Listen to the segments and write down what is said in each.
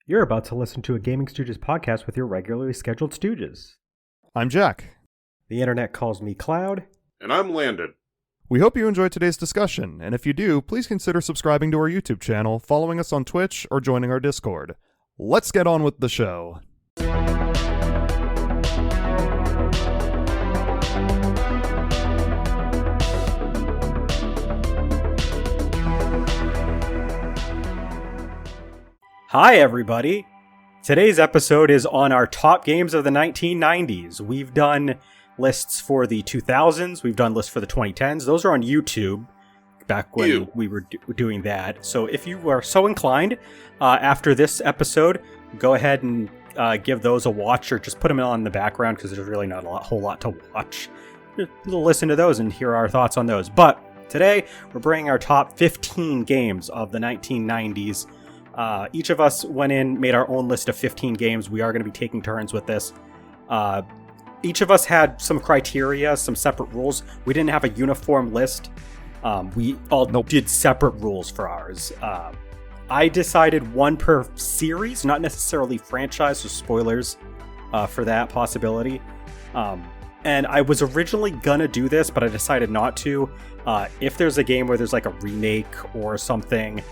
You're about to listen to a Gaming Stooges podcast with your regularly scheduled Stooges. I'm Jack. The internet calls me Cloud. And I'm Landon. We hope you enjoyed today's discussion, and if you do, please consider subscribing to our YouTube channel, following us on Twitch, or joining our Discord. Let's get on with the show. Hi, everybody. Today's episode is on our top games of the 1990s. We've done lists for the 2000s. We've done lists for the 2010s. Those are on YouTube back when we were doing that. So if you are so inclined, after this episode, go ahead and give those a watch or just put them on in the background because there's really not a whole lot to watch. Just listen to those and hear our thoughts on those. But today, we're bringing our top 15 games of the 1990s. Each of us went in, made our own list of 15 games. We are going to be taking turns with this. Each of us had some criteria, some separate rules. We didn't have a uniform list. We all did separate rules for ours. I decided one per series, not necessarily franchise, so spoilers for that possibility. And I was originally going to do this, but I decided not to. If there's a game where there's like a remake or something...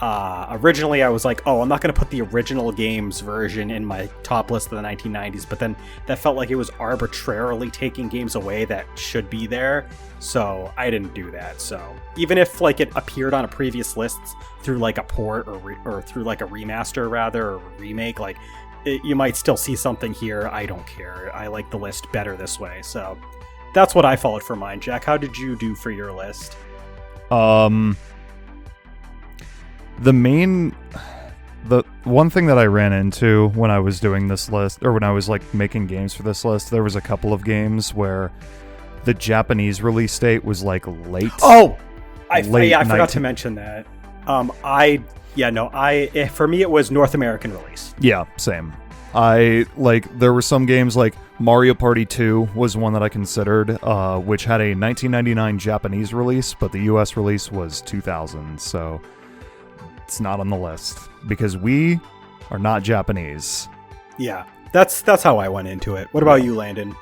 originally I was like, I'm not going to put the original games version in my top list of the 1990s, but then that felt like it was arbitrarily taking games away that should be there, so I didn't do that. So even if like it appeared on a previous list through like a port or through like a remaster rather, or a remake, like you might still see something here. I don't care. I like the list better this way, so that's what I followed for mine. Jack, how did you do for your list? The one thing that I ran into when I was doing this list, or when I was like making games for this list, there was a couple of games where the Japanese release date was like late. I forgot to mention that. For me it was North American release. Yeah, same. There were some games like Mario Party 2 was one that I considered, which had a 1999 Japanese release, but the US release was 2000, so it's not on the list because we are not Japanese. Yeah, that's how I went into it. What about you, Landon?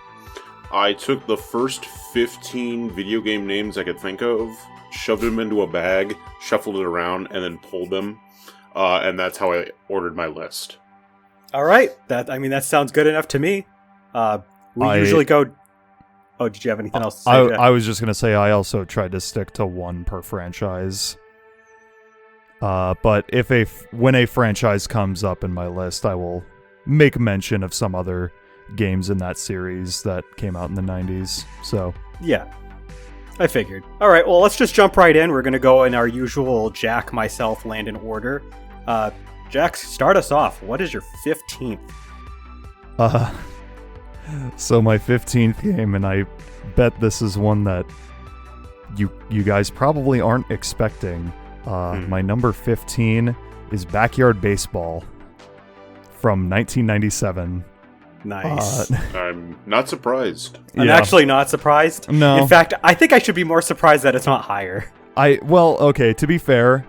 I took the first 15 video game names I could think of, shoved them into a bag, shuffled it around, and then pulled them. And that's how I ordered my list. All right. That sounds good enough to me. Usually go... Oh, did you have anything else to say? I was just going to say I also tried to stick to one per franchise. But when a franchise comes up in my list, I will make mention of some other games in that series that came out in the 90s. So yeah, I figured. All right, well, let's just jump right in. We're going to go in our usual Jack, myself, Landon order. Jack, start us off. What is your 15th? So my 15th game, and I bet this is one that you guys probably aren't expecting. My number 15 is Backyard Baseball from 1997. Nice. I'm not surprised. I'm actually not surprised. No. In fact, I think I should be more surprised that it's not higher. Okay, to be fair,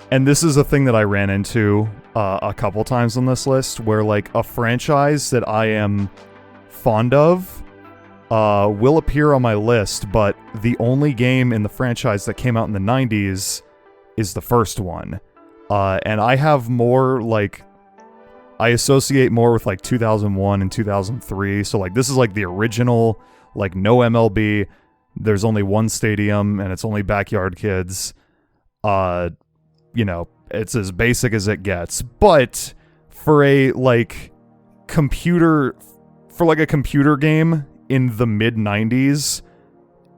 and this is a thing that I ran into a couple times on this list, where like a franchise that I am fond of will appear on my list, but the only game in the franchise that came out in the 90s is the first one. And I have more, I associate more with, 2001 and 2003. So, this is, the original, no MLB. There's only one stadium, and it's only backyard kids. It's as basic as it gets. But for a, computer game in the mid-90s,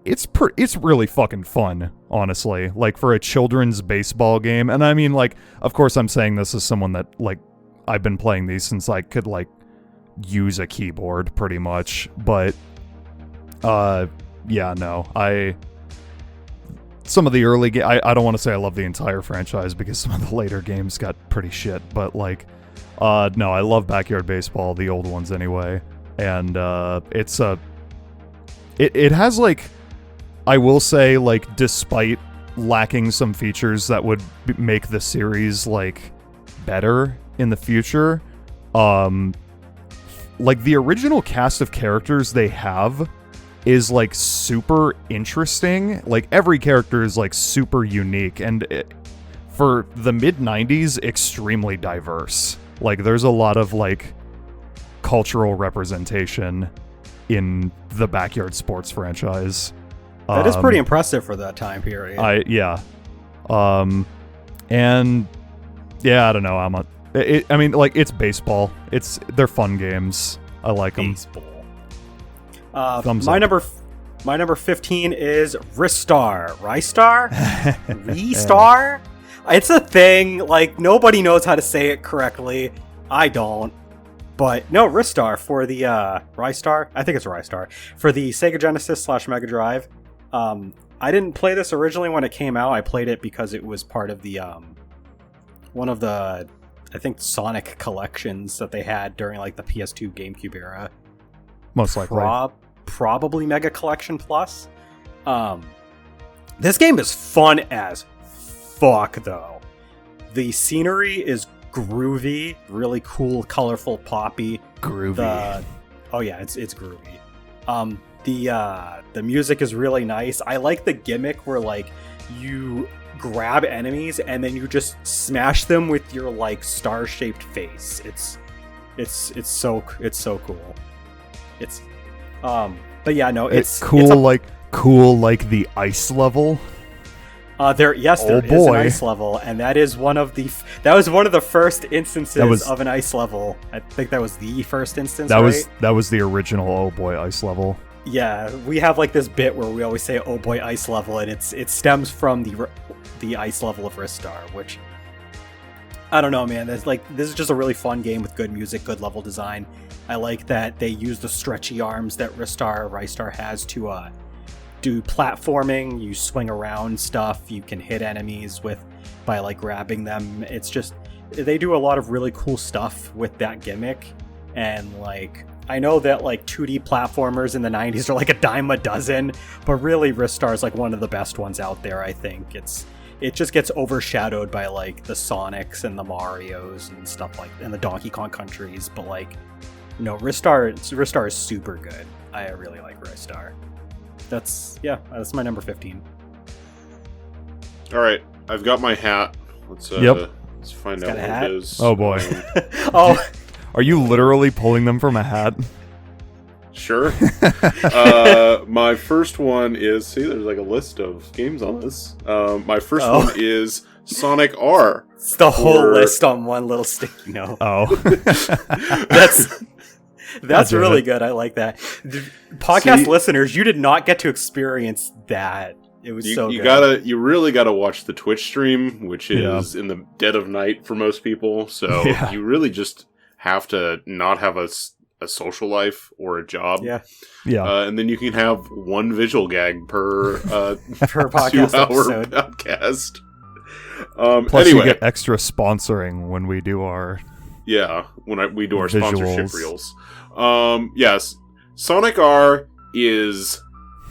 it's really fucking fun, honestly. For a children's baseball game. And I mean, of course I'm saying this as someone that, I've been playing these since I could, use a keyboard, pretty much. But, yeah, no. Some of the early I don't want to say I love the entire franchise, because some of the later games got pretty shit. But, no, I love Backyard Baseball, the old ones anyway. And, it has, I will say, despite lacking some features that would make the series, better, in the future, like the original cast of characters they have is like super interesting. Like every character is like super unique, and for the mid-90s, extremely diverse. Like there's a lot of like cultural representation in the Backyard Sports franchise. That is pretty impressive for that time period. And yeah, I don't know. I mean, like it's baseball. They're fun games. I like them. Baseball. Thumbs my up. number 15 is Ristar. Rystar? Restar? It's a thing. Like nobody knows how to say it correctly. I don't. But no, Ristar for the Rystar. I think it's Rystar for the Sega Genesis / Mega Drive. I didn't play this originally when it came out. I played it because it was part of the one of the, I think, Sonic collections that they had during like the PS2 GameCube era. Most likely. Probably Mega Collection Plus. This game is fun as fuck, though. The scenery is groovy, really cool, colorful, poppy. Groovy. Oh yeah, it's groovy. The music is really nice. I like the gimmick where like you grab enemies and then you just smash them with your like star-shaped face. It's so cool. It's but yeah, no, it's cool. Cool like the ice level. There is an ice level, and that was one of the first instances of an ice level. I think that was the first instance. That was the original Oh Boy ice level. Yeah, we have like this bit where we always say "Oh boy, ice level," and it stems from the ice level of Ristar, which I don't know, man. This is just a really fun game with good music, good level design. I like that they use the stretchy arms that Rystar has to do platforming. You swing around stuff. You can hit enemies by like grabbing them. It's just they do a lot of really cool stuff with that gimmick, and like. I know that like 2D platformers in the 90s are like a dime a dozen, but really Ristar is like one of the best ones out there, I think. It just gets overshadowed by like the Sonics and the Marios and stuff like, and the Donkey Kong countries, but like, no, Ristar is super good. I really like Ristar. That's my number 15. All right, I've got my hat. Let's find out what it is. Oh boy. Oh. Are you literally pulling them from a hat? Sure. My first one is... See, there's like a list of games on this. My first one is Sonic R. It's the whole list on one little sticky note. Oh. That's really good. I like that. Podcast listeners, you did not get to experience that. It was so good. You really gotta watch the Twitch stream, which is in the dead of night for most people. So you really just... have to not have a social life or a job. Yeah. And then you can have one visual gag per podcast 2-hour podcast. Plus you get extra sponsoring when we do our... Yeah, we do our visuals. Sponsorship reels. Yes. Sonic R is...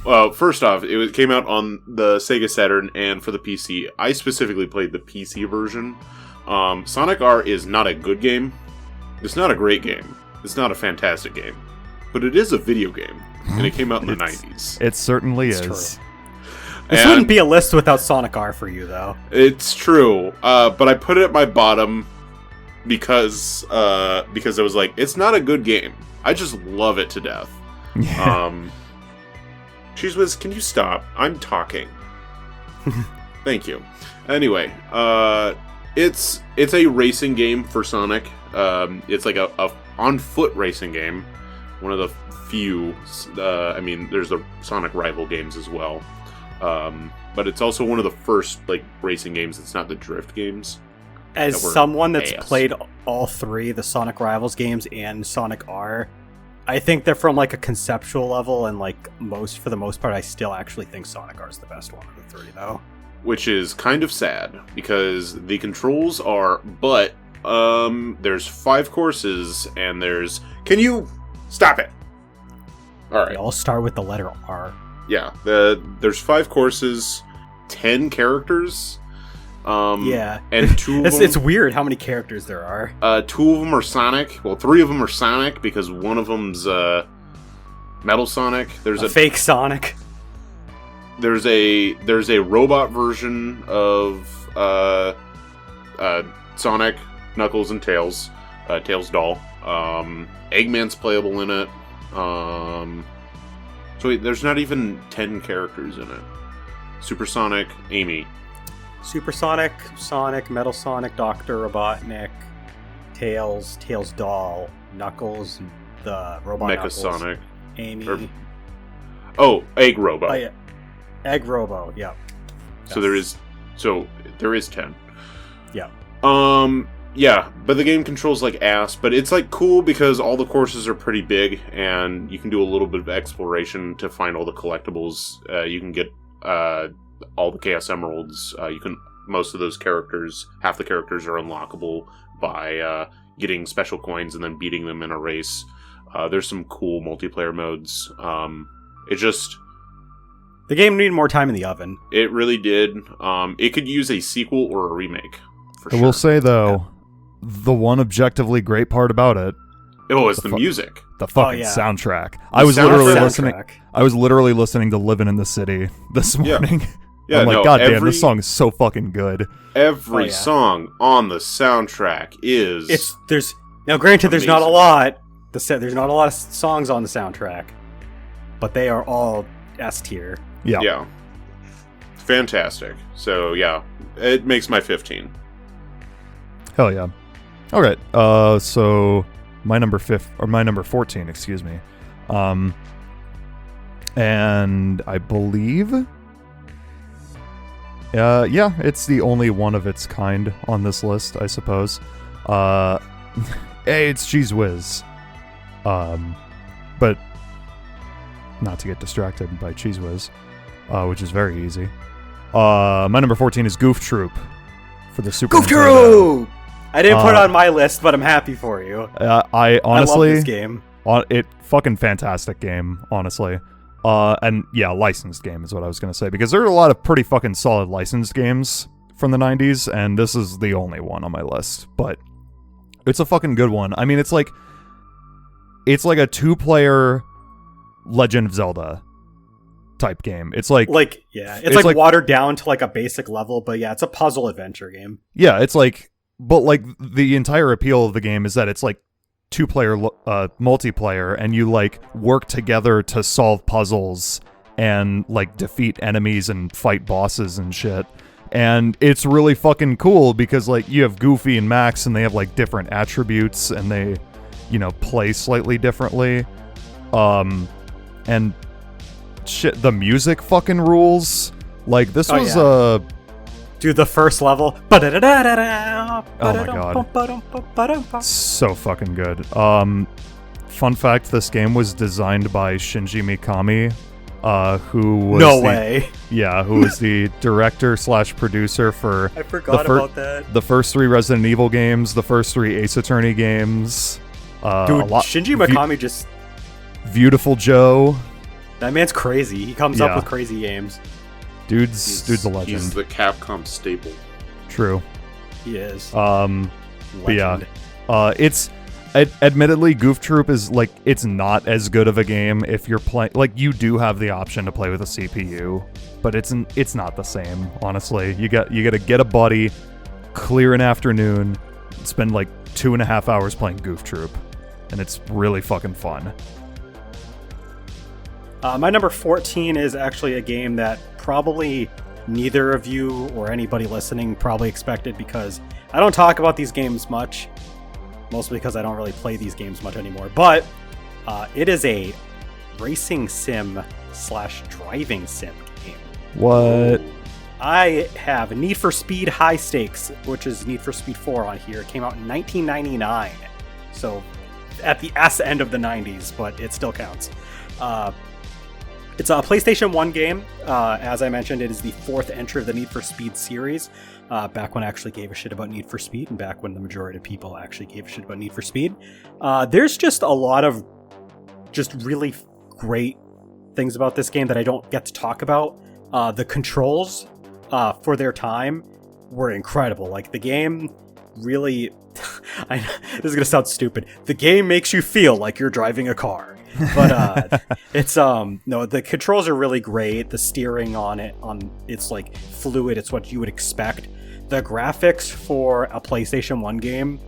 Well, first off, it came out on the Sega Saturn and for the PC. I specifically played the PC version. Sonic R is not a good game. It's not a great game. It's not a fantastic game. But it is a video game. And it came out in the 90s. It certainly is. True. This wouldn't be a list without Sonic R for you, though. It's true. But I put it at my bottom because I was like, it's not a good game. I just love it to death. Yeah. Cheese Whiz, can you stop? I'm talking. Thank you. Anyway, it's a racing game for Sonic. It's like a on-foot racing game. One of the few. There's the Sonic rival games as well. But it's also one of the first like racing games that's not the drift games. As someone that's played all three, the Sonic Rivals games and Sonic R, I think they're from like a conceptual level, and like for the most part, I still actually think Sonic R is the best one of the three, though. Which is kind of sad because the controls are, but there's 5 courses and there's... Can you stop it? All right. They all start with the letter R. Yeah. There's 5 courses, 10 characters. Yeah. And two of them... It's weird how many characters there are. Two of them are Sonic. Well, three of them are Sonic, because one of them's Metal Sonic. There's a fake Sonic. There's a robot version of Sonic, Knuckles, and Tails. Tails doll. Eggman's playable in it. So wait, there's not even 10 characters in it. Supersonic, Amy. Supersonic, Sonic, Metal Sonic, Dr. Robotnik, Tails, Tails doll, Knuckles, the robot Mecha Knuckles, Sonic. Amy. Egg Robo. Oh, yeah. Egg Robo, yeah. So there is 10. Yeah. Yeah, but the game controls like ass, but it's like cool because all the courses are pretty big and you can do a little bit of exploration to find all the collectibles. You can get all the Chaos Emeralds. Most of those characters, half the characters are unlockable by getting special coins and then beating them in a race. There's some cool multiplayer modes. The game needed more time in the oven. It really did. It could use a sequel or a remake. I will say, though, the one objectively great part about it... Oh, it's the music. The fucking soundtrack. I was literally listening to Livin' in the City this morning. Yeah, I'm like, goddamn, this song is so fucking good. Every song on the soundtrack is... Now, granted, amazing. there's not a lot. There's not a lot of songs on the soundtrack, but they are all S tier. Yeah. Yeah. Fantastic. So, yeah, it makes my 15. Hell yeah. Okay, so my number 14, excuse me. And I believe... yeah, it's the only one of its kind on this list, I suppose. Hey, it's Cheese Whiz. But not to get distracted by Cheese Whiz, which is very easy. My number 14 is Goof Troop for the Super Goof Troop! I didn't put it on my list, but I'm happy for you. I honestly... I love this game. Fucking fantastic game, honestly. And yeah, licensed game is what I was going to say, because there are a lot of pretty fucking solid licensed games from the 90s, and this is the only one on my list, but it's a fucking good one. I mean, it's like a 2-player Legend of Zelda type game. It's like watered down to like a basic level, but yeah, it's a puzzle adventure game. Yeah, it's like, but like the entire appeal of the game is that it's like 2-player multiplayer, and you like work together to solve puzzles and like defeat enemies and fight bosses and shit. And it's really fucking cool because like you have Goofy and Max, and they have like different attributes, and they, play slightly differently. And shit, the music fucking rules. Like this was Dude, the first level. Oh my god. So fucking good. Fun fact, this game was designed by Shinji Mikami, who was who was the director/producer for I forgot about that. The first 3 Resident Evil games, the first 3 Ace Attorney games. Shinji Mikami just Beautiful Joe. That man's crazy. He comes up with crazy games. Dude's a legend. He's the Capcom staple. True. He is. But yeah, it's admittedly Goof Troop is like, it's not as good of a game if you're playing. Like, you do have the option to play with a CPU, but it's not the same. Honestly, you got to get a buddy, clear an afternoon, spend like 2.5 hours playing Goof Troop, and it's really fucking fun. My number 14 is actually a game that probably neither of you or anybody listening probably expected, because I don't talk about these games much, mostly because I don't really play these games much anymore, but it is a racing sim / driving sim game. What? I have Need for Speed High Stakes, which is Need for Speed 4 on here. It came out in 1999, so at the S end of the 90s, but it still counts. It's a PlayStation 1 game. As I mentioned, it is the 4th entry of the Need for Speed series. Back when I actually gave a shit about Need for Speed, and back when the majority of people actually gave a shit about Need for Speed. There's just a lot of just really great things about this game that I don't get to talk about. The controls for their time were incredible. Like, the game really... this is gonna sound stupid. The game makes you feel like you're driving a car. But it's no, the controls are really great. The steering on it's like fluid. It's what you would expect. The graphics for a PlayStation 1 game,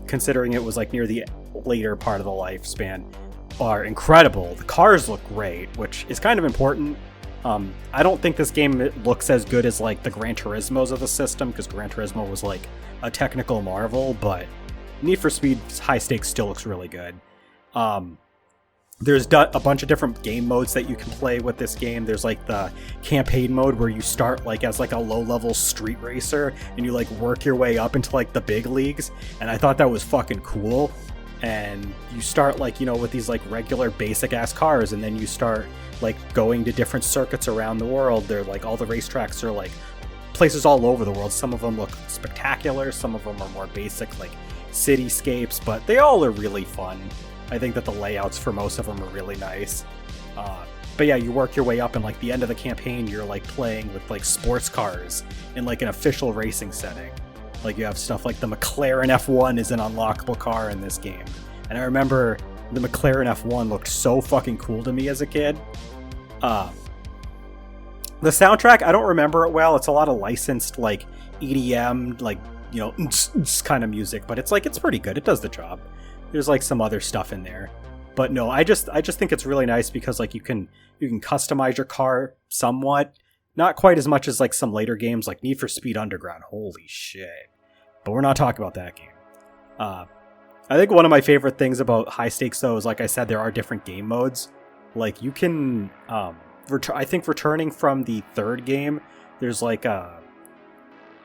considering it was like near the later part of the lifespan, are incredible. The cars look great, which is kind of important. I don't think this game looks as good as like the Gran Turismos of the system, because Gran Turismo was like a technical marvel, but Need for Speed High Stakes still looks really good. There's a bunch of different game modes that you can play with this game. There's like the campaign mode where you start like as like a low-level street racer and you like work your way up into like the big leagues, and I thought that was fucking cool. And you start like, you know, with these like regular basic ass cars, and then you start like going to different circuits around the world. They're like, all the racetracks are like places all over the world. Some of them look spectacular, some of them are more basic like cityscapes, but they all are really fun. I think that the layouts for most of them are really nice. But yeah, you work your way up, and like the end of the campaign, you're like playing with like sports cars in like an official racing setting. Like, you have stuff like the McLaren F1 is an unlockable car in this game. And I remember the McLaren F1 looked so fucking cool to me as a kid. The soundtrack, I don't remember it well. It's a lot of licensed like EDM, like, you know, kind of music, but it's like, it's pretty good. It does the job. There's like some other stuff in there. But no, I just think it's really nice because like you can customize your car somewhat. Not quite as much as like some later games like Need for Speed Underground. Holy shit. But we're not talking about that game. I think one of my favorite things about High Stakes, though, is, like I said, there are different game modes. Like, you can... I think returning from the third game, there's like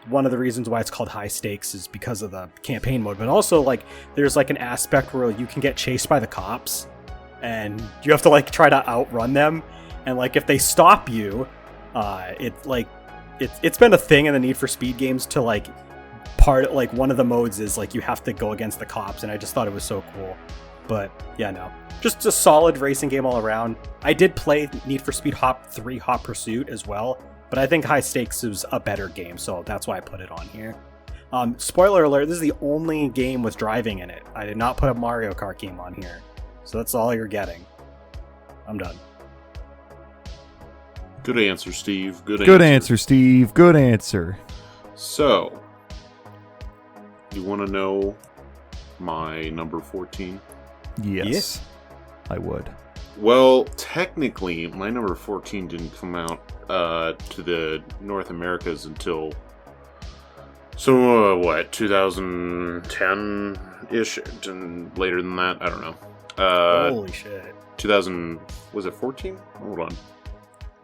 one of the reasons why it's called High Stakes is because of the campaign mode. But also, like, there's like an aspect where you can get chased by the cops. And you have to like try to outrun them. And like if they stop you... It's been a thing in the Need for Speed games to like one of the modes is like you have to go against the cops, and I just thought it was so cool. But yeah, no, just a solid racing game all around. I did play Need for Speed 3 Hot Pursuit as well, but I think High Stakes is a better game, so that's why I put it on here. Spoiler alert, this is the only game with driving in it. I did not put a Mario Kart game on here, so that's all you're getting. I'm done. Good answer, Steve. Good answer, Steve. Good answer. So, you want to know my number 14? Yes, I would. Well, technically, my number 14 didn't come out to the North Americas until... So, 2010-ish? And later than that? I don't know. Holy shit. 2000... Was it 14? Hold on.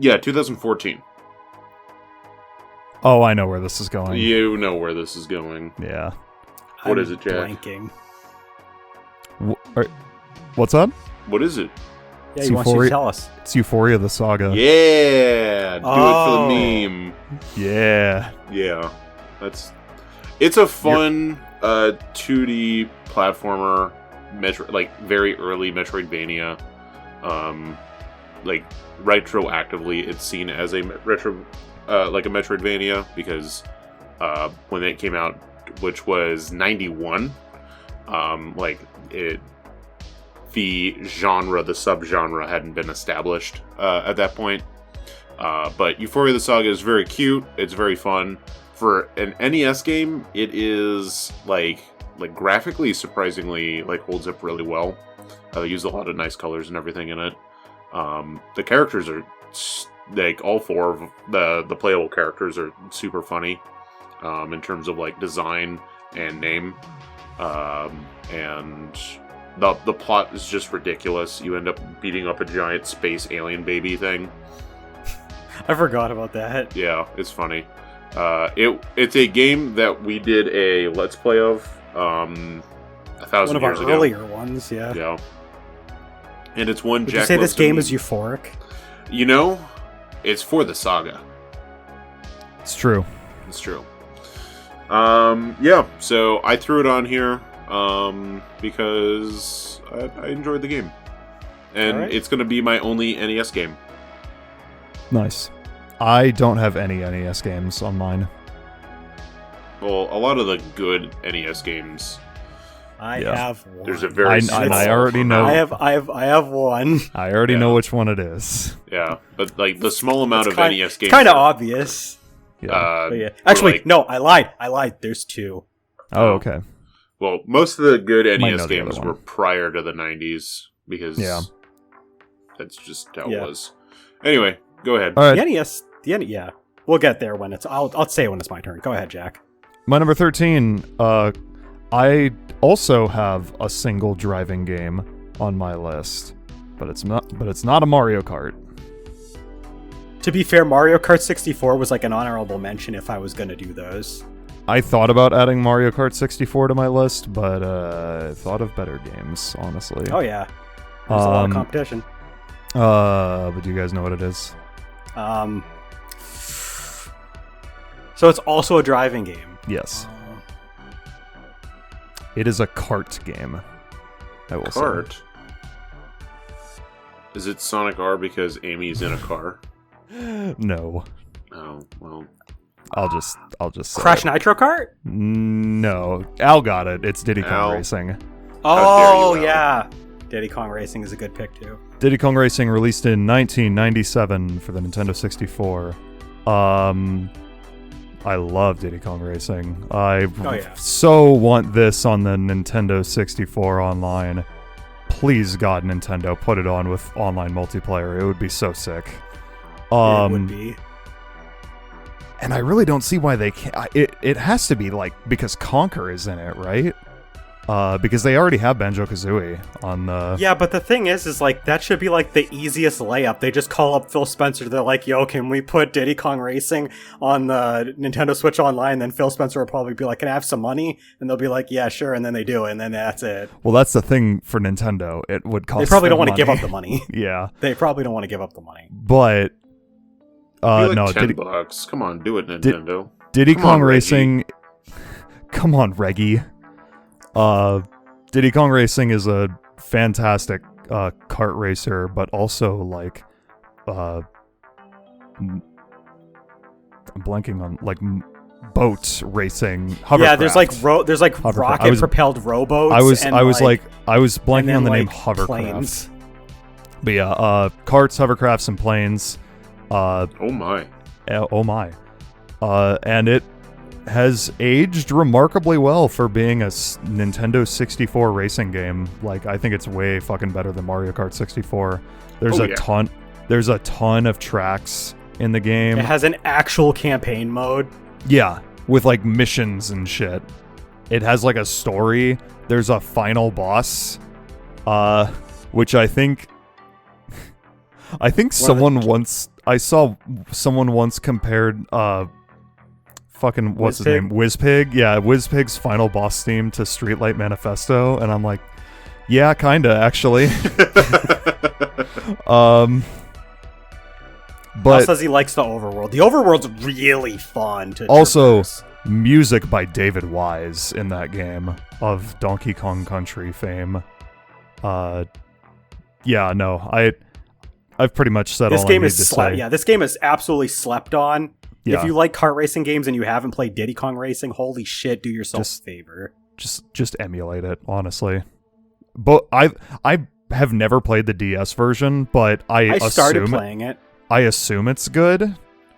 Yeah, 2014. Oh, I know where this is going. You know where this is going. Yeah. What is it, Jack? Blanking. What's up? What is it? Yeah, he wants you to tell us. It's Euphoria the Saga. Yeah! Do it for the meme. Yeah. Yeah. It's a fun 2D platformer, like very early Metroidvania. Like retroactively, it's seen as a like a Metroidvania because when it came out, which was 91, like the subgenre hadn't been established at that point. But Euphoria the Saga is very cute. It's very fun. For an NES game, it is like graphically surprisingly like holds up really well. They use a lot of nice colors and everything in it. The characters are like all four of the playable characters are super funny in terms of like design and name, and the plot is just ridiculous. You end up beating up a giant space alien baby thing. I forgot about that. Yeah, it's funny. It's a game that we did a Let's Play of 1,000 years ago. One of our earlier ones, yeah. Yeah. And it's one Would Jack you say this Wilson. game is euphoric? You know, it's for the saga. It's true. It's true. Yeah, so I threw it on here because I enjoyed the game. And It's going to be my only NES game. Nice. I don't have any NES games on mine. Well, a lot of the good NES games. I have one. There's a very small. I already know. I have one. I already know which one it is. Yeah, but like the small amount of NES games. Kind of obvious. Yeah. Yeah. Actually, no, I lied. There's two. Oh, okay. Well, most of the good Might know NES the games other were one. prior to the 90s because that's just how it Yeah. was. Anyway, go ahead. All right. The NES. Yeah. We'll get there when it's. I'll say it when it's my turn. Go ahead, Jack. My number 13. I also have a single driving game on my list, but it's not a Mario Kart. To be fair, Mario Kart 64 was like an honorable mention if I was going to do those. I thought about adding Mario Kart 64 to my list, but I thought of better games, honestly. Oh yeah, there's a lot of competition. But do you guys know what it is? So it's also a driving game. Yes. It is a kart game. I will say. Kart? Is it Sonic R because Amy's in a car? No. Oh, well. I'll just say Crash it. Nitro Kart? No. Al got it. It's Diddy Kong Al. Racing. Oh dare you, Al. yeah, Diddy Kong Racing is a good pick too. Diddy Kong Racing released in 1997 for the Nintendo 64. I love Diddy Kong Racing. I so want this on the Nintendo 64 online. Please, God, Nintendo, put it on with online multiplayer. It would be so sick. It would be. And I really don't see why they can't. It has to be like because Conker is in it, right? Because they already have Banjo-Kazooie on the... Yeah, but the thing is like, that should be like the easiest layup. They just call up Phil Spencer. They're like, yo, can we put Diddy Kong Racing on the Nintendo Switch Online? And then Phil Spencer will probably be like, can I have some money? And they'll be like, yeah, sure. And then they do. And then that's it. Well, that's the thing for Nintendo. It would cost They probably them don't want to give money. up the money. Yeah. They probably don't want to give up the money. But... Be like no, $10. Come on, do it, Nintendo. Diddy Come Kong on, Reggie. Racing... Come on, Reggie. Diddy Kong Racing is a fantastic kart racer, but also like I'm blanking on like boat racing. Hovercraft. Yeah, there's like Hovercraft. rocket propelled rowboats. I was and blanking on the name like, hovercraft. planes. But yeah, carts, hovercrafts, and planes. Oh my. Oh my. And it has aged remarkably well for being a Nintendo 64 racing game. Like, I think it's way fucking better than Mario Kart 64. There's a ton of tracks in the game. It has an actual campaign mode. Yeah, with like missions and shit. It has like a story. There's a final boss, which I think someone once... I saw someone once compared, fucking, what's his name? Wizpig? Yeah, Wizpig's final boss theme to Streetlight Manifesto, and I'm like, yeah, kinda, actually. But Al says he likes the overworld. The overworld's really fun to also, traverse. music by David Wise in that game, of Donkey Kong Country fame. Yeah, no, I've pretty much said all I need to say. Yeah, this game is absolutely slept on. Yeah. If you like kart racing games and you haven't played Diddy Kong Racing, holy shit, do yourself a favor. Just emulate it, honestly. But I have never played the DS version, but I started playing it. I assume it's good.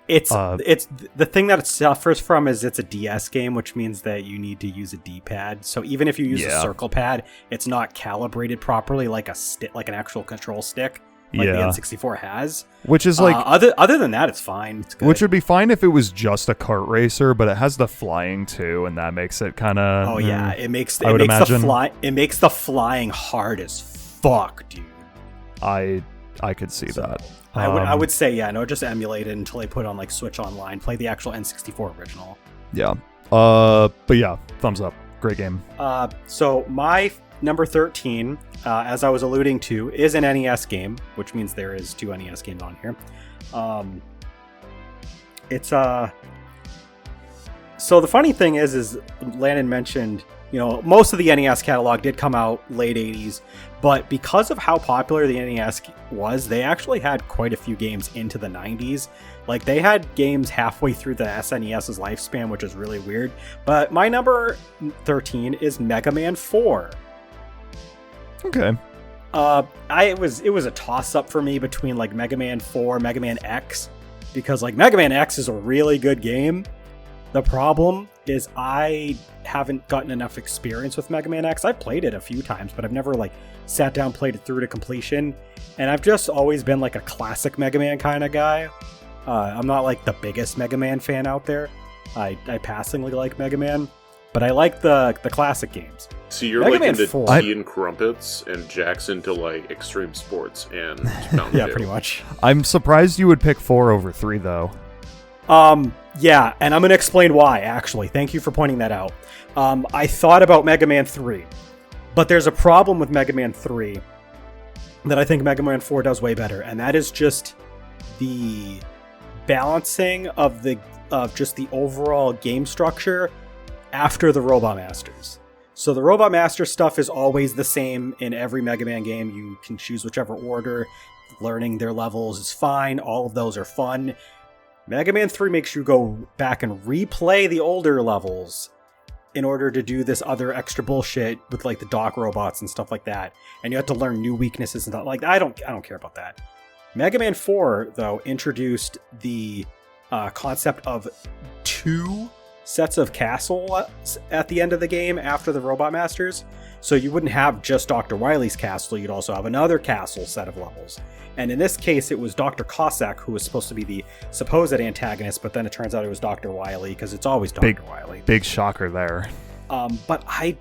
It's the thing that it suffers from is it's a DS game, which means that you need to use a D-pad. So even if you use a circle pad, it's not calibrated properly like an actual control stick. Like the N64 has. Which is like... other than that, it's fine. It's good. Which would be fine if it was just a kart racer, but it has the flying too, and that makes it kind of... Oh yeah, it makes the flying hard as fuck, dude. I could see that. I would say, yeah, no, just emulate it until they put it on like Switch Online. Play the actual N64 original. Yeah. But yeah, thumbs up. Great game. So my number 13, as I was alluding to, is an NES game, which means there is 2 NES games on here. It's so the funny thing is Landon mentioned most of the NES catalog did come out late 80s, but because of how popular the NES was, they actually had quite a few games into the 90s. Like, they had games halfway through the SNES's lifespan, which is really weird. But my number 13 is Mega Man 4. Okay. It was a toss-up for me between, like, Mega Man 4, Mega Man X, because, like, Mega Man X is a really good game. The problem is I haven't gotten enough experience with Mega Man X. I've played it a few times, but I've never, like, sat down, played it through to completion. And I've just always been, like, a classic Mega Man kind of guy. I'm not, like, the biggest Mega Man fan out there. I passingly like Mega Man, but I like the classic games. So you're Mega like Man into 4. tea and crumpets, and Jack's into like extreme sports and Mountain Yeah, Dew. pretty much. I'm surprised you would pick 4 over 3, though. Yeah, and I'm going to explain why, actually. Thank you for pointing that out. I thought about Mega Man 3, but there's a problem with Mega Man 3 that I think Mega Man 4 does way better, and that is just the balancing of just the overall game structure after the Robot Masters. So the Robot Master stuff is always the same in every Mega Man game. You can choose whichever order. Learning their levels is fine. All of those are fun. Mega Man 3 makes you go back and replay the older levels in order to do this other extra bullshit with like the dock robots and stuff like that. And you have to learn new weaknesses and stuff. Like, I don't care about that. Mega Man 4, though, introduced the concept of 2 sets of castle at the end of the game after the Robot Masters. So you wouldn't have just Dr. Wily's castle, you'd also have another castle set of levels. And in this case, it was Dr. Cossack who was supposed to be the supposed antagonist, but then it turns out it was Dr. Wily, because it's always Dr. Wily. Big shocker there. But I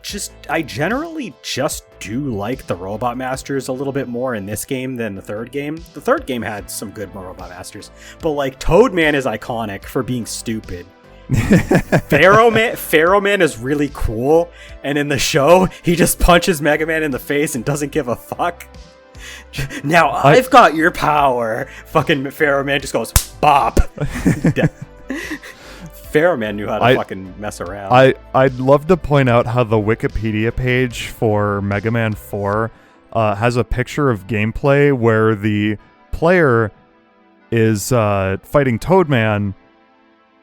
generally just do like the Robot Masters a little bit more in this game than the third game. The third game had some good Robot Masters, but like Toadman is iconic for being stupid. Pharaoh Man is really cool, and in the show, he just punches Mega Man in the face and doesn't give a fuck. Now I've got your power. Fucking Pharaoh Man just goes bop. Pharaoh Man knew how to fucking mess around. I'd love to point out how the Wikipedia page for Mega Man 4 has a picture of gameplay where the player is fighting Toadman,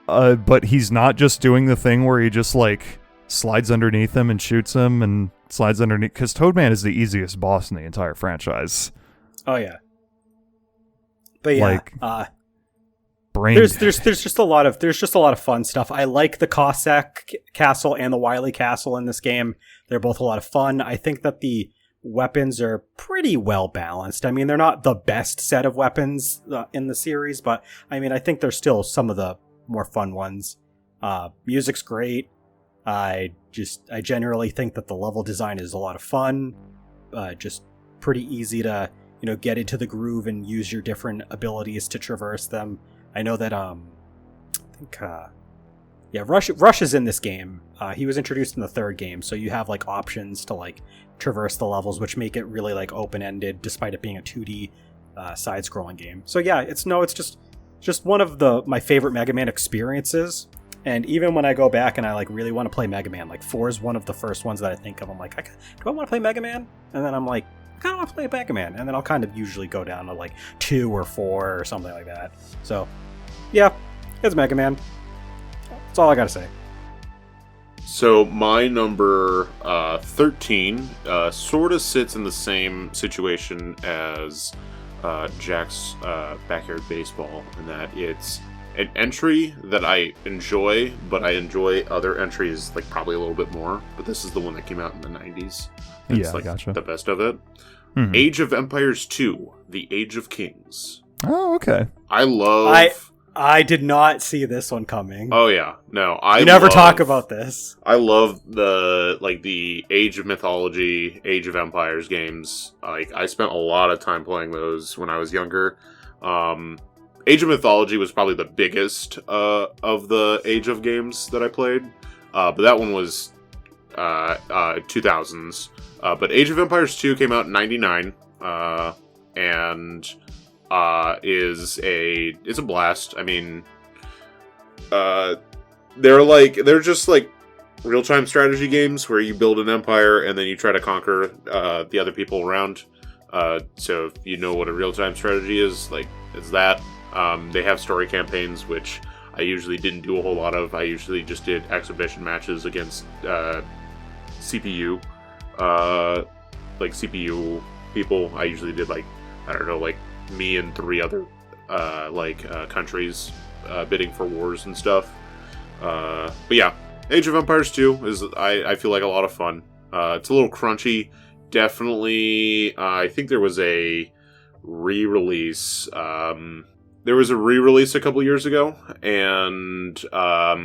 but he's not just doing the thing where he just like slides underneath him and shoots him and slides underneath, because Toadman is the easiest boss in the entire franchise. Oh yeah. But yeah, there's just a lot of fun stuff. I like the Cossack castle and the Wily castle in this game. They're both a lot of fun. I think that the weapons are pretty well balanced. I mean, they're not the best set of weapons in the series, but I mean, I think they're still some of the more fun ones. Music's great. I generally think that the level design is a lot of fun. Just pretty easy to, get into the groove and use your different abilities to traverse them. I know that, Rush is in this game. He was introduced in the third game, so you have, like, options to, like, traverse the levels, which make it really, like, open-ended, despite it being a 2D side-scrolling game. So, yeah, it's just one of my favorite Mega Man experiences. And even when I go back and I, like, really want to play Mega Man, like, 4 is one of the first ones that I think of. I'm like, do I want to play Mega Man? And then I'm like, I kind of want to play Mega Man. And then I'll kind of usually go down to, like, 2 or 4 or something like that. So, yeah, it's Mega Man. That's all I gotta say. So my number 13 sort of sits in the same situation as Jack's Backyard Baseball, in that it's an entry that I enjoy, but I enjoy other entries like probably a little bit more. But this is the one that came out in the 90s. It's like gotcha. The best of it. Mm-hmm. Age of Empires 2, The Age of Kings. Oh, okay. I did not see this one coming. Oh yeah, no, You never talk about this. I love the Age of Mythology, Age of Empires games. Like, I spent a lot of time playing those when I was younger. Age of Mythology was probably the biggest of the Age of games that I played, but that one was 2000s. But Age of Empires 2 came out in 99, and it's a blast. I mean, they're just like real-time strategy games where you build an empire and then you try to conquer the other people around. So if you know what a real-time strategy is, like, it's that. They have story campaigns, which I usually didn't do a whole lot of. I usually just did exhibition matches against CPU. Like CPU people. I usually did, like, I don't know, like me and 3 other countries bidding for wars and stuff. But yeah, Age of Empires 2 is, I feel like, a lot of fun. It's a little crunchy. Definitely, I think there was a re-release. There was a re-release a couple years ago, and I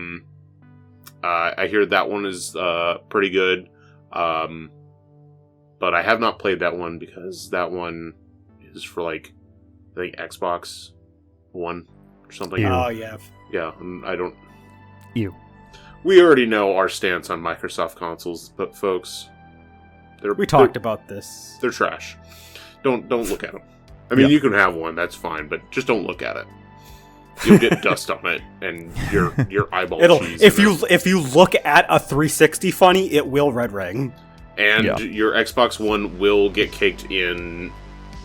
hear that one is pretty good. But I have not played that one because that one is for, like, I think Xbox One or something. Oh, yeah. Yeah, and I don't... Ew. We already know our stance on Microsoft consoles, but folks, We talked about this. they're trash. Don't look at them. I mean, you can have one, that's fine, but just don't look at it. You'll get dust on it, and your eyeball cheese. If you look at a 360 funny, it will red ring. And your Xbox One will get caked in,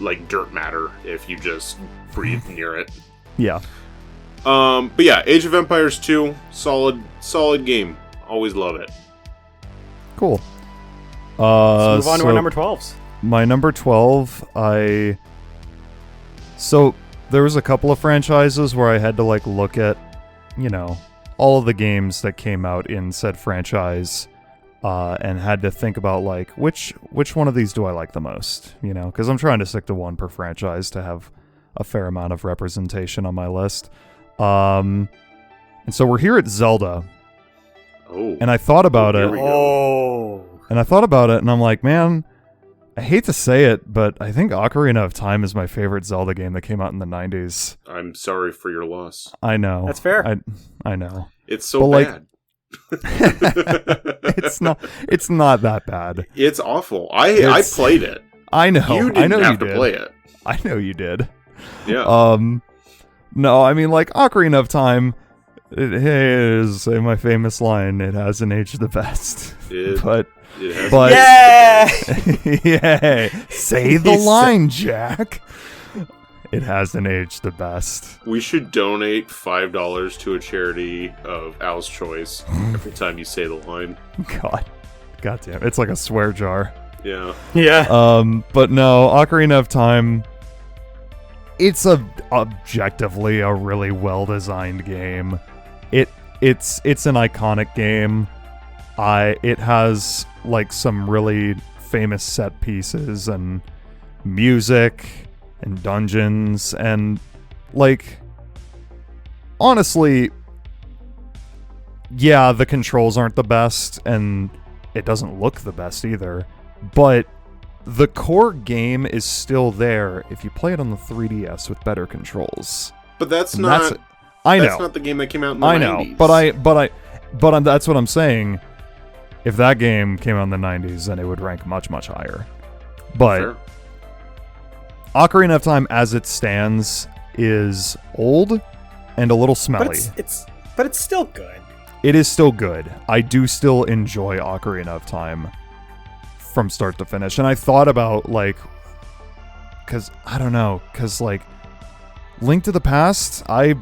like, dirt matter if you just breathe near it. Yeah. But yeah, Age of Empires 2, solid game. Always love it. Cool. Let's move on to our number 12s. My number 12, So, there was a couple of franchises where I had to, like, look at, you know, all of the games that came out in said franchise, and had to think about, like, which one of these do I like the most, you know? Because I'm trying to stick to one per franchise to have a fair amount of representation on my list. And so we're here at Zelda. Oh. And I thought about it. And I thought about it, and I'm like, man, I hate to say it, but I think Ocarina of Time is my favorite Zelda game that came out in the 90s. I'm sorry for your loss. I know. That's fair. I know. It's so bad. It's not that bad. It's awful. I played it. I know. You didn't I know have you to did. play it. I know you did. Yeah. No, I mean, like, Ocarina of Time, it is my famous line, it hasn't aged the best. But yeah! yeah, say the line, Jack. It hasn't aged the best. We should donate $5 to a charity of Al's choice every time you say the line. God damn, it's like a swear jar. Yeah. But no, Ocarina of Time, it's objectively a really well-designed game. It's an iconic game. It has, like, some really famous set pieces and music and dungeons, and, like, honestly, yeah, the controls aren't the best, and it doesn't look the best either, but the core game is still there if you play it on the 3DS with better controls. But that's And not... I know. That's not the game that came out in the 90s. I know, but that's what I'm saying. If that game came out in the 90s, then it would rank much, much higher. But Fair. Ocarina of Time, as it stands, is old and a little smelly. But it's still good. It is still good. I do still enjoy Ocarina of Time from start to finish. And I thought about, like, because, I don't know, because, like, Link to the Past, I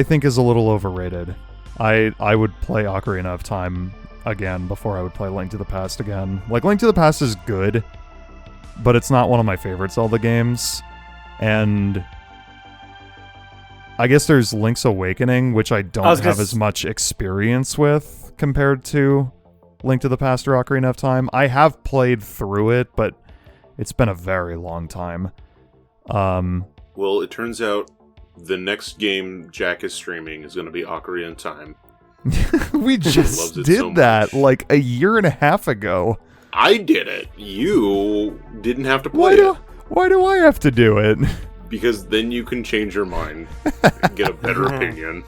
think is a little overrated. I would play Ocarina of Time again before I would play Link to the Past again. Like, Link to the Past is good, but it's not one of my favorite Zelda games. And I guess there's Link's Awakening, which I don't have as much experience with compared to Link to the Past or Ocarina of Time. I have played through it, but it's been a very long time. Well, it turns out the next game Jack is streaming is going to be Ocarina of Time. We just did that like a year and a half ago. I did it. You didn't have to play it. Why do I have to do it? Because then you can change your mind and get a better opinion.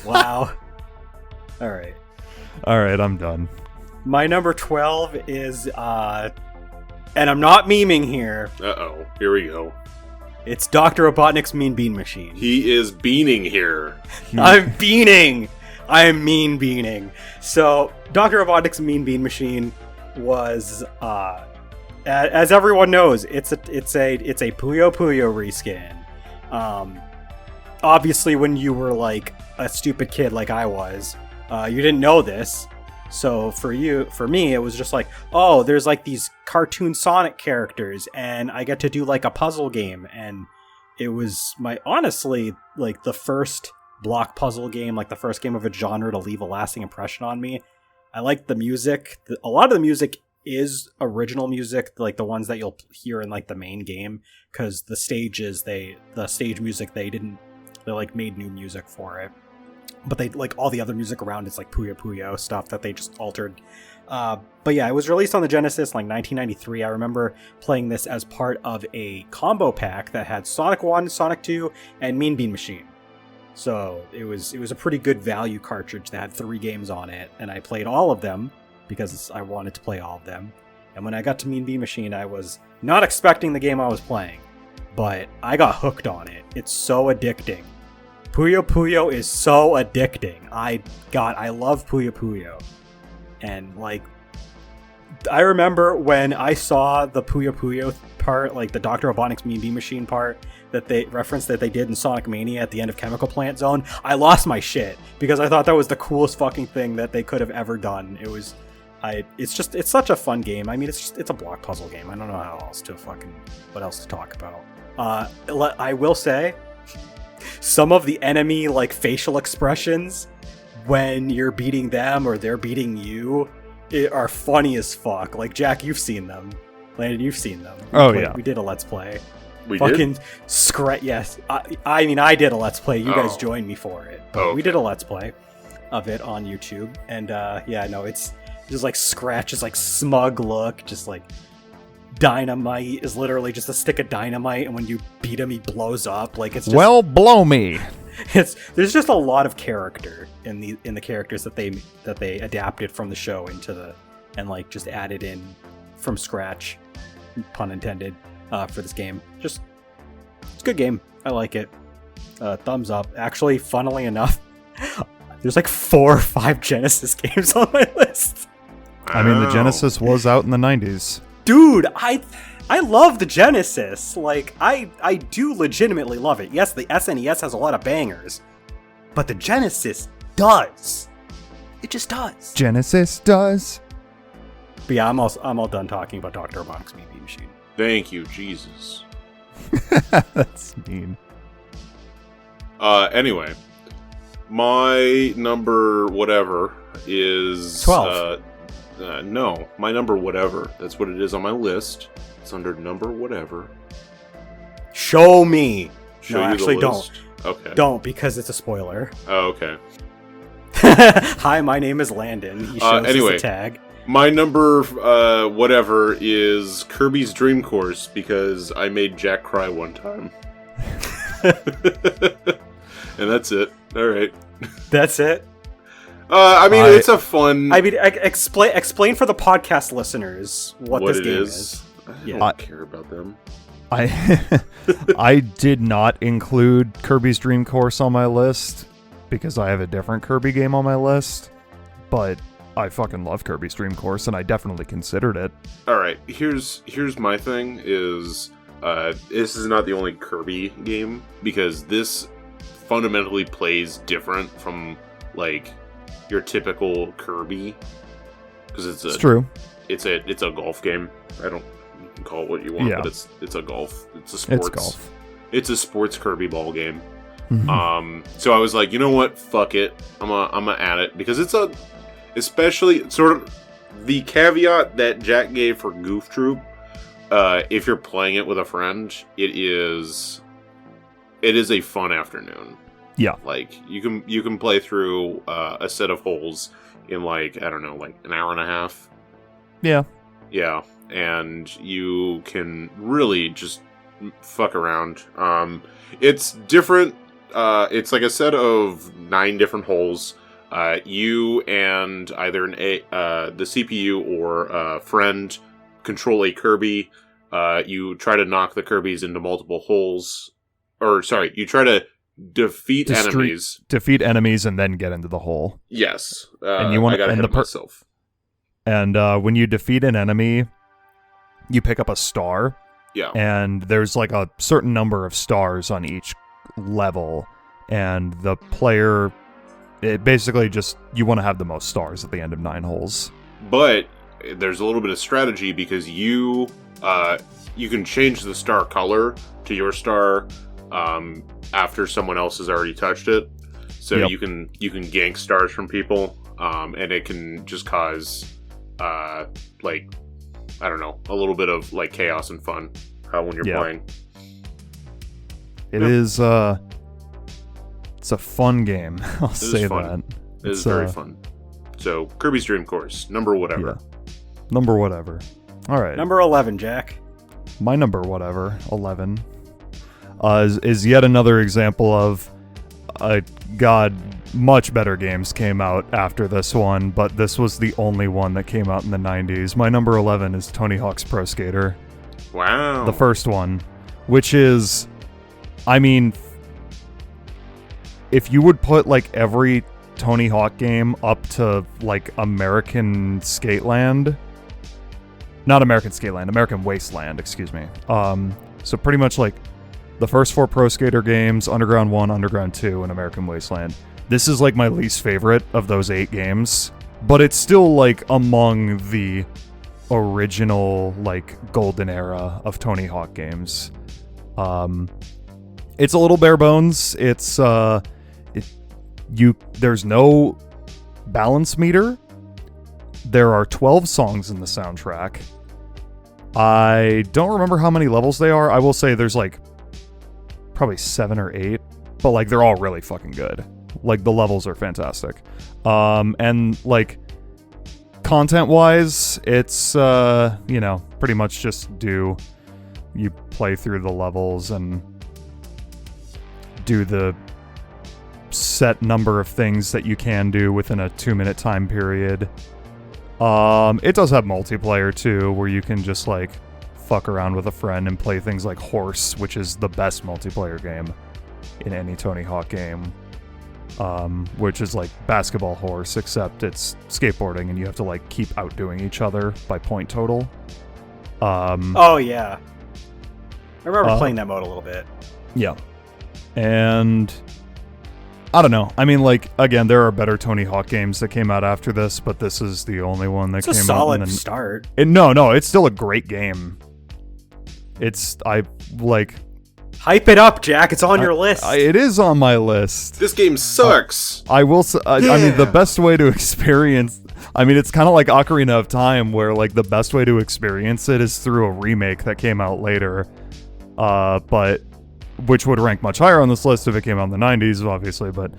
Wow. All right, I'm done. My number 12 is, and I'm not memeing here. Uh-oh. Here we go. It's Dr. Robotnik's Mean Bean Machine. He is beaning here. I'm beaning! I am mean beaning. So, Dr. Robotnik's Mean Bean Machine was, as everyone knows, it's a Puyo Puyo reskin. Obviously, when you were like a stupid kid like I was, you didn't know this. So for me, it was just like, oh, there's like these cartoon Sonic characters, and I get to do like a puzzle game, and it was honestly like the first block puzzle game, like the first game of a genre to leave a lasting impression on me. I liked the music. A lot of the music is original music, like the ones that you'll hear in like the main game, because the stage music they like made new music for it. But they like all the other music around it's like Puyo Puyo stuff that they just altered. But yeah, it was released on the Genesis in like 1993. I remember playing this as part of a combo pack that had Sonic 1, Sonic 2, and Mean Bean Machine. So it was a pretty good value cartridge that had 3 games on it, and I played all of them because I wanted to play all of them. And when I got to Mean Bean Machine, I was not expecting the game I was playing, but I got hooked on it. It's so addicting. Puyo Puyo is so addicting. I love Puyo Puyo. And like, I remember when I saw the Puyo Puyo part, like the Dr. Robotnik's Mean Bean Machine part, that they referenced that they did in Sonic Mania at the end of Chemical Plant Zone, I lost my shit because I thought that was the coolest fucking thing that they could have ever done. It's such a fun game. I mean, it's a block puzzle game. I don't know what else to talk about. I will say, some of the enemy like facial expressions when you're beating them or they're beating you are funny as fuck. Like, Jack, you've seen them. Landon, you've seen them. We did a Let's Play. We fucking did? Yes. I mean, I did a Let's Play. You guys joined me for it. Okay. We did a Let's Play of it on YouTube. And it's just like Scratch is like smug look, just like Dynamite is literally just a stick of dynamite, and when you beat him, he blows up. Like, it's just, well, blow me. There's just a lot of character in the characters that they adapted from the show and like just added in from scratch, pun intended, for this game. It's a good game. I like it. Thumbs up. Actually, funnily enough, there's like 4 or 5 Genesis games on my list. I mean, the Genesis was out in the 90s. Dude, I love the Genesis. Like, I do legitimately love it. Yes, the SNES has a lot of bangers, but the Genesis does. It just does. Genesis does. But yeah, I'm all done talking about Dr. Robotnik's Mean Bean Machine. Thank you, Jesus. That's mean. Anyway, my number whatever is 12. No, my number whatever. That's what it is on my list. It's under number whatever. Show me. Show no, you actually, the list? don't. Okay. Don't, because it's a spoiler. Oh, okay. Hi, my name is Landon. He shows anyway, us a tag. My number whatever is Kirby's Dream Course because I made Jack cry one time. And that's it. All right. That's it. I mean, it's a fun. I mean, explain for the podcast listeners what this game is. I don't care about them. I did not include Kirby's Dream Course on my list because I have a different Kirby game on my list, but I fucking love Kirby's Dream Course and I definitely considered it. All right, here's my thing is this is not the only Kirby game because this fundamentally plays different from like your typical Kirby because it's true. It's a golf game. You can call it what you want, but it's a golf. It's a sports. It's golf. It's a sports Kirby ball game. Mm-hmm. So I was like, you know what? Fuck it. I'm gonna add it because it's especially sort of the caveat that Jack gave for Goof Troop. If you're playing it with a friend, it is a fun afternoon. Yeah, like you can play through a set of holes in like I don't know, like an hour and a half. Yeah, and you can really just fuck around. It's different. It's like a set of 9 different holes. You and either the CPU or a friend control a Kirby. You try to knock the Kirbys into multiple holes, or sorry, you try to defeat enemies. Defeat enemies and then get into the hole. Yes. And you want I gotta and hit myself. And when you defeat an enemy, you pick up a star. Yeah. And there's like a certain number of stars on each level. And the player, it basically just, you want to have the most stars at the end of 9 holes. But there's a little bit of strategy because you can change the star color to your star after someone else has already touched it. So Yep. you can gank stars from people, and it can just cause like, I don't know, a little bit of like chaos and fun when you're playing. It is it's a fun game. I'll say that. It is very fun. So Kirby's Dream Course, number whatever. Yeah. Number whatever. All right. Number 11, Jack. My number whatever, 11, is yet another example of, God, much better games came out after this one, but this was the only one that came out in the 90s. My number 11 is Tony Hawk's Pro Skater. Wow. The first one, which is, I mean, if you would put like every Tony Hawk game up to like American Skateland, not American Skateland, American Wasteland, excuse me. So pretty much like the first 4 Pro Skater games, Underground 1, Underground 2, and American Wasteland. This is like my least favorite of those 8 games, but it's still like among the original like golden era of Tony Hawk games. It's a little bare bones. It's there's no balance meter. There are 12 songs in the soundtrack. I don't remember how many levels they are. I will say there's like probably 7 or 8, but like they're all really fucking good. Like the levels are fantastic. And like content wise, it's pretty much just you play through the levels and do the set number of things that you can do within a 2-minute time period. It does have multiplayer too, where you can just like fuck around with a friend and play things like Horse, which is the best multiplayer game in any Tony Hawk game. Which is like basketball horse, except it's skateboarding and you have to like keep outdoing each other by point total. Oh yeah, I remember playing that mode a little bit. Yeah, and I don't know. I mean, like, again, there are better Tony Hawk games that came out after this, but this is the only one that came out. It's a solid start. No, it's still a great game. Hype it up, Jack. It's on your list. It is on my list. This game sucks. I will say, I mean, the best way to experience... I mean, it's kind of like Ocarina of Time, where, like, the best way to experience it is through a remake that came out later. But... which would rank much higher on this list if it came out in the 90s, obviously, but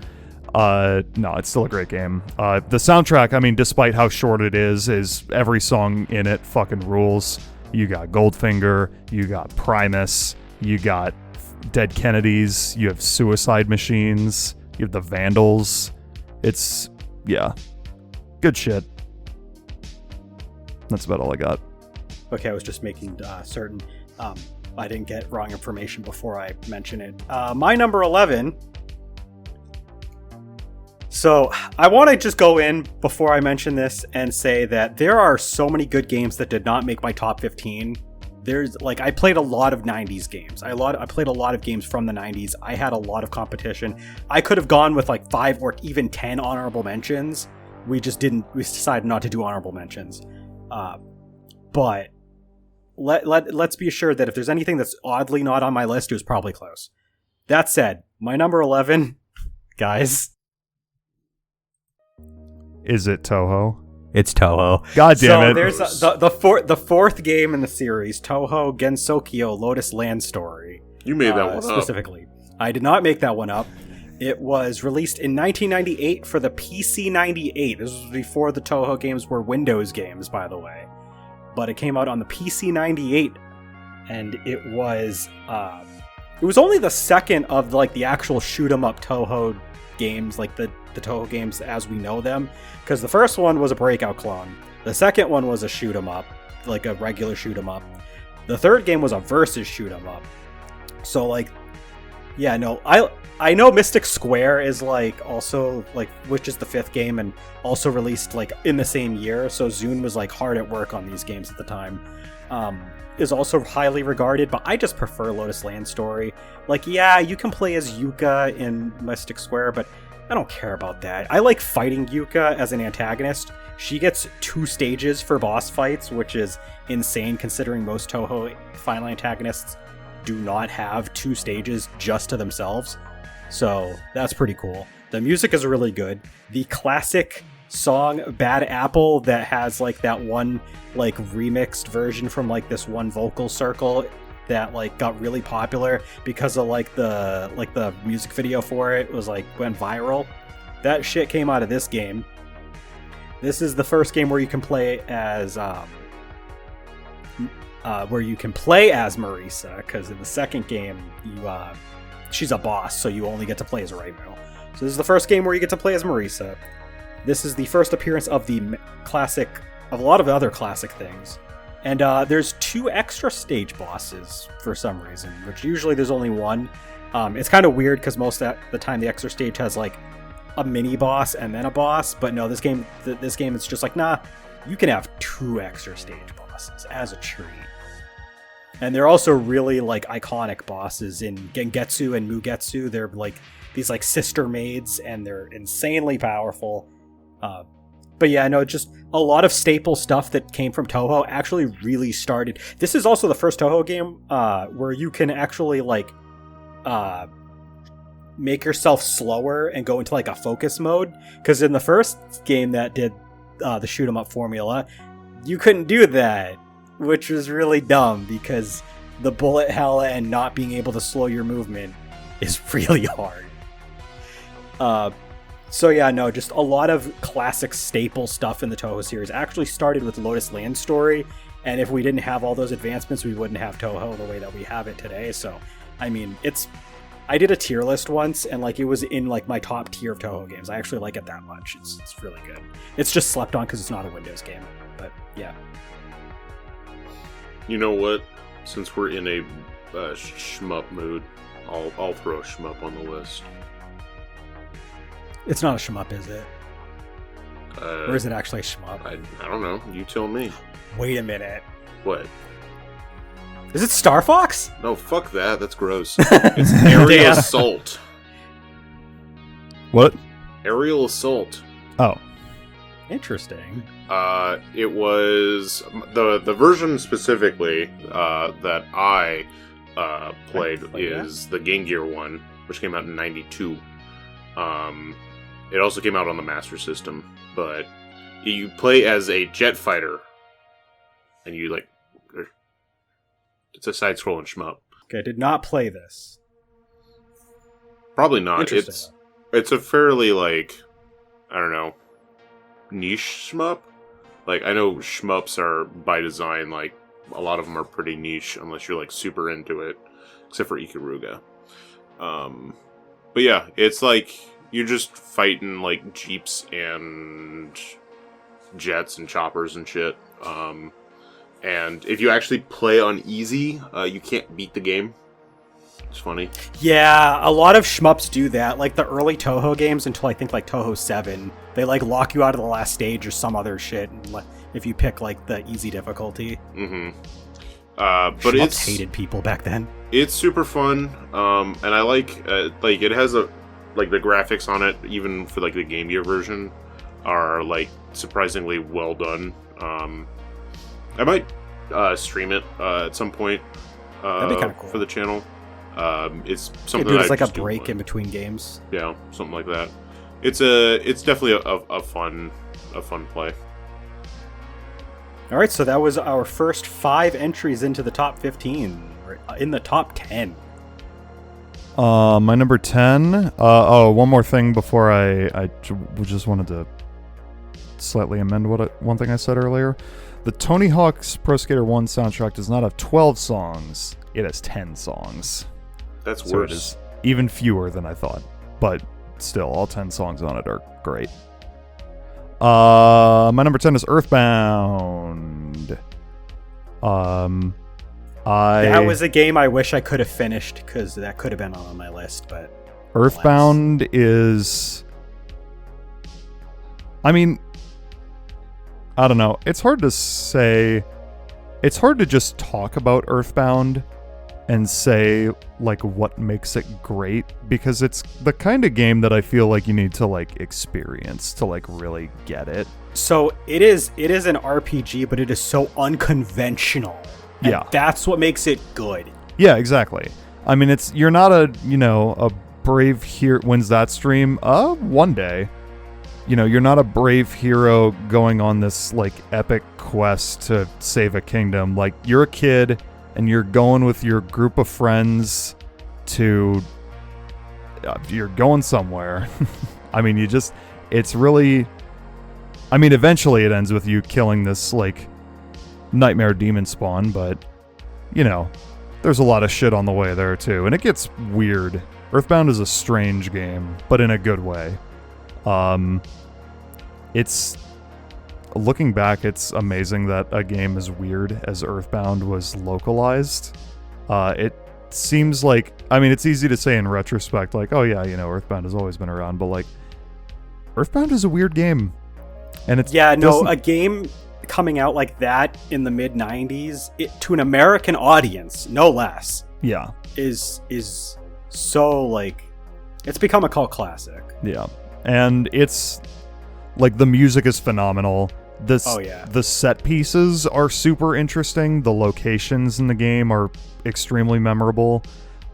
no, it's still a great game. The soundtrack, I mean, despite how short it is every song in it fucking rules. You got Goldfinger, you got Primus, you got Dead Kennedys, you have Suicide Machines, you have the Vandals. It's, yeah, good shit. That's about all I got. Okay, I was just making certain... I didn't get wrong information before I mention it. My number 11. So I want to just go in before I mention this and say that there are so many good games that did not make my top 15. There's like, I played a lot of 90s games. I played a lot of games from the 90s. I had a lot of competition. I could have gone with like 5 or even 10 honorable mentions. We just didn't. We decided not to do honorable mentions. But let's be assured that if there's anything that's oddly not on my list, it was probably close. That said, my number 11, guys. Is it Toho? It's Toho. God damn it. There's the fourth game in the series, Toho Gensokyo Lotus Land Story. You made that one up. Specifically. I did not make that one up. It was released in 1998 for the PC-98. This was before the Toho games were Windows games, by the way. But it came out on the PC-98, and it was only the second of like the actual shoot-'em-up Toho games, like the Toho games as we know them, because the first one was a Breakout clone. The second one was a shoot-'em-up, like a regular shoot-'em-up. The third game was a versus shoot-'em-up. So like Yeah, no, I know Mystic Square is like also like, which is the 5th game and also released like in the same year. So Zune was like hard at work on these games at the time. Is also highly regarded, but I just prefer Lotus Land Story. Like, yeah, you can play as Yuka in Mystic Square, but I don't care about that. I like fighting Yuka as an antagonist. She gets 2 stages for boss fights, which is insane considering most Toho final antagonists do not have 2 stages just to themselves. So that's pretty cool. The music is really good. The classic song Bad Apple that has like that one like remixed version from like this one vocal circle that like got really popular because of like the music video for it was like went viral. That shit came out of this game. This is the first game where you can play as Marisa, because in the second game she's a boss, so you only get to play as her right now. So this is the first game where you get to play as Marisa. This is the first appearance of the classic, of a lot of other classic things. And there's 2 extra stage bosses for some reason, which usually there's only one. It's kind of weird because most of the time the extra stage has like a mini boss and then a boss, but no, this game it's just like, nah, you can have 2 extra stage bosses as a treat. And they're also really like iconic bosses in Gengetsu and Mugetsu. They're like these like sister maids, and they're insanely powerful. But yeah, no, just a lot of staple stuff that came from Toho actually really started. This is also the first Toho game where you can actually like make yourself slower and go into like a focus mode. Because in the first game that did the shoot 'em up formula, you couldn't do that, which was really dumb because the bullet hell and not being able to slow your movement is really hard. So yeah, no, just a lot of classic staple stuff in the Toho series actually started with Lotus Land Story, and if we didn't have all those advancements, we wouldn't have Toho the way that we have it today. So, I mean, I did a tier list once, and like it was in like my top tier of Toho games. I actually like it that much. It's really good. It's just slept on because it's not a Windows game, but yeah. You know what? Since we're in a shmup mood, I'll throw a shmup on the list. It's not a shmup, is it? Or is it actually a shmup? I don't know. You tell me. Wait a minute. What? Is it Star Fox? No, fuck that. That's gross. It's Aerial Assault. What? Aerial Assault. Oh. Interesting. It was the version specifically that I played is the Game Gear one, which came out in '92. It also came out on the Master System, but you play as a jet fighter, and you like it's a side-scrolling shmup. Okay, I did not play this. Probably not. It's a fairly like I don't know niche shmup. Like I know shmups are by design like a lot of them are pretty niche unless you're like super into it, except for Ikaruga. But yeah, it's like you're just fighting like jeeps and jets and choppers and shit. And if you actually play on easy, you can't beat the game. It's funny. Yeah, a lot of shmups do that. Like the early Toho games until I think like Toho 7, they like lock you out of the last stage or some other shit if you pick like the easy difficulty. Mm-hmm. But Shmups hated people back then. It's super fun, and I like it has the graphics on it, even for like the Game Gear version, are like surprisingly well done. I might stream it at some point That'd be kind of cool for the channel. It's something do it that as like I a just do break in between games. Yeah, something like that. It's definitely a fun play. All right, so that was our first 5 entries into the top 15. In the top 10. My number 10. One more thing before I just wanted to slightly amend one thing I said earlier. The Tony Hawk's Pro Skater 1 soundtrack does not have 12 songs. It has 10 songs. That's so worse. It is even fewer than I thought. But still, all 10 songs on it are great. My number 10 is Earthbound. That was a game I wish I could have finished, because that could have been on my list, but Earthbound is... I mean, I don't know. It's hard to say... It's hard to just talk about Earthbound and say, like, what makes it great, because it's the kind of game that I feel like you need to, like, experience to, like, really get it. So it is an RPG, but it is so unconventional. And that's what makes it good. Yeah, exactly. I mean, you're not a brave hero. When's that stream? One day. You're not a brave hero going on this, like, epic quest to save a kingdom. Like, you're a kid and you're going with your group of friends to... you're going somewhere. I mean, it's really... I mean, eventually it ends with you killing this, like, nightmare demon spawn, but, there's a lot of shit on the way there, too. And it gets weird. Earthbound is a strange game, but in a good way. It's... Looking back, it's amazing that a game as weird as Earthbound was localized. It seems like... I mean, it's easy to say in retrospect, like, oh yeah, Earthbound has always been around, but, like, Earthbound is a weird game. And it's... Yeah, no, a game coming out like that in the mid-90s, to an American audience, no less, is so, like... It's become a cult classic. Yeah. And it's... Like, the music is phenomenal. The set pieces are super interesting. The locations in the game are extremely memorable.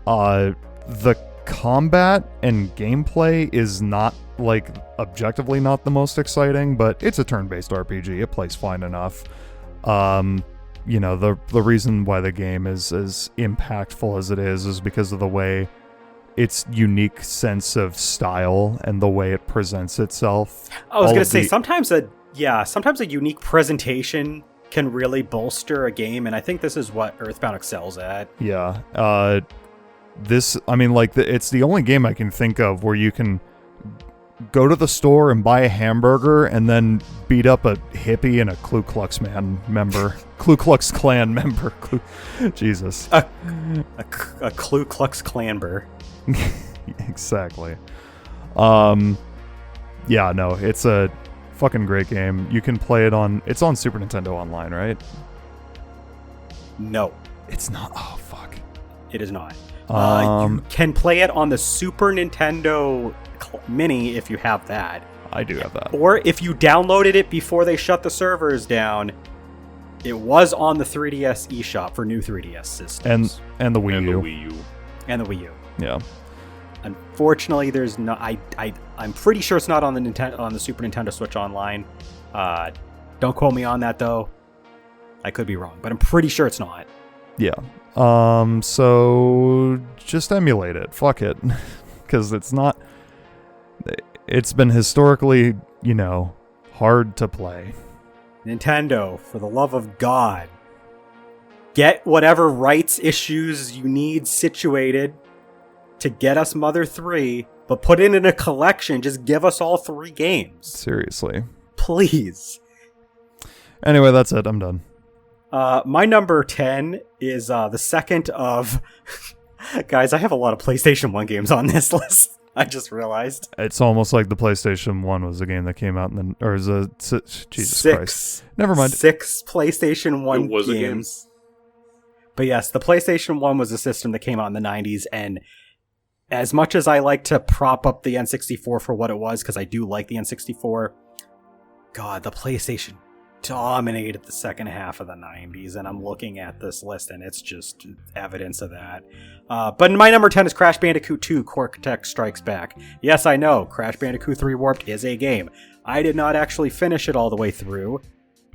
The combat and gameplay is not, like, objectively not the most exciting, but it's a turn-based RPG. It plays fine enough. The reason why the game is as impactful as it is because of the way its unique sense of style and the way it presents itself. I was going to say, sometimes a unique presentation can really bolster a game, and I think this is what Earthbound excels at. Yeah. It's the only game I can think of where you can go to the store and buy a hamburger and then beat up a hippie and a Ku Klux Klan member. Jesus. A Ku Klux Klanber. Exactly. Yeah, no, it's a fucking great game. You can play it it's on Super Nintendo Online, right? No. It's not. Oh, fuck. It is not. You can play it on the Super Nintendo Mini if you have that. I do have that. Or if you downloaded it before they shut the servers down, it was on the 3DS eShop for new 3DS systems. And the Wii U. And the Wii U. Yeah. Unfortunately, there's no. I'm pretty sure it's not on the Super Nintendo Switch Online. Don't quote me on that though. I could be wrong, but I'm pretty sure it's not. Yeah. So just emulate it. Fuck it, because it's not. It's been historically, hard to play. Nintendo, for the love of God, get whatever rights issues you need situated to get us Mother 3, but put it in a collection. Just give us all 3 games. Seriously. Please. Anyway, that's it. I'm done. My number 10 is the second of... Guys, I have a lot of PlayStation 1 games on this list. I just realized. It's almost like the PlayStation 1 was a game that came out or is a... Jesus Christ. Never mind. 6 PlayStation 1 games. But yes, the PlayStation 1 was a system that came out in the 90s, and as much as I like to prop up the N64 for what it was, because I do like the N64, God, the PlayStation dominated the second half of the 90s, and I'm looking at this list, and it's just evidence of that. But my number 10 is Crash Bandicoot 2, Cortex Strikes Back. Yes, I know, Crash Bandicoot 3 Warped is a game. I did not actually finish it all the way through,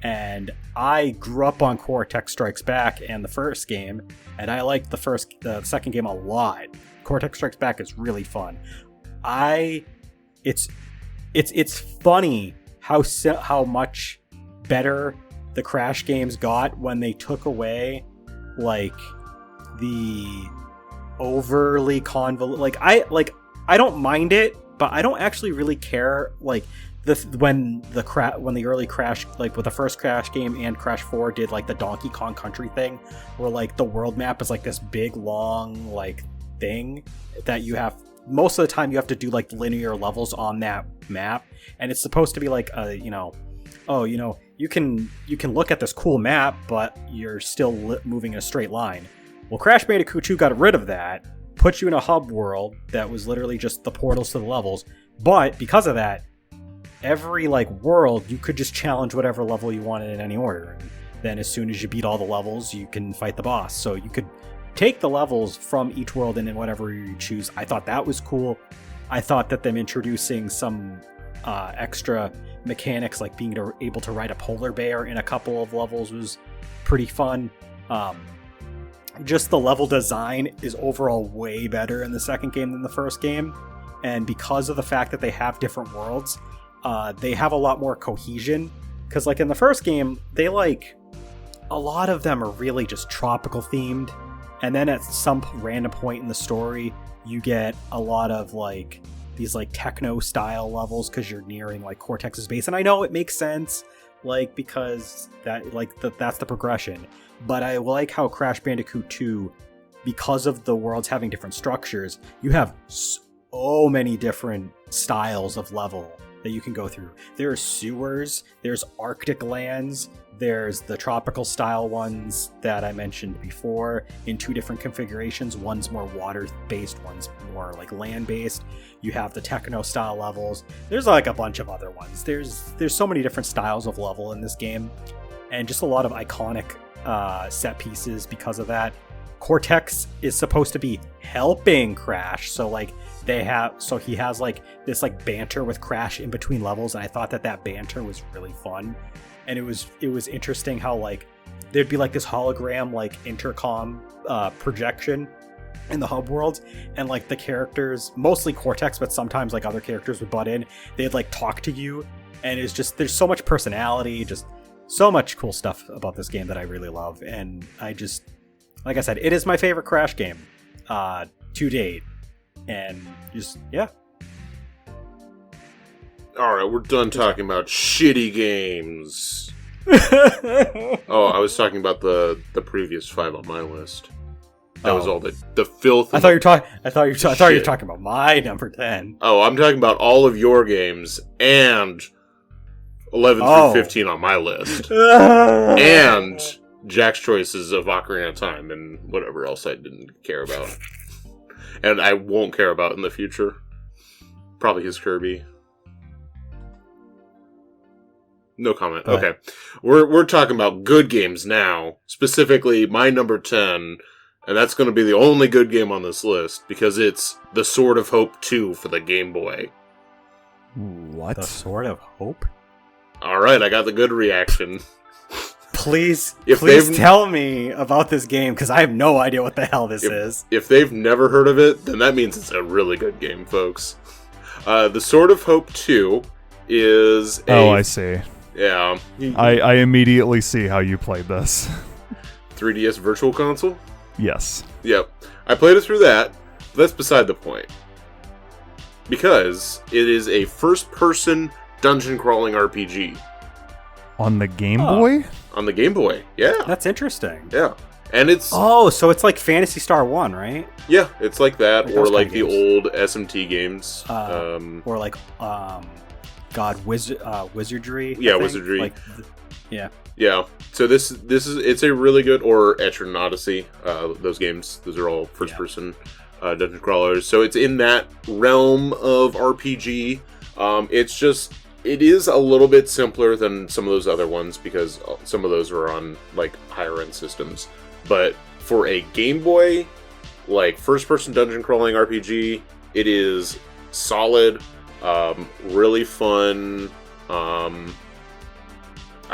and I grew up on Cortex Strikes Back and the first game, and I liked the second game a lot. Cortex Strikes Back is really fun. It's funny how much better the Crash games got when they took away, like, the overly convoluted... I don't mind it, but I don't actually really care. Like, when the early Crash, like with the first Crash game and Crash 4 did like the Donkey Kong Country thing, where like the world map is like this big long like thing that you have most of the time you have to do like linear levels on that map, and it's supposed to be like you can look at this cool map, but you're still moving in a straight line. Well, Crash Bandicoot 2 got rid of that, put you in a hub world that was literally just the portals to the levels, but because of that, every like world you could just challenge whatever level you wanted in any order, and then as soon as you beat all the levels you can fight the boss, so you could take the levels from each world and in whatever you choose. I thought that was cool. I thought that them introducing some extra mechanics like being able to ride a polar bear in a couple of levels was pretty fun. Just the level design is overall way better in the second game than the first game, and because of the fact that they have different worlds, they have a lot more cohesion, because like in the first game they like a lot of them are really just tropical themed, and then at some random point in the story you get a lot of like these like techno style levels because you're nearing like Cortex's base, and I know it makes sense like because that like that's the progression, but I like how Crash Bandicoot 2, because of the worlds having different structures, you have so many different styles of level that you can go through. There are sewers, there's Arctic lands, there's the tropical style ones that I mentioned before in two different configurations. One's more water-based, one's more like land-based. You have the techno style levels. There's like a bunch of other ones. There's so many different styles of level in this game, and just a lot of iconic set pieces because of that. Cortex is supposed to be helping Crash, so like he has like this like banter with Crash in between levels, and I thought that banter was really fun. And it was interesting how like there'd be like this hologram like intercom projection in the hub world, and like the characters, mostly Cortex, but sometimes like other characters would butt in, they'd like talk to you, and it's just there's so much personality, just so much cool stuff about this game that I really love. And I just, like I said, it is my favorite Crash game to date, and just yeah. Alright, we're done talking about shitty games. Oh, I was talking about the previous 5 on my list. That was all the filth. I thought you were talking about my number 10. Oh, I'm talking about all of your games and 11 through 15 on my list. And Jack's choices of Ocarina of Time and whatever else I didn't care about. And I won't care about in the future. Probably his Kirby. No comment. Okay. We're talking about good games now. Specifically, my number 10, and that's going to be the only good game on this list, because it's The Sword of Hope 2 for the Game Boy. What? The Sword of Hope? Alright, I got the good reaction. Please If tell me about this game, because I have no idea what the hell this is. If they've never heard of it, then that means it's a really good game, folks. The Sword of Hope 2 is a... Oh, I see. Yeah. I immediately see how you played this. 3DS Virtual Console? Yes. Yep. I played it through that, but that's beside the point. Because it is a first-person dungeon-crawling RPG. On the Game Boy? On the Game Boy, yeah. That's interesting. Yeah. And it's... Oh, so it's like Phantasy Star 1, right? Yeah, it's like that, Like or those like kind the of old SMT games. Or like, Wizardry? Yeah, I think? Wizardry. Like, yeah. Yeah. So this is it's a really good, or Etrian Odyssey. Those games, those are all first-person dungeon crawlers. So it's in that realm of RPG. It is a little bit simpler than some of those other ones, because some of those are on like higher end systems. But for a Game Boy, like first-person dungeon crawling RPG, it is solid, really fun. I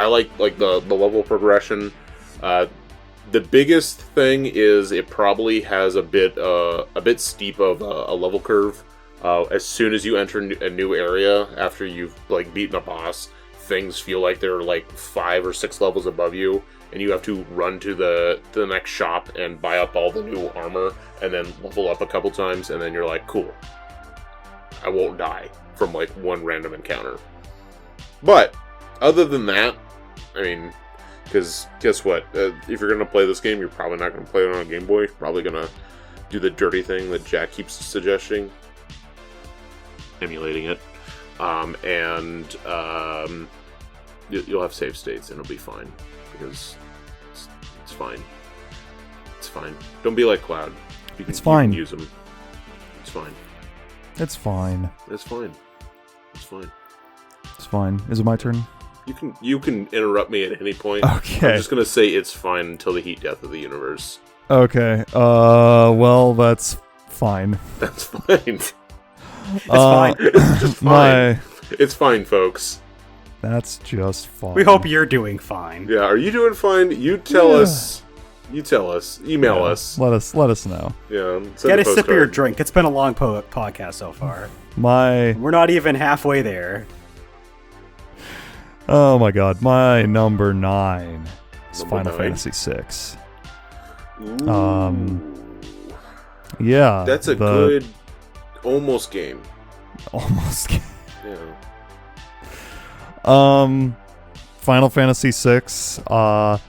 like the level progression. The biggest thing is it probably has a bit steep of a level curve. As soon as you enter a new area after you've like beaten a boss, things feel like they're like 5 or 6 levels above you, and you have to run to the next shop and buy up all the new armor, and then level up a couple times, and then you're like, cool, I won't die from like one random encounter. But other than that, I mean, because guess what? If you're going to play this game, you're probably not going to play it on a Game Boy. You're probably going to do the dirty thing that Jack keeps suggesting. Emulating it. You'll have save states and it'll be fine. Because it's fine. It's fine. Don't be like Cloud. It's fine. You can use them. It's fine. It's fine. It's fine. It's fine. It's fine. Is it my turn? You can interrupt me at any point. Okay. I'm just gonna say it's fine until the heat death of the universe. Okay. Well, that's fine. That's fine. It's fine. It's just fine. It's fine, folks. That's just fine. We hope you're doing fine. Yeah, are you doing fine? You tell us. You tell us. Email us. Let us know. Yeah. Get a sip of your drink. It's been a long podcast so far. We're not even halfway there. Oh my god, my number 9 is Number Final 9? Fantasy VI. Ooh. Yeah. That's a good almost game. Almost game. Yeah. Final Fantasy VI.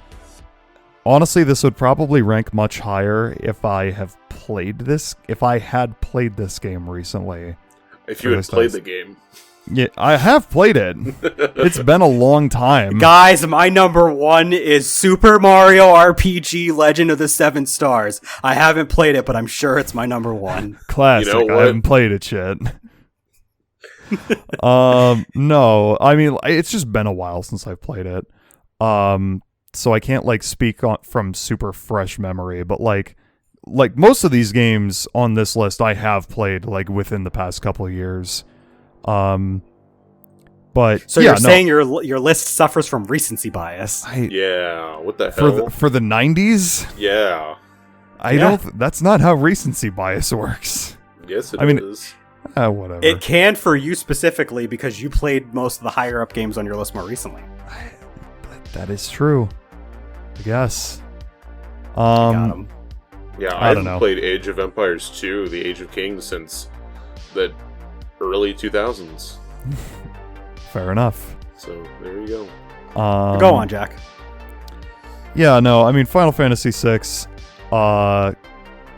Honestly, this would probably rank much higher if I had played this game recently. If you had played the game. Yeah, I have played it. It's been a long time. Guys, my number 1 is Super Mario RPG Legend of the Seven Stars. I haven't played it, but I'm sure it's my number 1. Classic. You know I haven't played it yet. No, I mean, it's just been a while since I've played it. So I can't speak from super fresh memory, but like most of these games on this list I have played within the past couple of years. But so you're saying your list suffers from recency bias? Yeah, what the hell? For the 90s? Yeah. That's not how recency bias works. Yes, it is. Whatever. It can for you specifically because you played most of the higher up games on your list more recently. That is true. I guess. Got 'em. Yeah, I don't haven't know. played Age of Empires 2, The Age of Kings since the early 2000s. Fair enough. So, there you go. Go on, Jack. Yeah, no, I mean, Final Fantasy VI,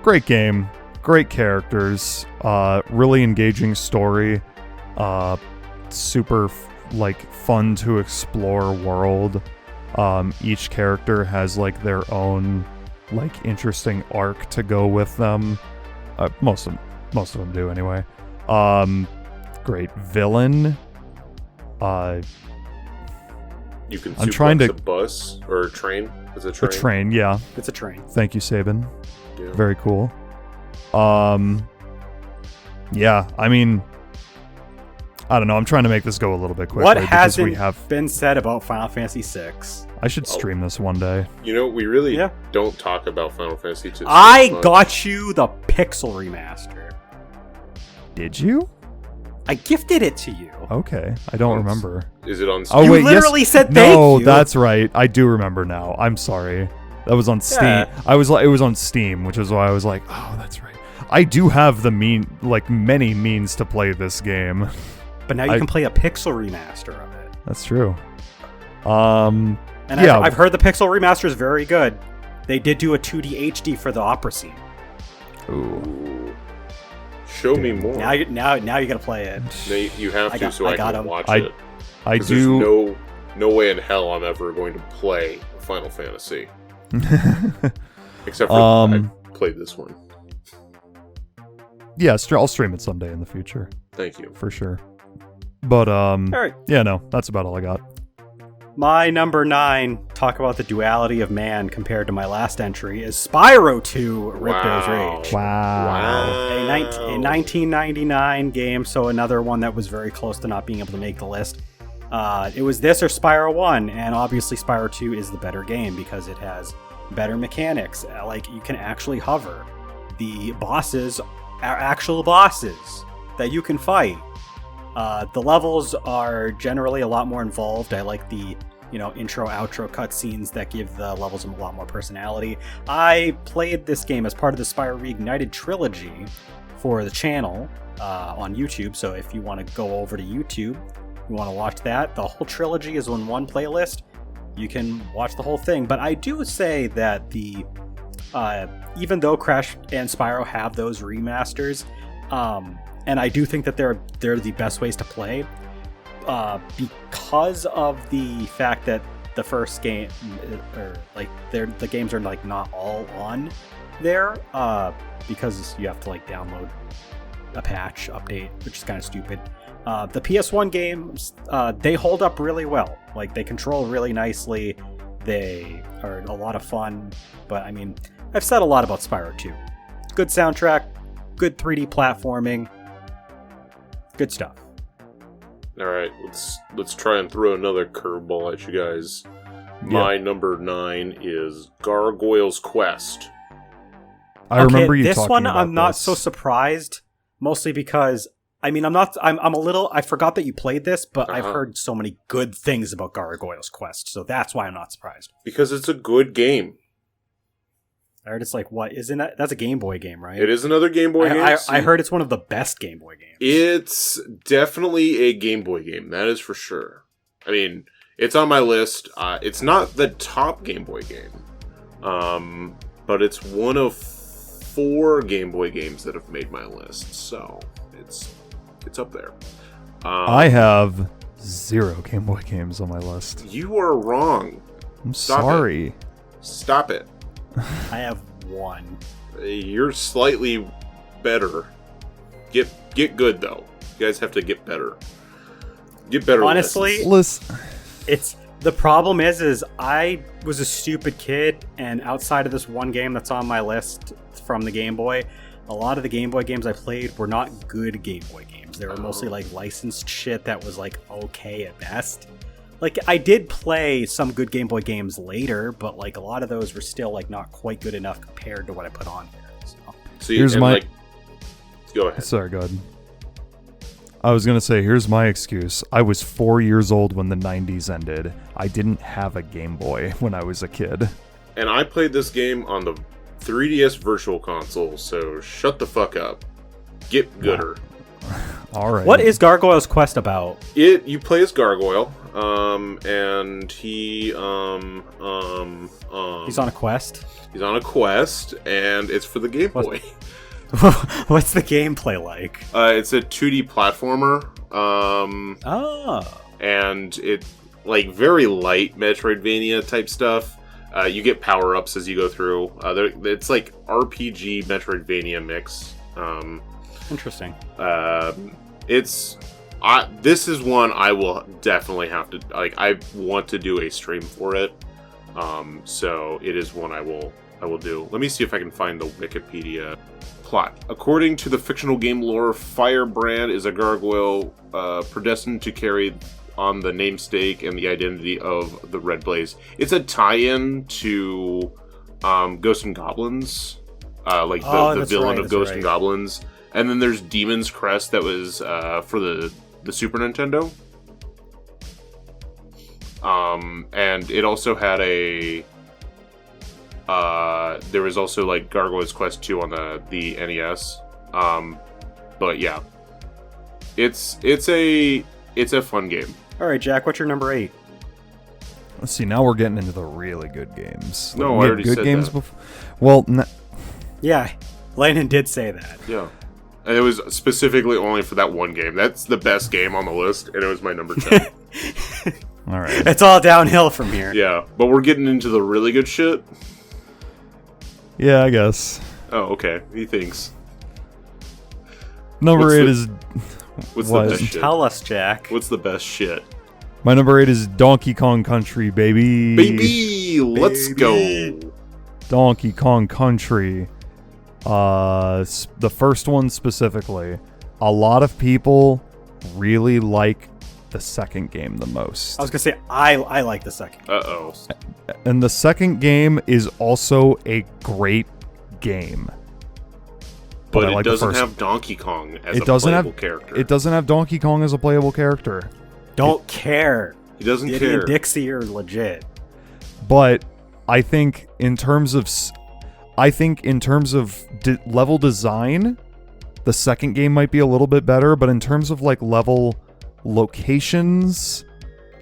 great game, great characters, really engaging story, super, fun to explore world. Each character has, their own, interesting arc to go with them. Most of them do, anyway. Great villain. You can I'm trying suplex to- a bus or a train. Is it a A train? train, yeah. It's a train. Thank you, Sabin. Yeah. Very cool. Yeah, I mean, I don't know. I'm trying to make this go a little bit quickly. What because hasn't we have? been said about Final Fantasy VI? I should stream this one day. You know, we really Yeah. don't talk about Final Fantasy 2. I got you the Pixel remaster. Did you? I gifted it to you. Okay, I don't remember. Is it on Oh You wait, literally said no, thank you. that's right. I do remember now. I'm sorry. That was on Steam. Yeah. It was on Steam, which is why I was like, oh, that's right. I do have the many means to play this game. But now you can play a Pixel remaster of it. That's true. And yeah. I've heard the Pixel remaster is very good. They did do a 2D HD for the opera scene. Ooh. Ooh. Show me more. Now you gotta play it. You have to, so I got can 'em. watch I it. I 'Cause do. There's no way in hell I'm ever going to play Final Fantasy. Except for I played this one. Yeah, I'll stream it someday in the future. Thank you. For sure. But, All right. yeah, no, that's about all I got. My number 9, talk about the duality of man compared to my last entry, is Spyro 2 Ripto's Rage. Wow. A 1999 game, so another one that was very close to not being able to make the list. It was this or Spyro 1, and obviously Spyro 2 is the better game because it has better mechanics. You can actually hover. The bosses are actual bosses that you can fight. The levels are generally a lot more involved. I like the intro, outro cutscenes that give the levels a lot more personality. I played this game as part of the Spyro Reignited trilogy for the channel on YouTube, so if you want to go over to YouTube, you want to watch that. The whole trilogy is on one playlist. You can watch the whole thing. But I do say that the even though Crash and Spyro have those remasters, and I do think that they're the best ways to play, because of the fact that the first game, or like the games are like not all on there, because you have to like download a patch update, which is kind of stupid. The PS1 games, they hold up really well. Like, they control really nicely. They are a lot of fun. But I mean, I've said a lot about Spyro 2. Good soundtrack, good 3D platforming, good stuff. All right, let's try and throw another curveball at you guys. My number 9 is Gargoyle's Quest. I remember you this talking one. about I'm not this. so surprised, mostly because I mean, I'm a little. I forgot that you played this, but I've heard so many good things about Gargoyle's Quest, so that's why I'm not surprised. Because it's a good game. I heard it's like, what isn't that? That's a Game Boy game, right? It is another Game Boy game. I heard it's one of the best Game Boy games. It's definitely a Game Boy game. That is for sure. I mean, it's on my list. It's not the top Game Boy game, but it's one of 4 Game Boy games that have made my list. So it's up there. I have 0 Game Boy games on my list. You are wrong. I'm sorry. Stop it. I have 1. You're slightly better. Get good though. You guys have to get better. Get better. Honestly, Listen. it's the problem is I was a stupid kid, and outside of this one game that's on my list from the Game Boy, a lot of the Game Boy games I played were not good Game Boy games. They were mostly like licensed shit that was like okay at best. Like, I did play some good Game Boy games later, but like a lot of those were still like not quite good enough compared to what I put on here. So here's my. Go ahead. Sorry, go ahead. I was gonna say, here's my excuse. I was 4 years old when the 90s ended. I didn't have a Game Boy when I was a kid. And I played this game on the 3DS Virtual Console, so shut the fuck up. Get gooder. All right. What is Gargoyle's Quest about? You play as Gargoyle, and he He's on a quest. He's on a quest, and it's for the Game Boy. What's the gameplay like? It's a 2D platformer. And it like very light Metroidvania type stuff. You get power ups as you go through. It's like RPG Metroidvania mix. Interesting. This is one I will definitely have to like. I want to do a stream for it. So it is one I will do. Let me see if I can find the Wikipedia plot. According to the fictional game lore, Firebrand is a gargoyle predestined to carry on the namesake and the identity of the Red Blaze. It's a tie-in to Ghosts and Goblins, like the villain of Ghosts and Goblins. And then there's Demon's Crest that was for the Super Nintendo. And it also had there was also like Gargoyle's Quest 2 on the NES. But yeah, it's a fun game. All right, Jack, what's your number 8? Let's see. Now we're getting into the really good games. No, we I had already good said games that. before. Well, Yeah, Landon did say that. Yeah. And it was specifically only for that one game. That's the best game on the list, and it was my number 10. all right. It's all downhill from here. Yeah, but we're getting into the really good shit. Yeah, I guess. Oh, okay. He thinks. Number 8 is. What's What? the best shit? Tell us, Jack. What's the best shit? My number 8 is Donkey Kong Country, baby. Baby, let's go. Donkey Kong Country. The first one specifically. A lot of people really like the second game the most. I was gonna say I like the second. Uh-oh. And the second game is also a great game. But I it like the doesn't first- have Donkey Kong as It a doesn't playable have character. It doesn't have Donkey Kong as a playable character. Don't care. He doesn't Diddy care. and Dixie are legit. But I think in terms of level design, the second game might be a little bit better. But in terms of like level locations,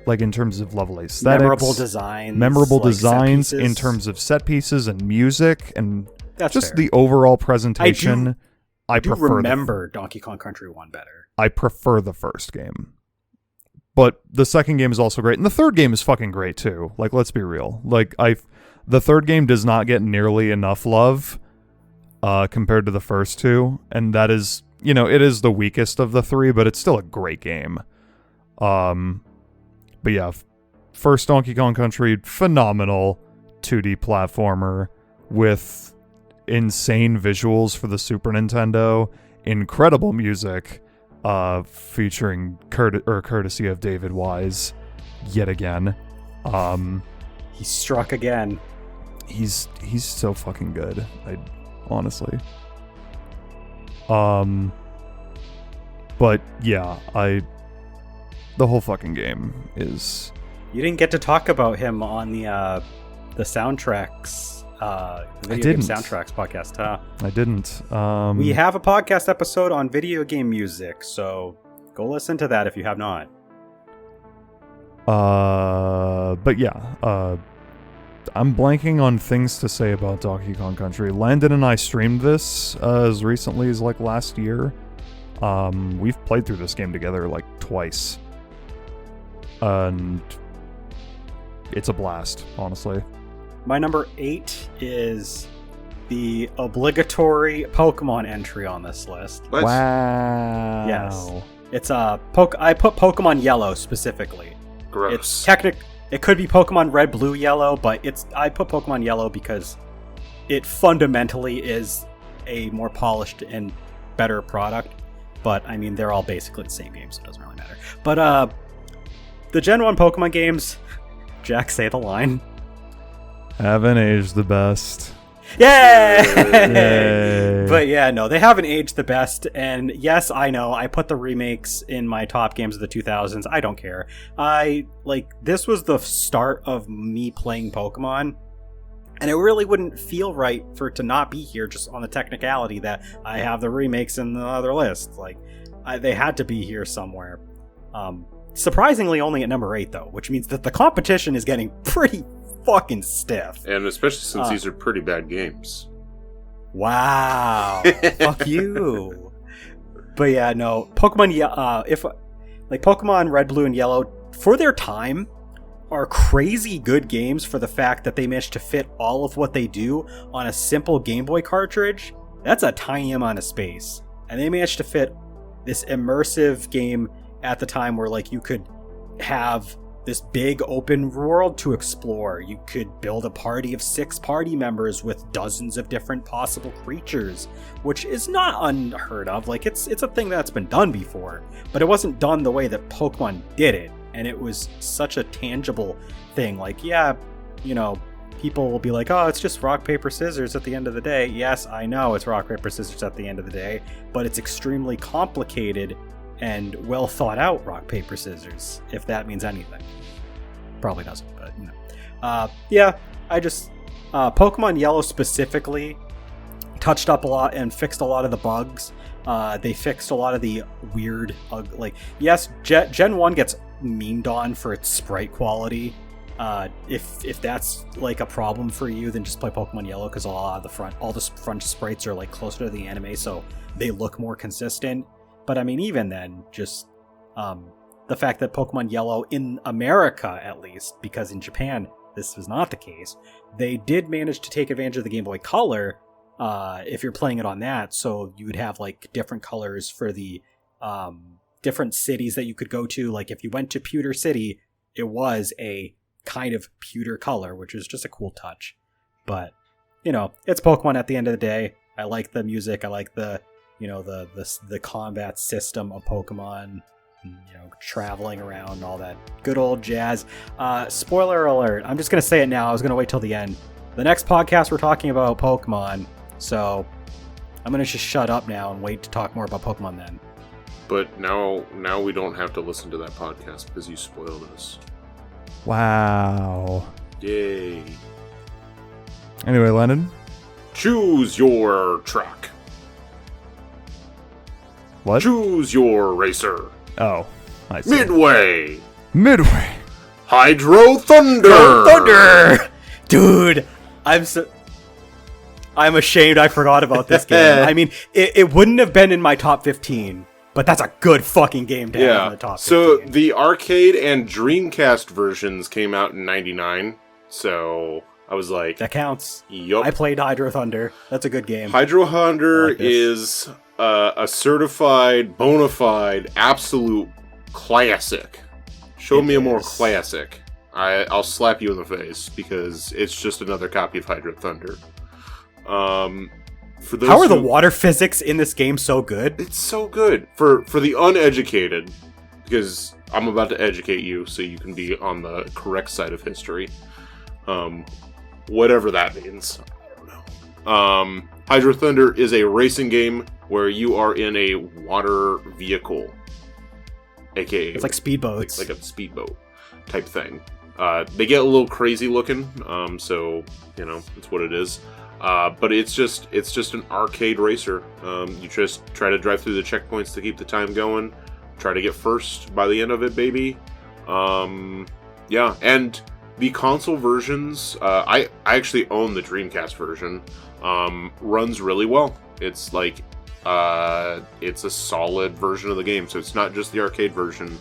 like in terms of level aesthetics, memorable designs in terms of set pieces and music, and That's just fair. the overall presentation. I do remember Donkey Kong Country 1 better. I prefer the first game. But the second game is also great, and the third game is fucking great too. Like, let's be real. Like, the third game does not get nearly enough love compared to the first two, and that is, it is the weakest of the three, but it's still a great game. But yeah, first Donkey Kong Country, phenomenal 2D platformer with insane visuals for the Super Nintendo, incredible music, featuring courtesy of David Wise yet again. He struck again. He's so fucking good. Honestly. But yeah, the whole fucking game is. You didn't get to talk about him on the soundtracks. Video game soundtracks podcast, huh? I didn't. We have a podcast episode on video game music, so go listen to that if you have not. But yeah, I'm blanking on things to say about Donkey Kong Country. Landon and I streamed this as recently as like last year. We've played through this game together like twice, and it's a blast, honestly. My number 8 is the obligatory Pokemon entry on this list. Nice. Wow. Yes. It's I put Pokemon Yellow specifically. Gross. It could be Pokemon Red, Blue, Yellow, but I put Pokemon Yellow because it fundamentally is a more polished and better product. But I mean, they're all basically the same game, so it doesn't really matter. But the Gen 1 Pokemon games, Jack, say the line. Haven't aged the best. Yay! But yeah, no, they haven't aged the best. And yes, I know, I put the remakes in my top games of the 2000s. I don't care. This was the start of me playing Pokemon. And it really wouldn't feel right for it to not be here just on the technicality that I have the remakes in the other list. They had to be here somewhere. Surprisingly only at number 8 though, which means that the competition is getting pretty fucking stiff. And especially since these are pretty bad games. Wow. Fuck you. But yeah, no. Pokemon Red, Blue, and Yellow, for their time, are crazy good games for the fact that they managed to fit all of what they do on a simple Game Boy cartridge. That's a tiny amount of space. And they managed to fit this immersive game at the time where you could have this big open world to explore. You could build a party of 6 party members with dozens of different possible creatures, which is not unheard of. It's a thing that's been done before, but it wasn't done the way that Pokemon did it. And it was such a tangible thing. People will be like, oh, it's just rock, paper, scissors at the end of the day. Yes, I know it's rock, paper, scissors at the end of the day, but it's extremely complicated and well thought out rock, paper, scissors, if that means anything. Probably doesn't, but Pokemon Yellow specifically touched up a lot and fixed a lot of the bugs. They fixed a lot of the weird, yes, Gen 1 gets memed on for its sprite quality. If that's a problem for you, then just play Pokemon Yellow, because all the front sprites are closer to the anime, so they look more consistent. But I mean, even then, just the fact that Pokemon Yellow, in America at least, because in Japan this was not the case, they did manage to take advantage of the Game Boy Color if you're playing it on that. So you would have different colors for the different cities that you could go to. If you went to Pewter City, it was a kind of pewter color, which is just a cool touch. But it's Pokemon at the end of the day. I like the music. I like the combat system of Pokemon, traveling around, all that good old jazz. Spoiler alert, I'm just going to say it now. I was going to wait till the end. The next podcast we're talking about Pokemon, so I'm going to just shut up now and wait to talk more about Pokemon then. But now we don't have to listen to that podcast because you spoiled us. Wow. Yay. Anyway, Landon? Choose your truck. What? Choose your racer. Oh. I see. Midway. Hydro Thunder. Thunder! Dude, I'm ashamed I forgot about this game. I mean, it wouldn't have been in my top 15, but that's a good fucking game to have in the top 15. So the arcade and Dreamcast versions came out in 99, so I was like... That counts. Yup. I played Hydro Thunder. That's a good game. Hydro Thunder is a certified, bona fide, absolute classic. Show me a more classic. I'll slap you in the face, because it's just another copy of Hydro Thunder. For those How are the water physics in this game so good? It's so good. For the uneducated, because I'm about to educate you so you can be on the correct side of history. Whatever that means. I don't know. Hydro Thunder is a racing game where you are in a water vehicle. AKA... It's like speedboats. Like a speedboat type thing. They get a little crazy looking, so, you know, it's what it is. But it's just an arcade racer. You just try to drive through the checkpoints to keep the time going. Try to get first by the end of it, baby. Yeah, and the console versions, I actually own the Dreamcast version, runs really well. It's like, it's a solid version of the game, so it's not just the arcade version.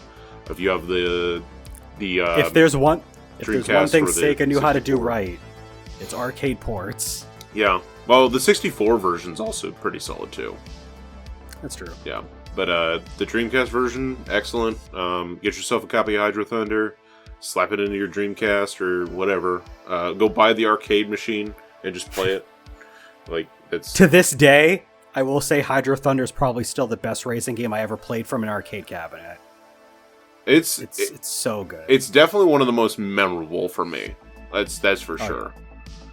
If you have the if there's one thing Sega knew how to do 64. right, it's arcade ports. Yeah. Well, the 64 version's also pretty solid too. That's true. Yeah. But the Dreamcast version, excellent. Get yourself a copy of Hydro Thunder, slap it into your Dreamcast or whatever. Go buy the arcade machine and just play it. Like, it's... To this day, I will say Hydro Thunder is probably still the best racing game I ever played from an arcade cabinet. It's so good. It's definitely one of the most memorable for me. That's for sure.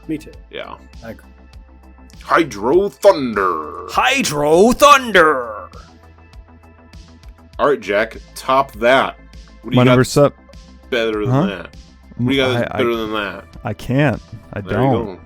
Me too. Yeah. I agree. Hydro Thunder. Hydro Thunder. All right, Jack. Top that. What do My you number got set. better than that? What do you got that's better than that? I can't. I There don't. you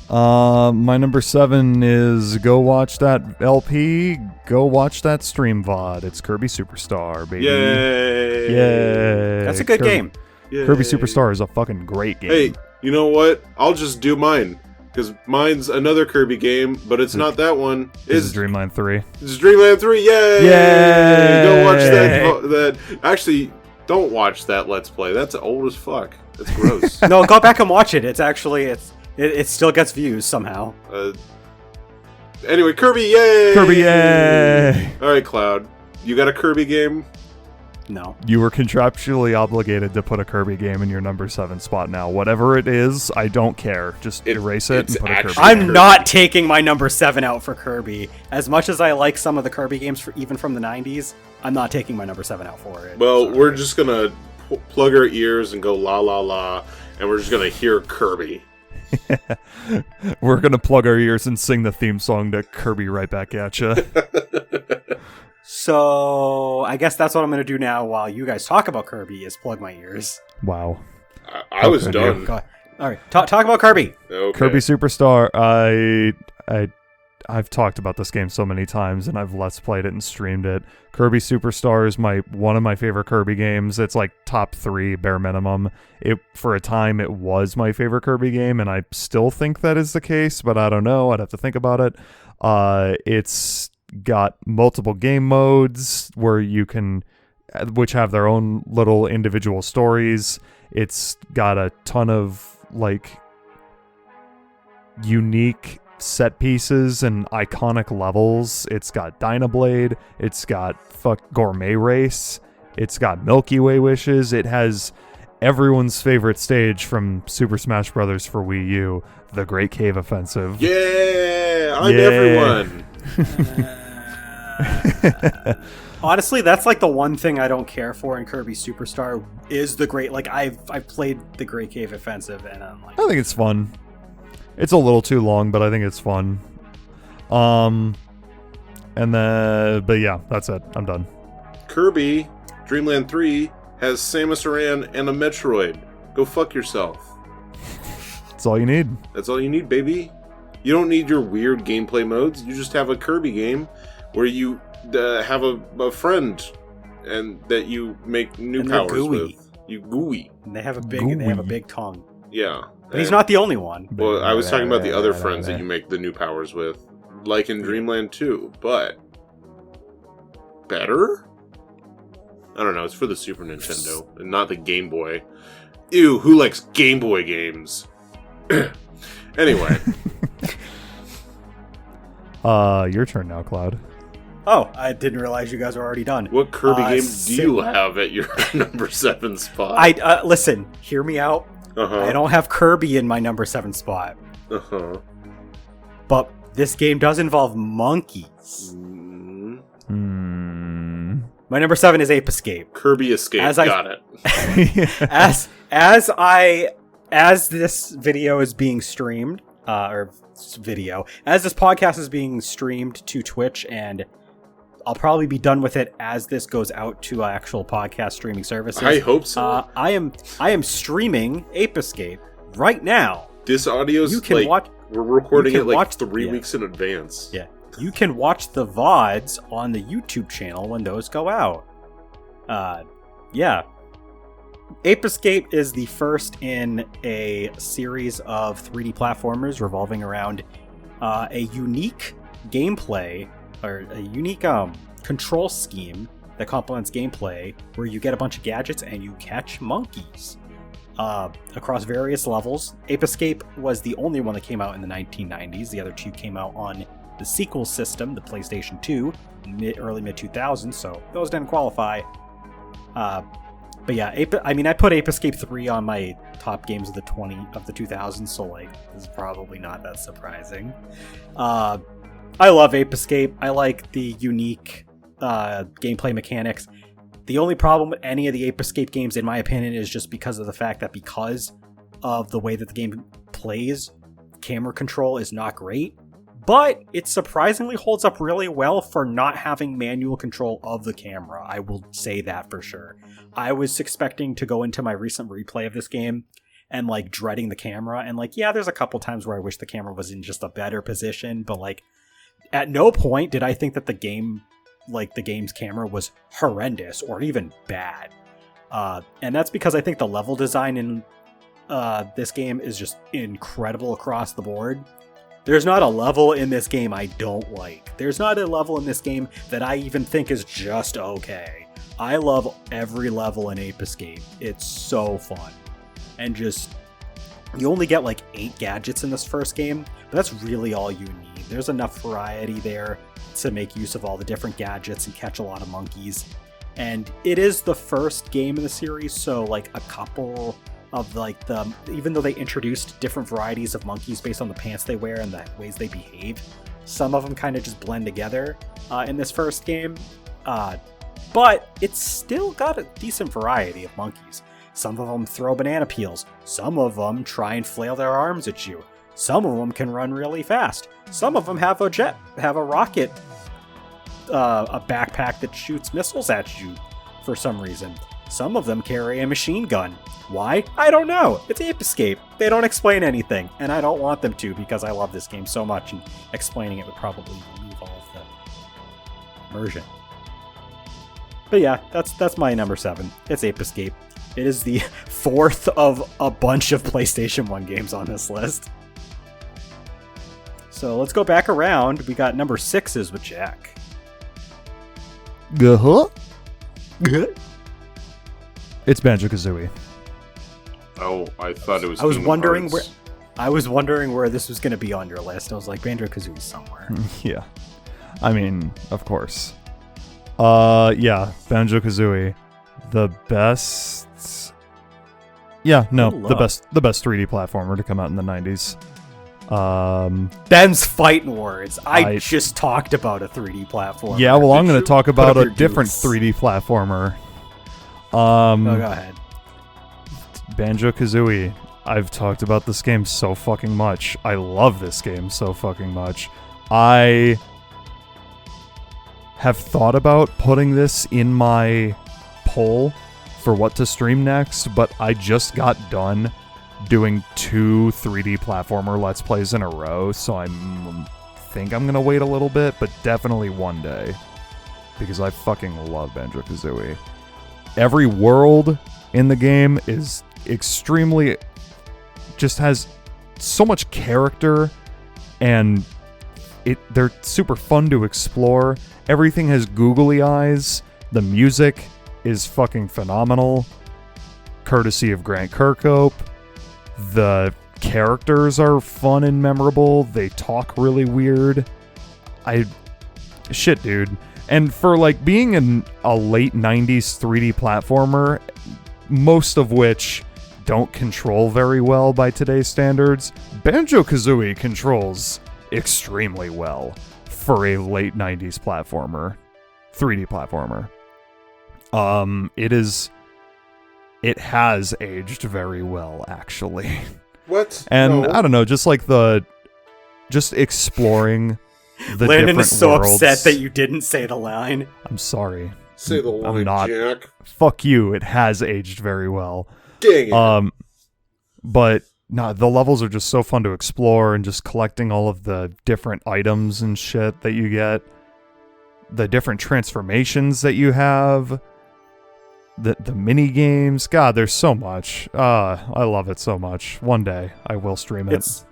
My number 7 is go watch that LP, go watch that stream VOD. It's Kirby Superstar, baby. Yay! Yay! That's a good game. Yay. Kirby Superstar is a fucking great game. Hey, you know what? I'll just do mine. Because mine's another Kirby game, but it's not that one. This is Dreamland 3. It's Dreamland 3. Yay! Yay! Go watch that. Actually, don't watch that Let's Play. That's old as fuck. That's gross. No, go back and watch it. It's actually it still gets views somehow. Anyway, Kirby, yay! Kirby, yay! All right, Cloud, you got a Kirby game? No. You were contractually obligated to put a Kirby game in your number 7 spot now. Whatever it is, I don't care. Just erase it and put a Kirby. I'm not taking my number 7 out for Kirby. As much as I like some of the Kirby games, even from the 90s, I'm not taking my number 7 out for it. Well, we're just gonna plug our ears and go la la la, and we're just gonna hear Kirby. We're gonna plug our ears and sing the theme song to Kirby right back at you. So, I guess that's what I'm going to do now while you guys talk about Kirby, is plug my ears. Wow. I was done. Go ahead. All right, talk about Kirby. Okay. Kirby Superstar, I've talked about this game so many times, and I've Let's Played it and streamed it. Kirby Superstar is one of my favorite Kirby games. It's like top 3 bare minimum. For a time, it was my favorite Kirby game, and I still think that is the case, but I don't know. I'd have to think about it. It's got multiple game modes which have their own little individual stories. It's got a ton of like unique set pieces and iconic levels. It's got Dynablade, it's got Gourmet Race, it's got Milky Way Wishes, it has everyone's favorite stage from Super Smash Bros. For Wii U, the Great Cave Offensive. Yeah, I'm everyone. Honestly, that's like the one thing I don't care for in Kirby Superstar is the Great. Like I've played the Great Cave Offensive, and I'm like, I think it's fun. It's a little too long, but I think it's fun. But yeah, that's it. I'm done. Kirby Dreamland 3 has Samus Aran and a Metroid. Go fuck yourself. That's all you need. That's all you need, baby. You don't need your weird gameplay modes. You just have a Kirby game where you have a friend and that you make new And they're powers gooey. with. You gooey. And they have a big tongue. Yeah. But he's not the only one. Well, I was talking about the other friends that you make the new powers with, like in Dreamland 2, but better? I don't know, it's for the Super Nintendo, and not the Game Boy. Ew, who likes Game Boy games? Anyway. Your turn now, Cloud. Oh, I didn't realize you guys were already done. What Kirby game do you have at your number 7 spot? Listen, hear me out. Uh-huh. I don't have Kirby in my number 7 spot. Uh-huh. But this game does involve monkeys. My number 7 is Ape Escape. Kirby Escape, got it. As this video is being streamed, as this podcast is being streamed to Twitch, and I'll probably be done with it as this goes out to actual podcast streaming services. I hope so. I am streaming Ape Escape right now. This audio's we're recording it like 3 weeks in advance. Yeah. You can watch the VODs on the YouTube channel when those go out. Yeah. Ape Escape is the first in a series of 3D platformers revolving around a unique gameplay, or a unique control scheme that complements gameplay, where you get a bunch of gadgets and you catch monkeys across various levels. Ape Escape was the only one that came out in the 1990s. The other two came out on the sequel system, the PlayStation 2, early mid-2000s, so those didn't qualify. But yeah, I put Ape Escape 3 on my top games of the 2000s, so like, this is probably not that surprising. I love Ape Escape. I like the unique gameplay mechanics. The only problem with any of the Ape Escape games, in my opinion, is just because of the fact that because of the way that the game plays, camera control is not great. But it surprisingly holds up really well for not having manual control of the camera. I will say that for sure. I was expecting to go into my recent replay of this game and like dreading the camera. And like, yeah, there's a couple times where I wish the camera was in just a better position. But like, at no point did I think that the game's camera was horrendous or even bad. And that's because I think the level design in this game is just incredible across the board. There's not a level in this game I don't like. There's not a level in this game that I even think is just okay. I love every level in Ape Escape. It's so fun. And just, you only get like 8 gadgets in this first game, but that's really all you need. There's enough variety there to make use of all the different gadgets and catch a lot of monkeys. And it is the first game in the series, so like a couple of like even though they introduced different varieties of monkeys based on the pants they wear and the ways they behave, some of them kind of just blend together in this first game. But it's still got a decent variety of monkeys. Some of them throw banana peels. Some of them try and flail their arms at you. Some of them can run really fast. Some of them have a rocket, a backpack that shoots missiles at you for some reason. Some of them carry a machine gun. Why? I don't know. It's Ape Escape. They don't explain anything, and I don't want them to because I love this game so much, and explaining it would probably remove all of the immersion. But yeah, that's my number 7. It's Ape Escape. It is the 4th of a bunch of PlayStation 1 games on this list. So let's go back around. We got number 6s with Jack. Good. It's Banjo-Kazooie. Oh, I thought it was. I was wondering where this was going to be on your list. I was like, Banjo-Kazooie somewhere. Yeah, I mean, of course. Yeah, Banjo-Kazooie, the best. Yeah, no, the best 3D platformer to come out in the 90s. Them's fighting words. I just talked about a 3D platformer. Yeah, well, I'm going to talk about a different 3D platformer. No, go ahead. Banjo-Kazooie. I've talked about this game so fucking much. I love this game so fucking much. I have thought about putting this in my poll for what to stream next, but I just got done doing 2 3D platformer Let's Plays in a row, so I think I'm gonna wait a little bit, but definitely one day. because I fucking love Banjo-Kazooie. Every world in the game is extremely... just has so much character, and they're super fun to explore. Everything has googly eyes. The music is fucking phenomenal, courtesy of Grant Kirkhope. The characters are fun and memorable. They talk really weird. Shit, dude. And for like being a late 90s 3D platformer, most of which don't control very well by today's standards, Banjo-Kazooie controls extremely well for a late 90s platformer, 3D platformer. It has aged very well, actually. What? And No. I don't know, just exploring the Landon different is so worlds. upset that you didn't say the line. I'm sorry. Say the line, I'm not. Jack. Fuck you. It has aged very well. Dang it. But no, the levels are just so fun to explore, and just collecting all of the different items and shit that you get, the different transformations that you have, the mini games. God, there's so much. I love it so much. One day I will stream it.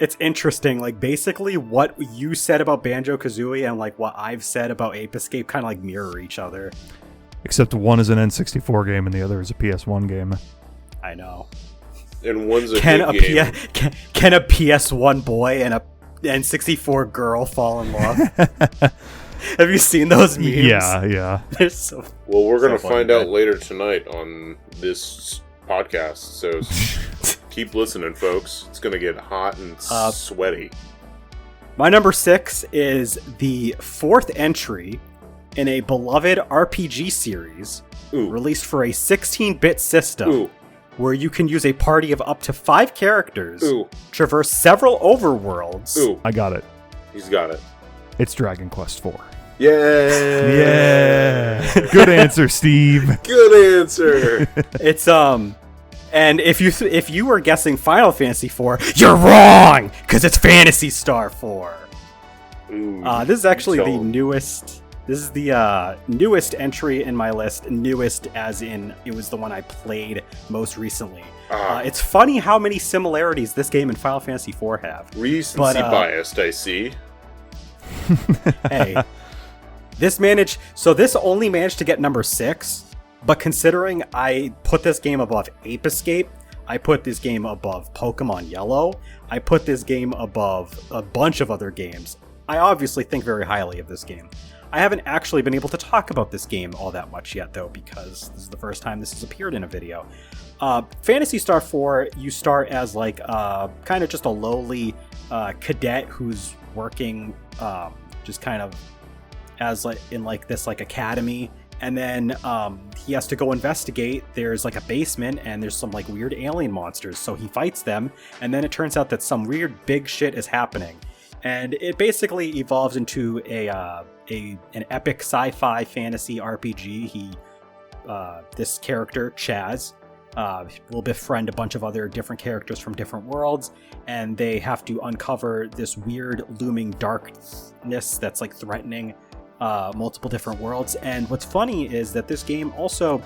It's interesting. Like, basically what you said about Banjo-Kazooie and like what I've said about Ape Escape kind of like mirror each other. Except one is an N64 game and the other is a PS1 game. I know. And one's a Can good game. can a PS1 boy and a N64 girl fall in love? Have you seen those memes? Yeah. They're so. Well, we're going to funny, find out man. later tonight on this podcast, so keep listening, folks. It's going to get hot and sweaty. My number 6 is the 4th entry in a beloved RPG series released for a 16-bit system, where you can use a party of up to 5 characters, traverse several overworlds. I got it. He's got it. It's Dragon Quest IV. Yeah. Good answer, Steve. Good answer. It's and if you were guessing Final Fantasy IV, you're wrong, because it's Phantasy Star 4. This is actually the newest. This is the newest entry in my list. Newest as in it was the one I played most recently. It's funny how many similarities this game and Final Fantasy IV have. Recency biased, I see. Hey, this only managed to get number 6, but considering I put this game above Ape Escape, I put this game above Pokemon Yellow, I put this game above a bunch of other games, I obviously think very highly of this game. I haven't actually been able to talk about this game all that much yet, though, because this is the first time this has appeared in a video. Phantasy Star 4, you start as like kind of just a lowly cadet who's working just kind of as like in like this like academy, and then he has to go investigate. There's like a basement and there's some like weird alien monsters, so he fights them, and then it turns out that some weird big shit is happening, and it basically evolves into an epic sci-fi fantasy RPG. This character Chaz will befriend a bunch of other different characters from different worlds, and they have to uncover this weird looming darkness that's like threatening multiple different worlds. And what's funny is that this game also,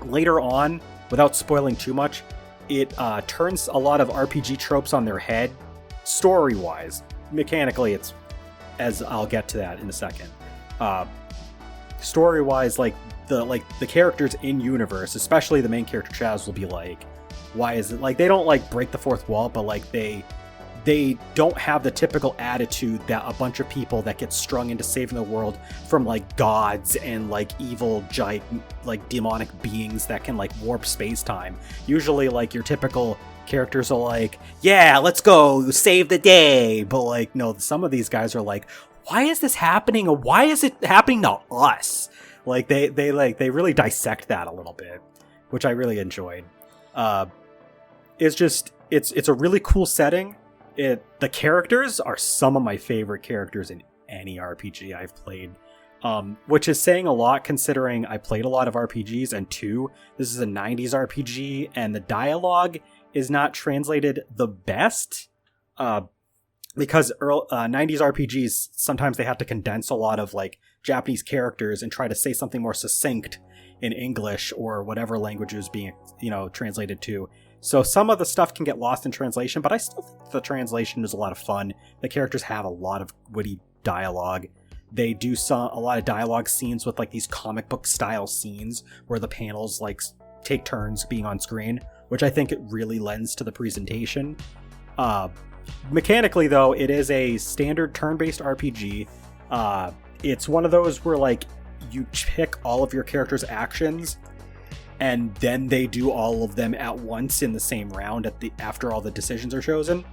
later on, without spoiling too much, it turns a lot of RPG tropes on their head, story-wise. Mechanically, it's, as I'll get to that in a second. Story-wise, like the characters in universe, especially the main character Chaz, will be like, why is it like they don't like break the fourth wall, but like they don't have the typical attitude that a bunch of people that get strung into saving the world from like gods and like evil giant like demonic beings that can like warp space-time. Usually like your typical characters are like, yeah, let's go save the day, but like no, some of these guys are like, why is this happening, or why is it happening to us? Like they really dissect that a little bit, which I really enjoyed. It's just it's a really cool setting. The characters are some of my favorite characters in any RPG I've played, which is saying a lot considering I played a lot of RPGs, and this is a 90s RPG and the dialogue is not translated the best. because 90s RPGs, sometimes they have to condense a lot of like Japanese characters and try to say something more succinct in English or whatever language is being, translated to. So some of the stuff can get lost in translation, but I still think the translation is a lot of fun. The characters have a lot of witty dialogue. They do a lot of dialogue scenes with like these comic book style scenes where the panels like take turns being on screen, which I think it really lends to the presentation. Mechanically though, it is a standard turn-based RPG. It's one of those where like you pick all of your character's actions and then they do all of them at once in the same round after all the decisions are chosen,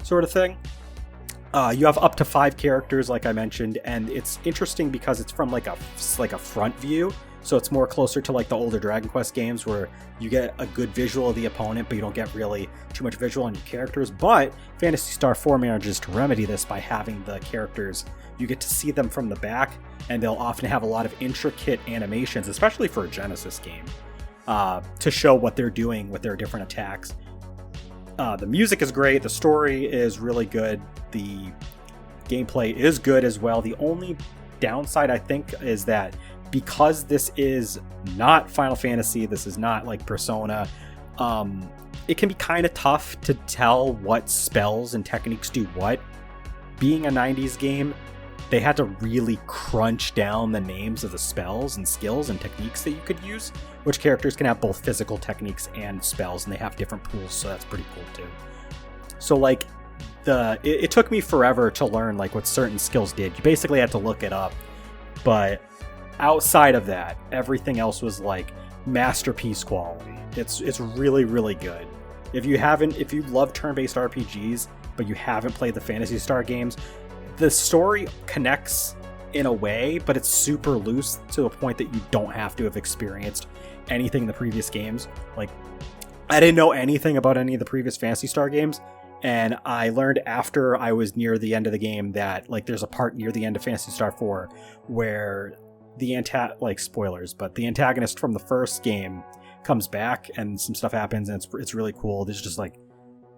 sort of thing. You have up to 5 characters, like I mentioned, and it's interesting because it's from like a front view, so it's more closer to like the older Dragon Quest games where you get a good visual of the opponent, but you don't get really too much visual on your characters. But Phantasy Star 4 manages to remedy this by having the characters, you get to see them from the back, and they'll often have a lot of intricate animations, especially for a Genesis game, to show what they're doing with their different attacks. The music is great, the story is really good, the gameplay is good as well. The only downside, I think, is that because this is not Final Fantasy, this is not like Persona, it can be kind of tough to tell what spells and techniques do what. Being a 90s game, they had to really crunch down the names of the spells and skills and techniques that you could use, which characters can have both physical techniques and spells, and they have different pools, so that's pretty cool too. So like it took me forever to learn like what certain skills did. You basically had to look it up, but outside of that, everything else was like masterpiece quality. It's really, really good. If you love turn-based RPGs but you haven't played the Phantasy Star games, the story connects in a way, but it's super loose to the point that you don't have to have experienced anything in the previous games. Like, I didn't know anything about any of the previous Phantasy Star games, and I learned after I was near the end of the game that like there's a part near the end of Phantasy Star 4 where the spoilers, but the antagonist from the first game comes back and some stuff happens, and it's really cool. There's just like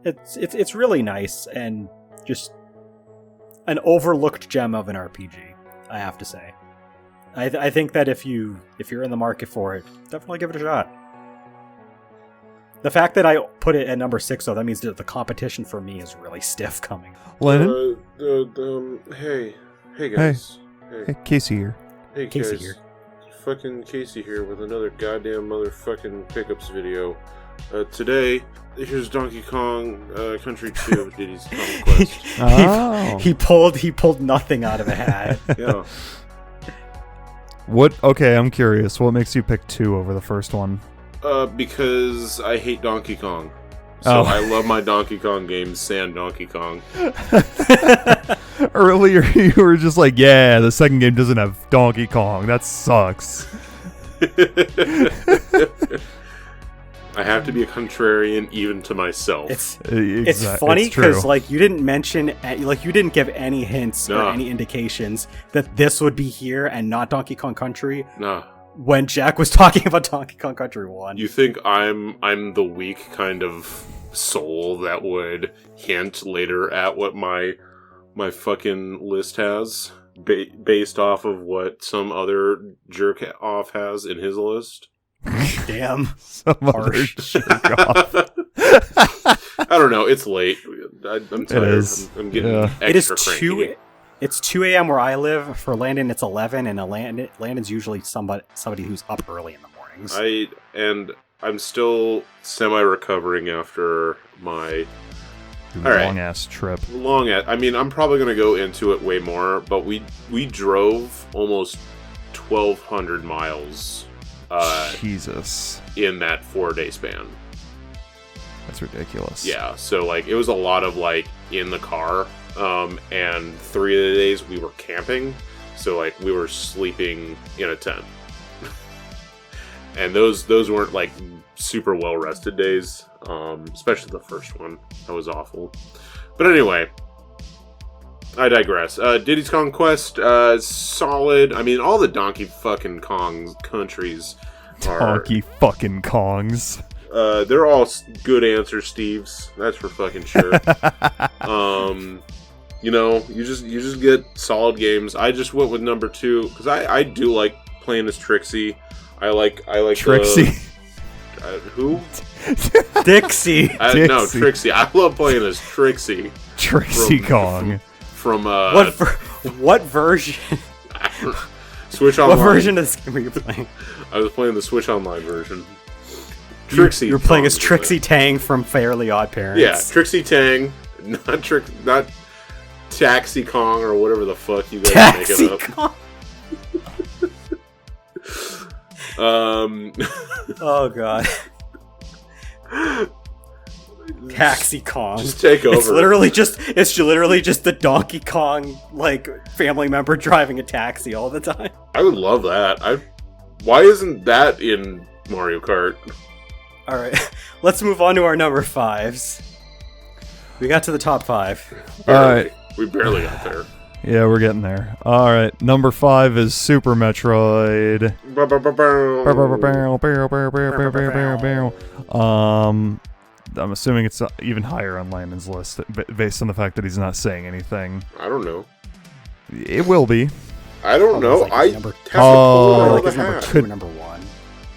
it's really nice and just an overlooked gem of an RPG, I have to say. I think that if you're in the market for it, definitely give it a shot. The fact that I put it at number 6, though, that means that the competition for me is really stiff coming. Landon? Hey guys. Hey, Casey here. Hey Casey guys. here. Fucking Casey here with another goddamn motherfucking pickups video. Today, here's Donkey Kong Country 2 Diddy's Kong Quest. Oh. He pulled nothing out of a hat. Yeah. Okay, I'm curious. What makes you pick 2 over the first one? Because I hate Donkey Kong. So I love my Donkey Kong games, Sand Donkey Kong. Earlier you were just like, yeah, the second game doesn't have Donkey Kong. That sucks. I have to be a contrarian even to myself. It's funny because like you didn't mention, like you didn't give any hints or any indications that this would be here and not Donkey Kong Country. Nah. When Jack was talking about Donkey Kong Country 1. You think I'm the weak kind of soul that would hint later at what my fucking list has based off of what some other jerk off has in his list? Damn. Some other jerk off. I don't know. It's late. I'm tired. It is. I'm getting extra cranky. It's 2 a.m. where I live. For Landon, it's 11, and Landon's usually somebody who's up early in the mornings. I'm still semi-recovering after my long-ass trip. I mean, I'm probably going to go into it way more, but we drove almost 1,200 miles Jesus. In that 4-day span. That's ridiculous. Yeah, so like it was a lot of like in the car, and 3 of the days we were camping, so like we were sleeping in a tent. And those weren't like super well rested days, especially the first one. That was awful. But anyway, I digress. Diddy's Kong Quest, solid. I mean, all the Donkey fucking Kong countries are... Donkey fucking Kongs. They're all good answers, Steves. That's for fucking sure. You know, you just get solid games. I just went with number 2 because I do like playing as Trixie. I like Trixie. Who? Dixie. No, Trixie. I love playing as Trixie. Trixie Kong. From what version? Switch Online. What version of this game were you playing? I was playing the Switch Online version. Trixie. You're playing as Trixie Tang from Fairly Odd Parents. Yeah, Trixie Tang, not Taxi Kong or whatever the fuck you guys Taxi make it up. Kong. Oh god. Taxi Kong. Just take over. It's literally just the Donkey Kong like family member driving a taxi all the time. I would love that. Why isn't that in Mario Kart? All right, let's move on to our number 5s. We got to the top 5. All right, we barely got there. Yeah, we're getting there. All right, number 5 is Super Metroid. I'm assuming it's even higher on Landon's list based on the fact that he's not saying anything. I don't know. It will be. I don't know. Like I have number, to pull it out of the number hat. 2 or number 1.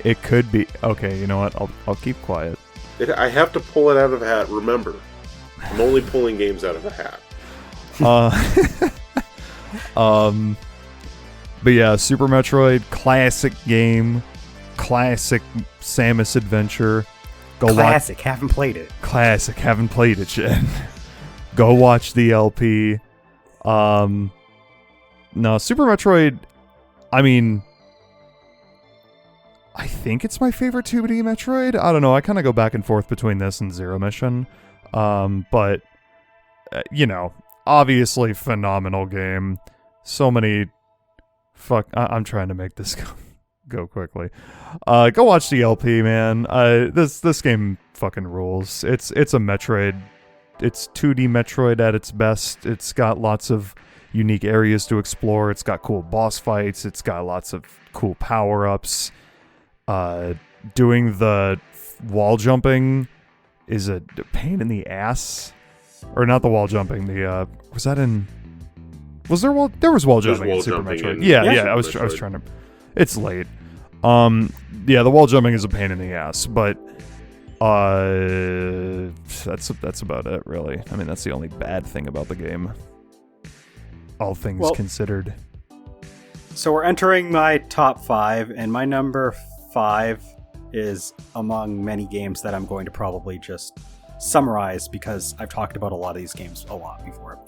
It could be. Okay, you know what? I'll keep quiet. I have to pull it out of a hat. Remember, I'm only pulling games out of a hat. But yeah, Super Metroid, classic game, classic Samus adventure. Classic, haven't played it. Classic, haven't played it yet. Go watch the LP. No, Super Metroid, I mean, I think it's my favorite 2D Metroid. I don't know, I kind of go back and forth between this and Zero Mission. But, you know, obviously phenomenal game. So many... I'm trying to make this go quickly. Go watch the LP, man. This game fucking rules. It's a Metroid. It's 2D Metroid at its best. It's got lots of unique areas to explore. It's got cool boss fights. It's got lots of cool power-ups. Doing the wall jumping is a pain in the ass. Or not the wall jumping. The was that in? Was there wall? There was wall jumping in Super Metroid. Yeah. I was trying to. It's late. Yeah, the wall jumping is a pain in the ass, but that's about it, really. I mean, that's the only bad thing about the game. All things considered. So we're entering my top 5, and my number 5 is among many games that I'm going to probably just summarize because I've talked about a lot of these games a lot before.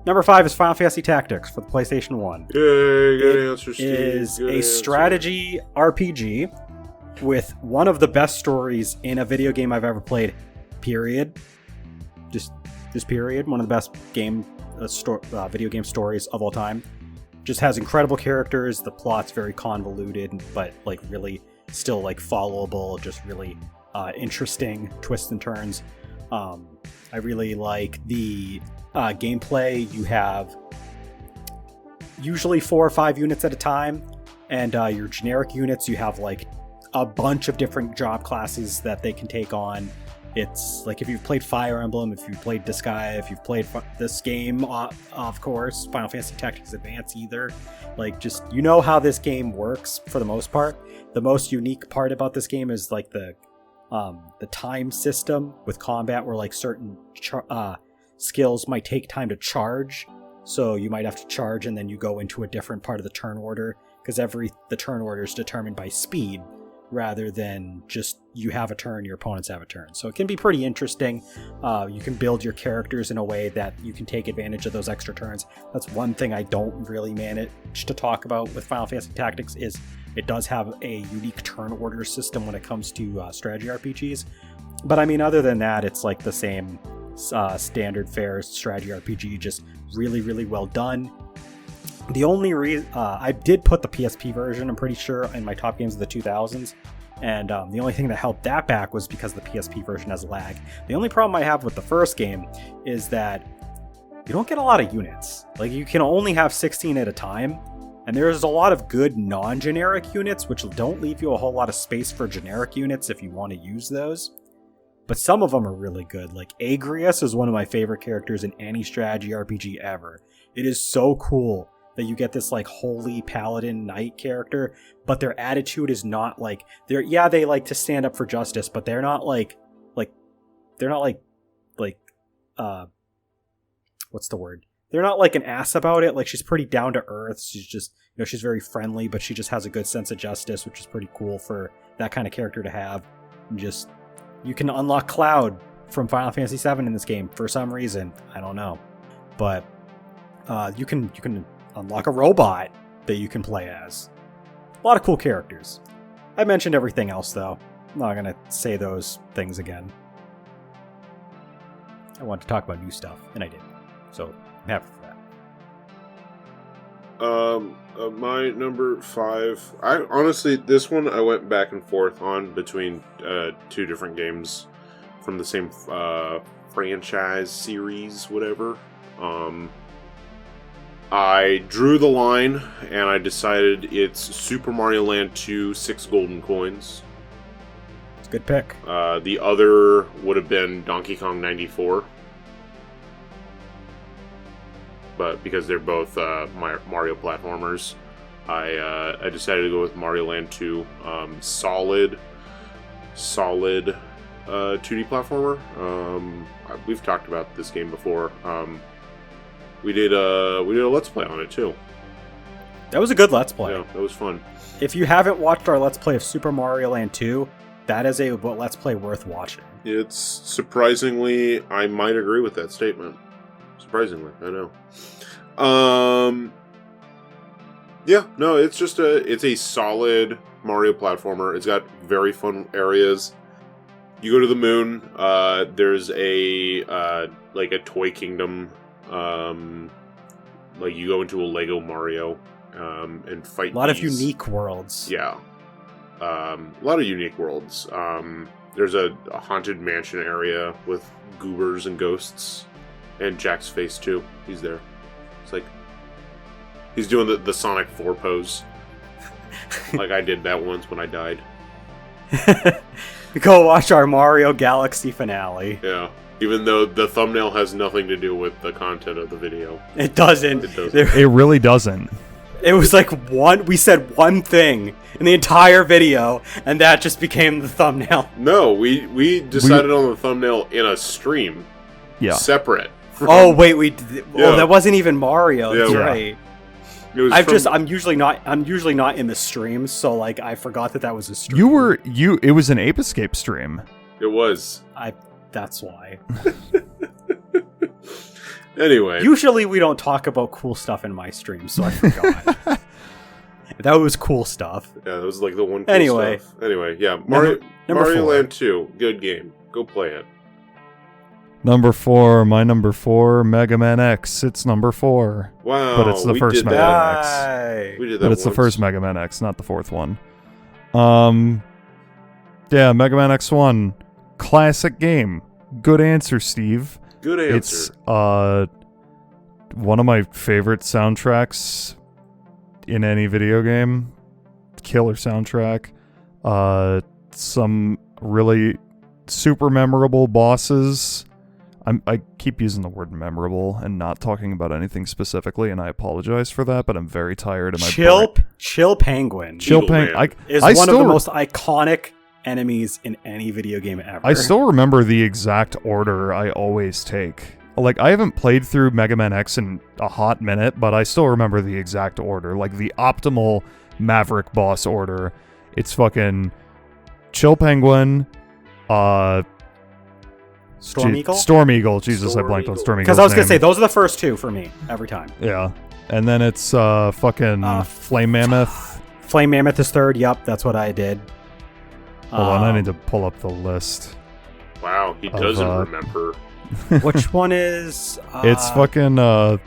Number 5 is Final Fantasy Tactics for the PlayStation 1. Yay, good answer, Steve. It is a strategy RPG with one of the best stories in a video game I've ever played, period. Just period. One of the best video game stories of all time. Just has incredible characters. The plot's very convoluted, but like really still like followable. Just really interesting twists and turns. I really like the gameplay. You have usually 4 or 5 units at a time, and your generic units, you have like a bunch of different job classes that they can take on. It's like if you've played Fire Emblem, if you've played Disgaea, if you've played this game, of course, Final Fantasy Tactics Advance either, like just, you know how this game works for the most part. The most unique part about this game is like the time system with combat, where like certain skills might take time to charge. So you might have to charge and then you go into a different part of the turn order, because the turn order is determined by speed rather than just you have a turn, your opponents have a turn. So it can be pretty interesting. You can build your characters in a way that you can take advantage of those extra turns. That's one thing I don't really manage to talk about with Final Fantasy Tactics, is it does have a unique turn order system when it comes to strategy RPGs. But I mean, other than that, it's like the same standard fare strategy RPG, just really, really well done. The only reason I did put the PSP version, I'm pretty sure, in my top games of the 2000s, and the only thing that held that back was because the PSP version has lag. The only problem I have with the first game is that you don't get a lot of units. Like, you can only have 16 at a time, and there's a lot of good non-generic units, which don't leave you a whole lot of space for generic units if you want to use those. but some of them are really good. Like Agrius is one of my favorite characters in any strategy RPG ever. It is so cool that you get this like holy paladin knight character, but their attitude is not like they like to stand up for justice, but they're not like what's the word? They're not like an ass about it. Like she's pretty down to earth. She's just, she's very friendly, but she just has a good sense of justice, which is pretty cool for that kind of character to have. And just, you can unlock Cloud from Final Fantasy VII in this game for some reason. I don't know, but you can unlock a robot that you can play as. A lot of cool characters. I mentioned everything else though. I'm not gonna say those things again. I wanted to talk about new stuff, and I did. So I'm happy for that. My number 5. I honestly, this one I went back and forth on between 2 different games from the same franchise series, whatever. I drew the line, and I decided it's Super Mario Land 2, 6 golden coins. It's a good pick. The other would have been Donkey Kong 94. But because they're both Mario platformers, I decided to go with Mario Land 2. Solid 2D platformer. We've talked about this game before. We did a Let's Play on it too. That was a good Let's Play. Yeah, that was fun. If you haven't watched our Let's Play of Super Mario Land 2, that is a Let's Play worth watching. It's surprisingly, I might agree with that statement. Surprisingly, I know. Yeah, no, it's just it's a solid Mario platformer. It's got very fun areas. You go to the moon. There's a like a toy kingdom. Like you go into a Lego Mario and fight. A lot of unique worlds. Yeah, a lot of unique worlds. There's a haunted mansion area with goobers and ghosts. And Jack's face, too. He's there. It's like... He's doing the Sonic 4 pose. Like I did that once when I died. Go watch our Mario Galaxy finale. Yeah. Even though the thumbnail has nothing to do with the content of the video. It doesn't. It doesn't. It really doesn't. It was like we said one thing in the entire video, and that just became the thumbnail. No, we decided on the thumbnail in a stream. Yeah. Separate. Oh wait, that wasn't even Mario. That's Yeah. right. I'm usually not in the streams, so like I forgot that was a stream. It was an Ape Escape stream. It was. That's why. Anyway. Usually we don't talk about cool stuff in my stream, so I forgot. That was cool stuff. Yeah, that was like the one cool stuff. Anyway, yeah. Mario 4. Land 2, good game. Go play it. Number 4, my number 4, Mega Man X. It's number 4. Wow, but it's the first Mega Man X. We did that But it's the first Mega Man X, not the fourth one. Yeah, Mega Man X1. Classic game. Good answer, Steve. Good answer. It's one of my favorite soundtracks in any video game. Killer soundtrack. Some really super memorable bosses. I keep using the word memorable and not talking about anything specifically, and I apologize for that, but I'm very tired of my Chill Penguin. Chill Penguin is one of the most iconic enemies in any video game ever. I still remember the exact order I always take. Like, I haven't played through Mega Man X in a hot minute, but I still remember the exact order. Like, the optimal Maverick boss order. It's fucking Chill Penguin, Storm Eagle? Storm Eagle. Jesus, I blanked on Storm Eagle. Because I was going to say, those are the first two for me, every time. Yeah. And then it's fucking Flame Mammoth. Flame Mammoth is third, yep, that's what I did. Hold on, I need to pull up the list. Wow, he doesn't remember. Which one is... it's fucking... the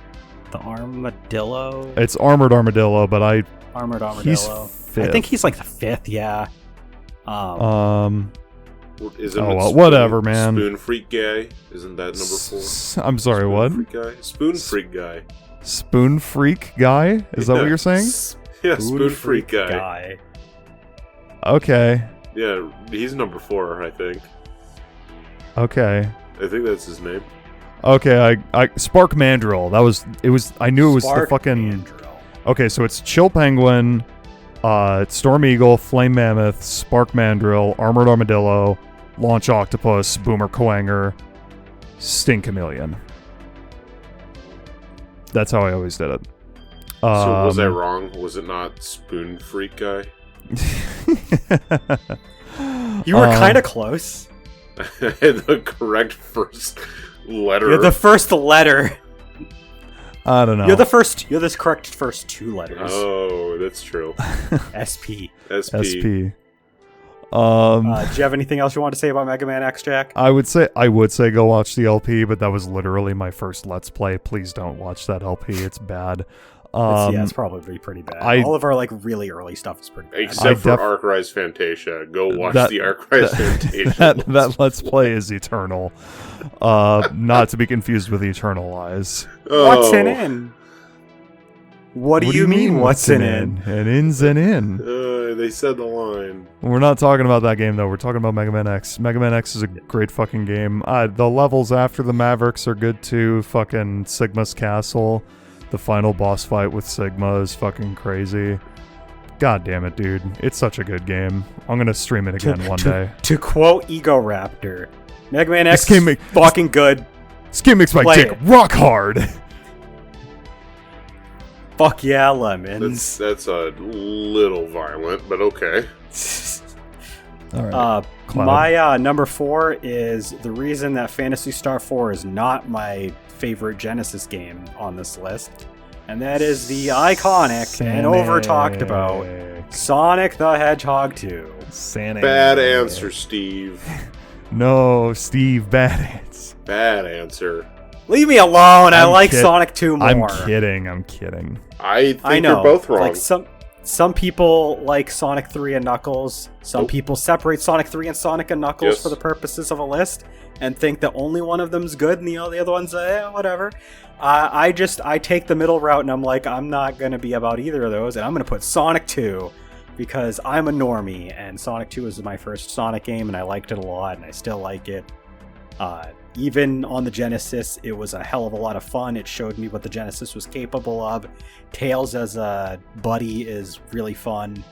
Armadillo? It's Armored Armadillo, but Armored Armadillo. He's fifth. I think he's like the fifth, yeah. Whatever, man. Spoon Freak Guy? Isn't that number 4? I'm sorry, what? Spoon Freak Guy. Spoon Freak Guy? Is that what you're saying? Yeah, Spoon Freak Guy. Okay. Yeah, he's number 4, I think. Okay. I think that's his name. Okay, I Spark Mandrill. I knew it was the fucking... Mandrill. Okay, so it's Chill Penguin, Storm Eagle, Flame Mammoth, Spark Mandrill, Armored Armadillo, Launch Octopus, Boomer Quanger, Sting Chameleon. That's how I always did it. So was I wrong? Was it not Spoon Freak Guy? You were kind of close. The correct first letter. You're the first letter. I don't know. You're the correct first two letters. Oh, that's true. SP. SP. Do you have anything else you want to say about Mega Man X, Jack? I would say go watch the LP, but that was literally my first Let's Play. Please don't watch that LP. It's bad. It's probably pretty bad. All of our really early stuff is pretty bad. Except for Arc Rise Fantasia. Go watch the Arc Rise Fantasia. That Let's Play is eternal. Not to be confused with Eternal Eyes. Oh. What's an in? What do you mean, what's an in? An in's an in. They said the line. We're not talking about that game, though. We're talking about Mega Man X. Mega Man X is a great fucking game. The levels after the Mavericks are good, too. Fucking Sigma's Castle. The final boss fight with Sigma is fucking crazy. God damn it, dude. It's such a good game. I'm gonna stream it again one day. To quote Ego Raptor, Mega Man X is fucking good. This game makes my dick rock hard. Fuck yeah, lemons. That's a little violent, but okay. All right. My number 4 is the reason that Phantasy Star 4 is not my favorite Genesis game on this list, and that is the iconic and over-talked about Sonic the Hedgehog 2. Bad answer, Steve. No, Steve, bad answer. Bad answer. Leave me alone. I like Sonic 2 more. I'm kidding. I think know. you're both wrong. Like some people like Sonic 3 and Knuckles. Some people separate Sonic 3 and Sonic and Knuckles for the purposes of a list and think that only one of them's good and the other one's whatever. I take the middle route and I'm like, I'm not going to be about either of those, and I'm going to put Sonic 2 because I'm a normie, and Sonic 2 was my first Sonic game and I liked it a lot and I still like it. Even on the Genesis, it was a hell of a lot of fun. It showed me what the Genesis was capable of. Tails as a buddy is really fun.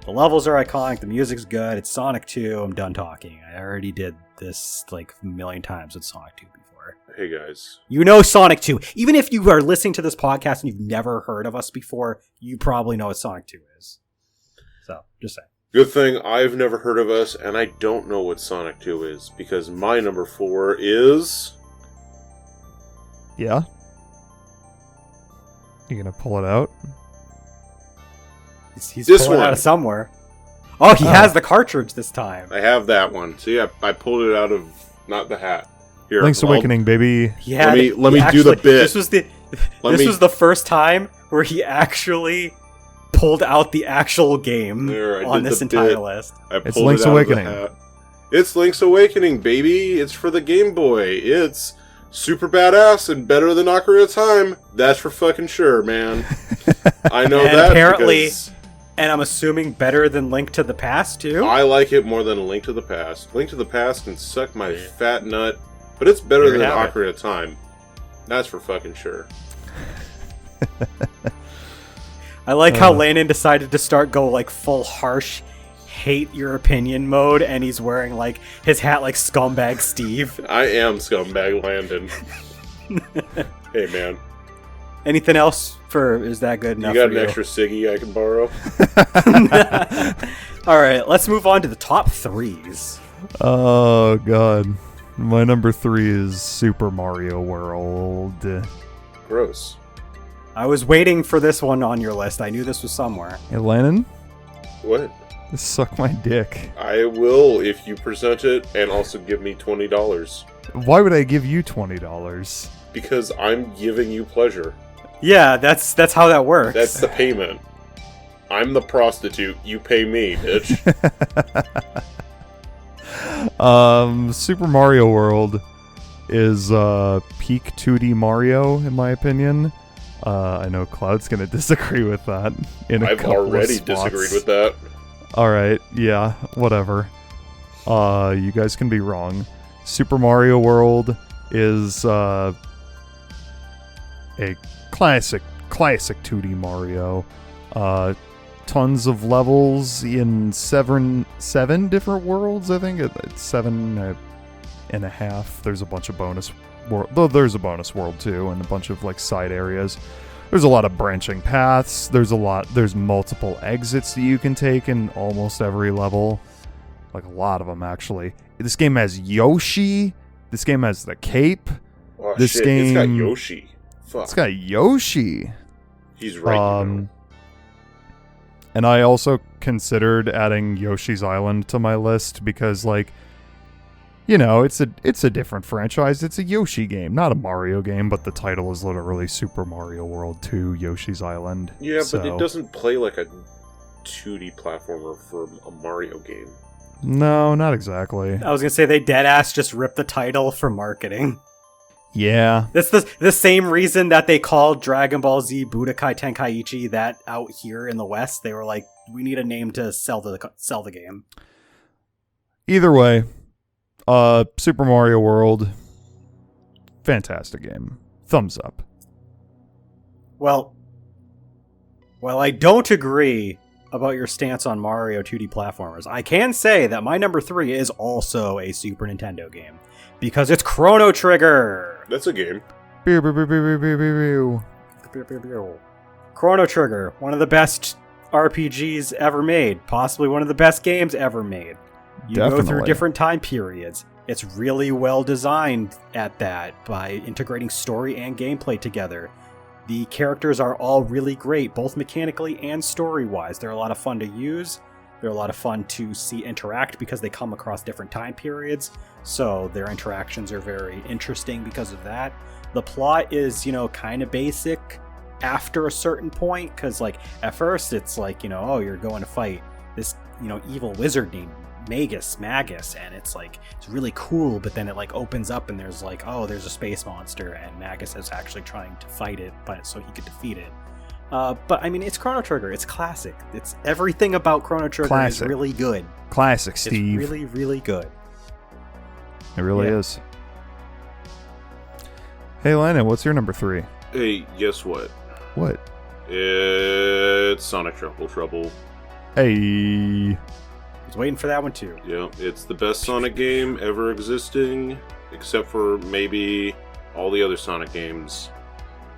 The levels are iconic. The music's good. It's Sonic 2. I'm done talking. I already did this like a million times with Sonic 2 before. Hey, guys. You know Sonic 2. Even if you are listening to this podcast and you've never heard of us before, you probably know what Sonic 2 is. So, just saying. Good thing I've never heard of us, and I don't know what Sonic 2 is, because my number 4 is... Yeah? You gonna pull it out? He's pulling it out of somewhere. Oh, he has the cartridge this time. I have that one. See, I pulled it out of, not the hat. Here, Link's Awakening, baby. Let me do the bit. This was the first time where he actually pulled out the actual game on this entire list. It's Link's Awakening. It's Link's Awakening, baby. It's for the Game Boy. It's super badass and better than Ocarina of Time. That's for fucking sure, man. I know that apparently, because... And I'm assuming better than Link to the Past, too? I like it more than Link to the Past. Link to the Past can suck my fat nut, but it's better than Ocarina of Time. That's for fucking sure. I like how Landon decided to go full harsh, hate your opinion mode, and he's wearing his hat like Scumbag Steve. I am Scumbag Landon. Hey, man. Anything else is that good enough? You got an extra ciggy I can borrow? All right, let's move on to the top 3s. Oh god, my number 3 is Super Mario World. Gross. I was waiting for this one on your list. I knew this was somewhere. Hey, Landon? What? Suck my dick. I will if you present it and also give me $20. Why would I give you $20? Because I'm giving you pleasure. Yeah, that's how that works. That's the payment. I'm the prostitute. You pay me, bitch. Super Mario World is peak 2D Mario, in my opinion. I know Cloud's gonna disagree with that. I've already disagreed with that. Alright, yeah, whatever. You guys can be wrong. Super Mario World is a classic 2D Mario. Tons of levels in seven different worlds. I think it's 7.5. There's a bunch of bonus world. Though there's a bonus world too, and a bunch of like side areas. There's a lot of branching paths. There's multiple exits that you can take in almost every level. Like a lot of them, actually. This game has Yoshi. This game has the cape. Oh, this shit. game... It's got Yoshi. Fuck. It's got Yoshi. He's right. And I also considered adding Yoshi's Island to my list because, like, you know, it's a different franchise. It's a Yoshi game, not a Mario game, but the title is literally Super Mario World 2 Yoshi's Island. Yeah, so... but it doesn't play like a 2D platformer for a Mario game. No, not exactly. I was going to say they deadass just ripped the title for marketing. Yeah. That's the same reason that they called Dragon Ball Z Budokai Tenkaichi that out here in the West. They were like, we need a name to sell the game. Either way, Super Mario World, fantastic game. Thumbs up. Well, I don't agree about your stance on Mario 2D platformers. I can say that my number 3 is also a Super Nintendo game. Because it's Chrono Trigger! That's a game. Chrono Trigger, one of the best RPGs ever made. Possibly one of the best games ever made. You go through different time periods. It's really well designed at that by integrating story and gameplay together. The characters are all really great, both mechanically and story-wise. They're a lot of fun to use. They're a lot of fun to see interact because they come across different time periods. So their interactions are very interesting because of that. The plot is, kind of basic after a certain point. Because, at first it's like, oh, you're going to fight this, evil wizard named Magus, and it's really cool, but then it opens up and there's there's a space monster and Magus is actually trying to fight it, but so he could defeat it. But I mean, it's Chrono Trigger. It's classic. It's everything about Chrono Trigger is really good. Classic, Steve. It's really, really good. It really is. Hey, Landon, what's your number 3? Hey, guess what? What? It's Sonic Trouble. Hey. I was waiting for that one too. Yeah, it's the best Sonic game ever existing, except for maybe all the other Sonic games,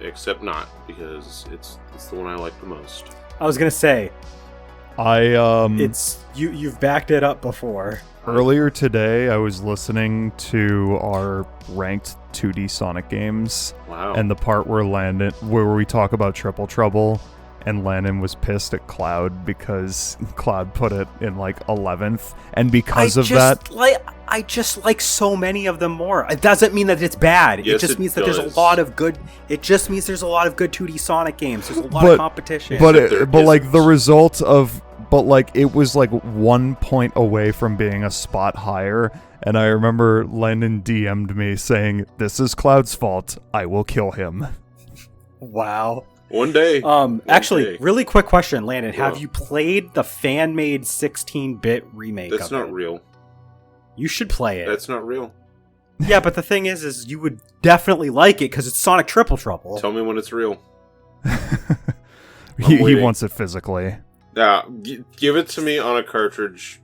except not, because it's the one I like the most. I was gonna say, it's you've backed it up before. Earlier today, I was listening to our ranked 2D Sonic games. Wow. And the part where we talk about Triple Trouble. And Landon was pissed at Cloud because Cloud put it in 11th, and because of that, I just like so many of them more. It doesn't mean that it's bad. Yes, it just means that does. there's a lot of good. It just means there's a lot of good 2D Sonic games. There's a lot of competition. But the result of it was 1 point away from being a spot higher. And I remember Landon DM'd me saying, "This is Cloud's fault. I will kill him." Wow. One day. Actually, really quick question, Landon. Yeah. Have you played the fan-made 16-bit remake That's of not it? real. You should play it. That's not real. Yeah, but the thing is you would definitely like it because it's Sonic Triple Trouble. Tell me when it's real. He wants it physically. Yeah, give it to me on a cartridge.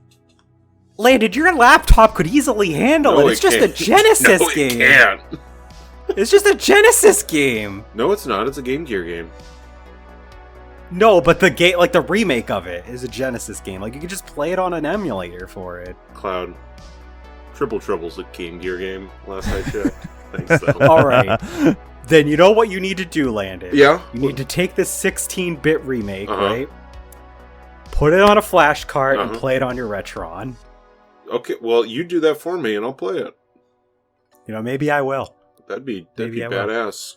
Landon, your laptop could easily handle it. It's just a Genesis game. No, it can't. It's just a Genesis game. No, it's not. It's a Game Gear game. No, but the game, the remake of it, is a Genesis game. You can just play it on an emulator for it. Cloud, Triple Trouble's a Game Gear game. Last I checked. Thanks, though. All right. Then you know what you need to do, Landon. Yeah. You need to take this 16-bit remake, right? Put it on a flash card and play it on your Retron. Okay. Well, you do that for me, and I'll play it. Maybe I will. That'd be badass.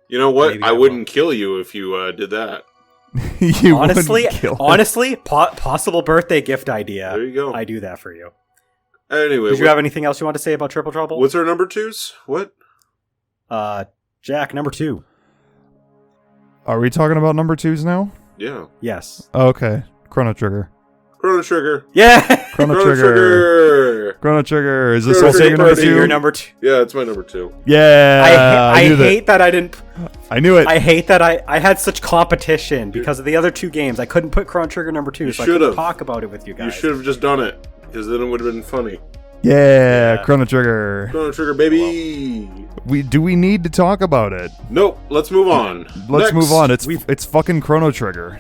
You know what? Maybe I wouldn't kill you if you did that. honestly, possible birthday gift idea. There you go. I do that for you. Anyway, did you have anything else you want to say about Triple Trouble? What's our number 2s? What? Jack, number 2. Are we talking about number 2s now? Yeah. Yes. Okay. Chrono Trigger. Chrono Trigger. Yeah. Chrono Trigger. Chrono Trigger. Is this Chrono also your Trigger number Party. 2? Your number 2. Yeah, it's my number 2. Yeah. I knew hate that I didn't. I knew it. I hate that I had such competition because of the other 2 games. I couldn't put Chrono Trigger number 2, so I couldn't talk about it with you guys. You should have just done it, because then it would have been funny. Yeah, Chrono Trigger. Chrono Trigger, baby. Do we need to talk about it? Nope. Let's move on. Let's Next. move on. It's fucking Chrono Trigger.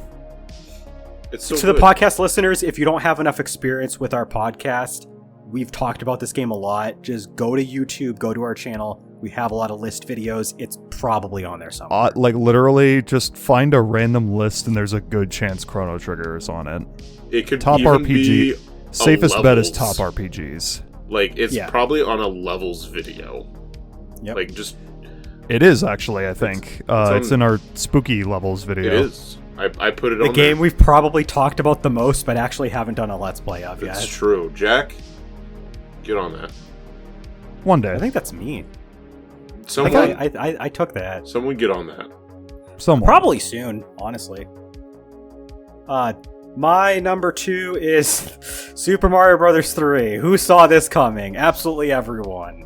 It's so To good. the podcast listeners, if you don't have enough experience with our podcast, we've talked about this game a lot. Just go to YouTube, go to our channel. We have a lot of list videos. It's probably on there somewhere. Like literally, just find a random list, and there's a good chance Chrono Trigger is on it. It could Top even RPG. be Safest bet is levels. top RPGs. Like, it's Yeah. probably on a levels video. Yep. Like, just... It is actually, I think. It's in our spooky levels video. It is. I put it the on game there. we've probably talked about the most, but actually haven't done a Let's Play of It's yet. true. Jack, get on that. One day. I think that's me. Someone, I took that. someone get on that. Someone. Probably soon, honestly. My number 2 is Super Mario Brothers 3. Who saw this coming? Absolutely everyone.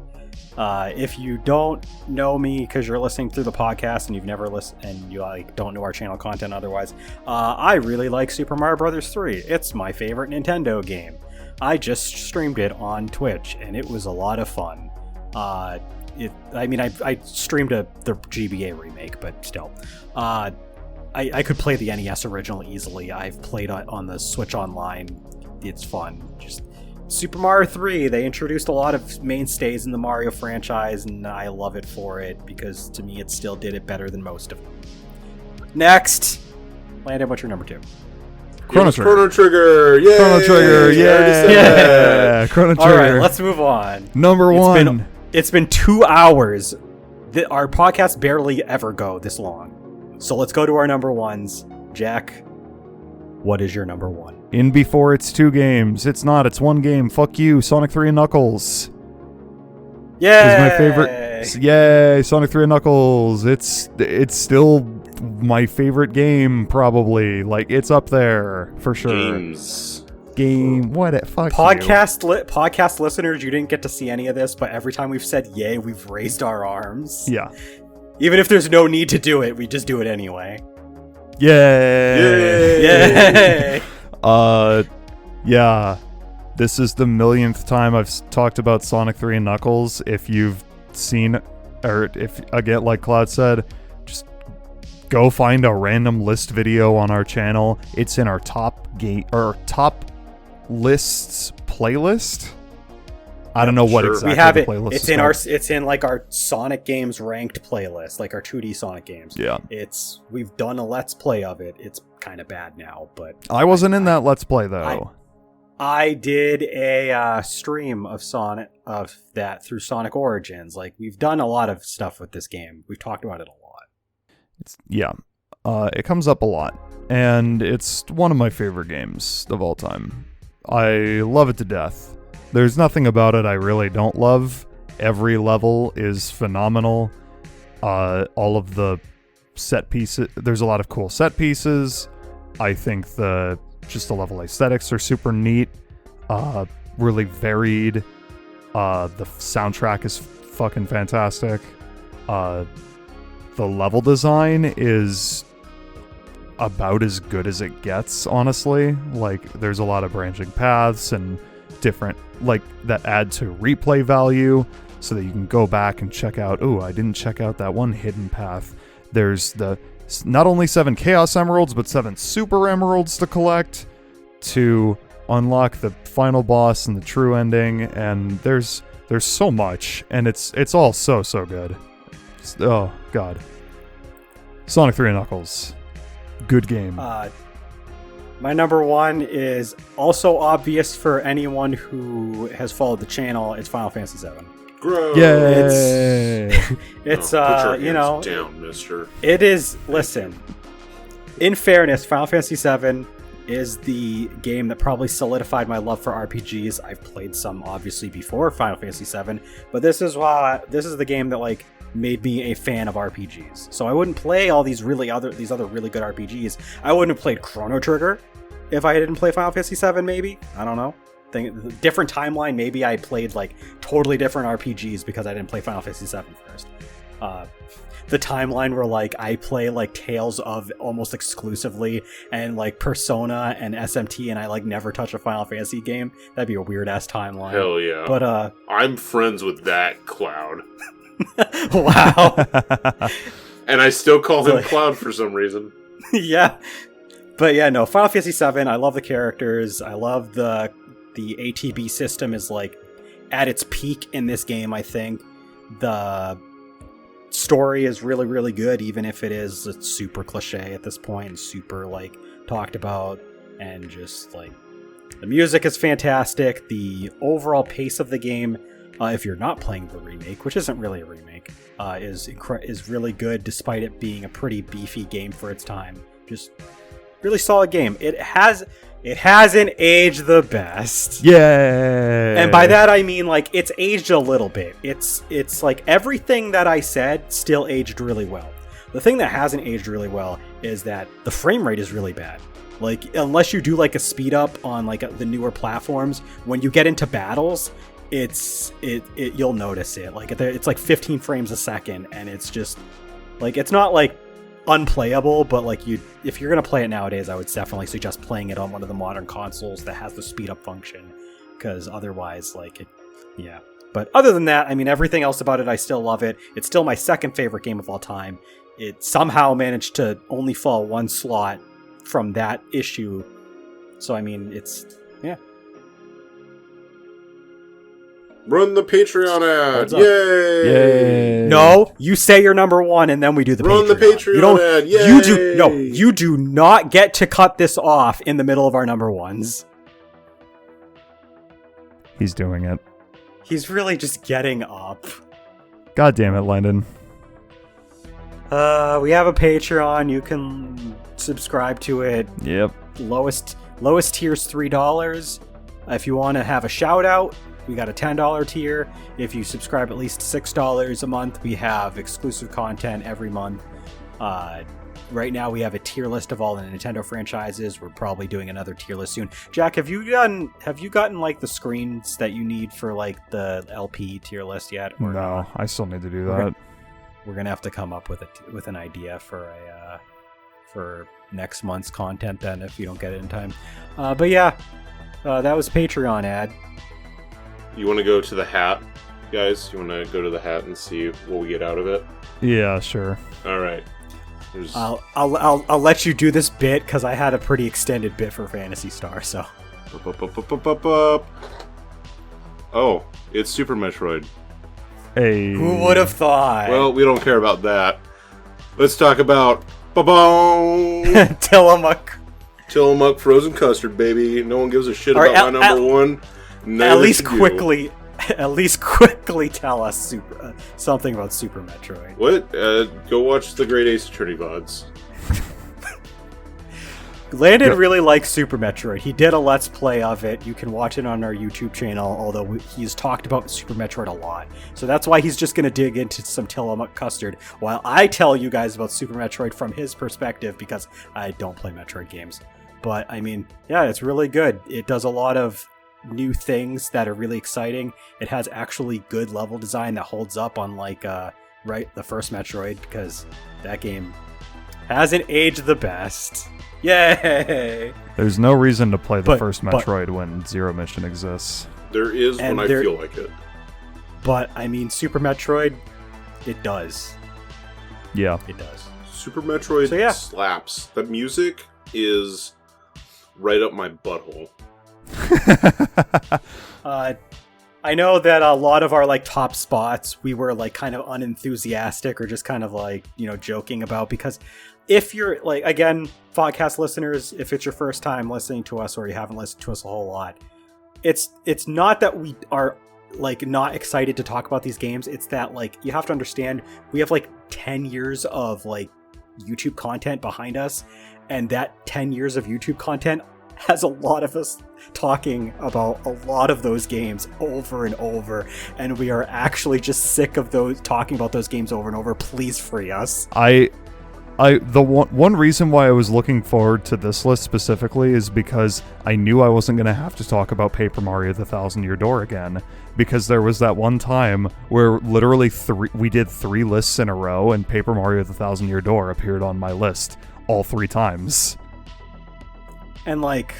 If you don't know me because you're listening through the podcast and you've never listened and you don't know our channel content otherwise, I really like Super Mario Brothers 3. It's my favorite Nintendo game. I just streamed it on Twitch and it was a lot of fun. I streamed the GBA remake, but still. I could play the NES original easily. I've played on the Switch Online. It's fun. Just Super Mario 3, they introduced a lot of mainstays in the Mario franchise, and I love it for it, because to me it still did it better than most of them. Next! Landon, what's your number 2? Chrono Trigger. Chrono Trigger! Yay! Chrono Trigger, I already said that. yeah! Chrono Trigger. Alright, let's move on. Number 1. It's been 2 hours. Our podcasts barely ever go this long. So let's go to our number 1s. Jack, what is your number 1? In before it's 2 games. It's not. It's 1 game. Fuck you. Sonic 3 and Knuckles. Yeah, Is my favorite. Yay! Sonic 3 and Knuckles. It's still my favorite game, probably. Like, it's up there for sure. Game. What? Fuck Podcast listeners, you didn't get to see any of this, but every time we've said yay, we've raised our arms. you. Yeah. Even if there's no need to do it, we just do it anyway. Yay! Yay! Yeah. This is the millionth time I've talked about Sonic 3 and Knuckles. If you've seen, or if, again, like Cloud said, just go find a random list video on our channel. It's in our top game, or top lists playlist. I don't know what Sure. exactly We have the it. playlist It's is in called. it's in like our Sonic games ranked playlist, like our 2D Sonic games. Yeah. We've done a Let's Play of it. It's kind of bad now, but I wasn't in that Let's Play though. I did a stream of that through Sonic Origins. Like, we've done a lot of stuff with this game. We've talked about it a lot. It comes up a lot, and it's one of my favorite games of all time. I love it to death. There's nothing about it I really don't love. Every level is phenomenal. All of the set pieces, there's a lot of cool set pieces. I think the level aesthetics are super neat, really varied. The soundtrack is fucking fantastic. The level design is about as good as it gets, honestly. Like, there's a lot of branching paths and different, like, that add to replay value so that you can go back and check out, oh, I didn't check out that one hidden path. There's not only 7 Chaos Emeralds, but 7 Super Emeralds to collect to unlock the final boss and the true ending, and there's so much, and it's all so good. Oh, God. Sonic 3 and Knuckles. Good game. My number 1 is also obvious for anyone who has followed the channel. It's Final Fantasy VII. Gross. Yay! It's put your hands down, mister. It is. Listen, in fairness, Final Fantasy VII is the game that probably solidified my love for RPGs. I've played some obviously before Final Fantasy VII, but this is the game that like made me a fan of RPGs. So I wouldn't play all these other really good RPGs. I wouldn't have played Chrono Trigger if I didn't play Final Fantasy VII, maybe. I don't know. Different timeline. Maybe I played like totally different RPGs because I didn't play Final Fantasy VII first. The timeline where like I play like Tales of almost exclusively and like Persona and SMT, and I like never touch a Final Fantasy game. That'd be a weird ass timeline. Hell yeah. But I'm friends with that Cloud. Wow. And I still call him Like- Cloud for some reason. Yeah. But yeah, no, Final Fantasy VII, I love the characters. I love the ATB system is like at its peak in this game, I think. The story is really, really good, even if it's super cliche at this point and super like talked about, and just like the music is fantastic. The overall pace of the game, if you're not playing the remake, which isn't really a remake, is really good despite it being a pretty beefy game for its time. Just really solid game. It hasn't aged the best. Yay! And by that I mean like it's aged a little bit. It's like everything that I said still aged really well. The thing that hasn't aged really well is that the frame rate is really bad. Like unless you do like a speed up on like the newer platforms, when you get into battles, you'll notice it. Like it's like 15 frames a second, and it's just like it's not like unplayable, but like if you're gonna play it nowadays, I would definitely suggest playing it on one of the modern consoles that has the speed up function, because otherwise yeah. But other than that, I mean, everything else about it, I still love it. It's still my second favorite game of all time. It somehow managed to only fall one slot from that issue, so I mean, yeah. Run the Patreon ad! What's up? Yay! No, you say you're number one, and then we do the Run Patreon. the Patreon You don't. ad! Yay! You do not get to cut this off in the middle of our number ones. He's doing it. He's really just getting up. God damn it, Landon. We have a Patreon. You can subscribe to it. Yep. Lowest tier's $3. If you want to have a shout out, we got a $10 tier. If you subscribe at least $6 a month, we have exclusive content every month. Right now, we have a tier list of all the Nintendo franchises. We're probably doing another tier list soon. Jack, have you gotten like the screens that you need for like the LP tier list yet? Or No, I still need to do Okay. that. We're gonna have to come up with an idea for next month's content then, if you don't get it in time. But yeah, that was Patreon ad. You want to go to the hat, guys? You want to go to the hat and see what we get out of it? Yeah, sure. All right. I'll let you do this bit because I had a pretty extended bit for Phantasy Star. So. Up. Oh, it's Super Metroid. Hey. Who would have thought? Well, we don't care about that. Let's talk about ba-boom! Tillamook. Tillamook Frozen Custard, baby. No one gives a shit All right, about my number one. At least quickly tell us something about Super Metroid. What? Go watch the Great Ace Attorney VODs. Landon really likes Super Metroid. He did a Let's Play of it. You can watch it on our YouTube channel, although he's talked about Super Metroid a lot. So that's why he's just going to dig into some Tillamook Custard, while I tell you guys about Super Metroid from his perspective, because I don't play Metroid games. But, I mean, yeah, it's really good. It does a lot of new things that are really exciting. It has actually good level design that holds up on, like, the first Metroid, because that game hasn't aged the best. Yay! There's no reason to play the But- first Metroid when Zero Mission exists. There is And when I feel like it. But, I mean, Super Metroid, it does. Yeah. It does. Super Metroid So, yeah. slaps. The music is right up my butthole. I know that a lot of our like top spots we were like kind of unenthusiastic or just kind of like, joking about, because if you're like, again, podcast listeners, if it's your first time listening to us or you haven't listened to us a whole lot, it's not that we are like not excited to talk about these games. It's that like you have to understand we have like 10 years of like YouTube content behind us, and that 10 years of YouTube content has a lot of us talking about a lot of those games over and over, and we are actually just sick of talking about those games over and over. Please free us. I The one reason why I was looking forward to this list specifically is because I knew I wasn't going to have to talk about Paper Mario: The Thousand Year Door again, because there was that one time where literally we did 3 lists in a row, and Paper Mario: The Thousand Year Door appeared on my list all 3 times. And like,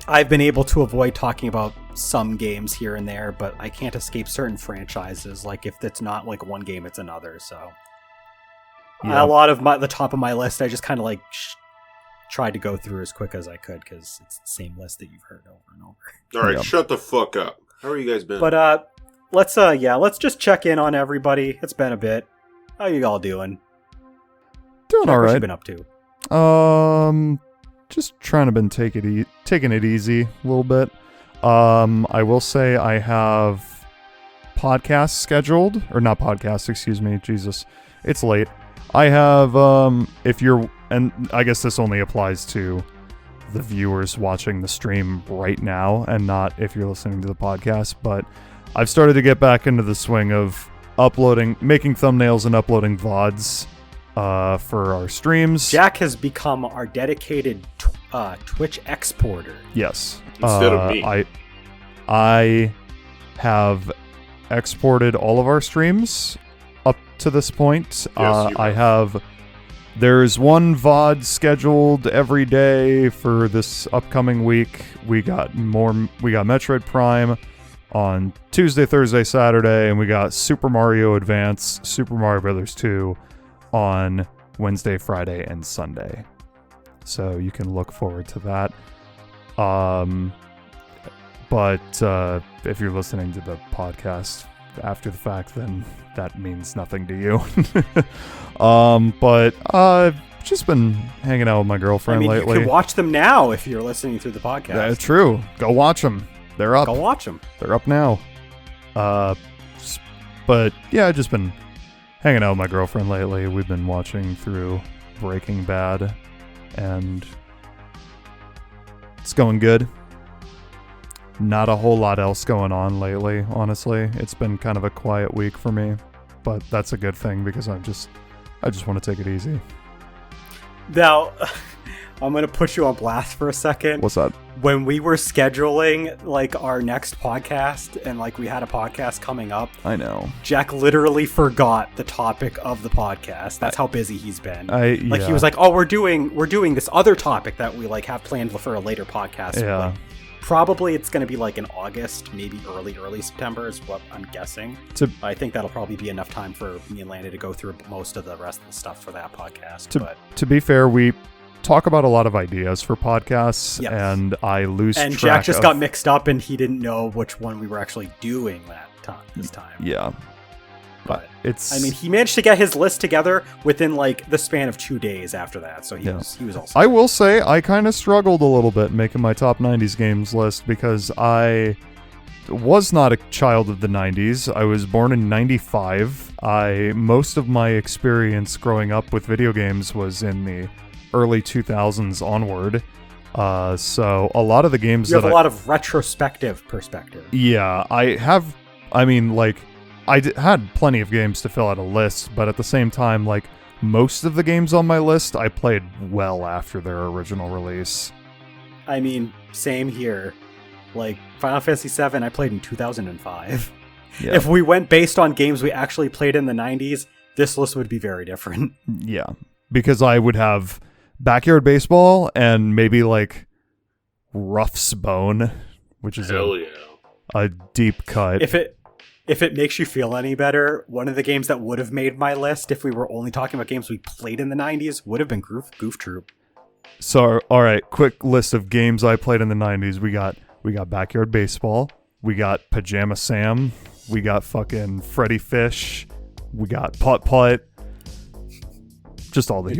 I've been able to avoid talking about some games here and there, but I can't escape certain franchises. Like, if it's not like one game, it's another. So a lot of the top of my list, I just kind of like tried to go through as quick as I could because it's the same list that you've heard over and over. All right, shut the fuck up. How are you guys been? But let's just check in on everybody. It's been a bit. How you all doing? Doing all right. What you been up to? Just trying to taking it easy a little bit. I will say I have podcasts scheduled, or not podcasts, excuse me. Jesus, it's late. I have, and I guess this only applies to the viewers watching the stream right now, and not if you're listening to the podcast, but I've started to get back into the swing of making thumbnails and uploading VODs, for our streams. Jack has become our dedicated Twitch exporter. Yes. Instead of me. I have exported all of our streams up to this point. Yes, there's one VOD scheduled every day for this upcoming week. We got Metroid Prime on Tuesday, Thursday, Saturday, and we got Super Mario Advance, Super Mario Brothers 2 on Wednesday, Friday, and Sunday. So you can look forward to that. But if you're listening to the podcast after the fact, then that means nothing to you. But I've just been hanging out with my girlfriend lately. You can watch them now if you're listening through the podcast. That's true. Go watch them. They're up. Go watch them. They're up now. But yeah, I've just been hanging out with my girlfriend lately. We've been watching through Breaking Bad, and it's going good. Not a whole lot else going on lately, honestly. It's been kind of a quiet week for me, but that's a good thing because I just want to take it easy. Now, I'm going to put you on blast for a second. What's that? When we were scheduling like our next podcast and like we had a podcast coming up, I know. Jack literally forgot the topic of the podcast. That's how busy he's been. Yeah. He was like, "Oh, we're doing this other topic that we like have planned for a later podcast." Yeah. Like, probably it's going to be like in August, maybe early September is what I'm guessing. I think that'll probably be enough time for me and Landon to go through most of the rest of the stuff for that podcast. To be fair, we talk about a lot of ideas for podcasts, yes. And I lose track. And Jack just got mixed up, and he didn't know which one we were actually doing this time. Yeah. But he managed to get his list together within like the span of 2 days after that, so he was also. I will say I kind of struggled a little bit making my top 90s games list because I was not a child of the 90s. I was born in 95. Most of my experience growing up with video games was in the early 2000s onward. So a lot of the games you have a lot of retrospective perspective. Yeah, I have. I had plenty of games to fill out a list, but at the same time, like, most of the games on my list I played well after their original release. I mean, same here. Like, Final Fantasy VII I played in 2005. Yeah. If we went based on games we actually played in the 90s, this list would be very different. Yeah, because I would have Backyard Baseball and maybe, like, Ruff's Bone, which is a deep cut. If it makes you feel any better, one of the games that would have made my list if we were only talking about games we played in the 90s would have been Goof Troop. So, all right, quick list of games I played in the 90s. We got Backyard Baseball. We got Pajama Sam. We got fucking Freddy Fish. We got Putt Putt. Just all the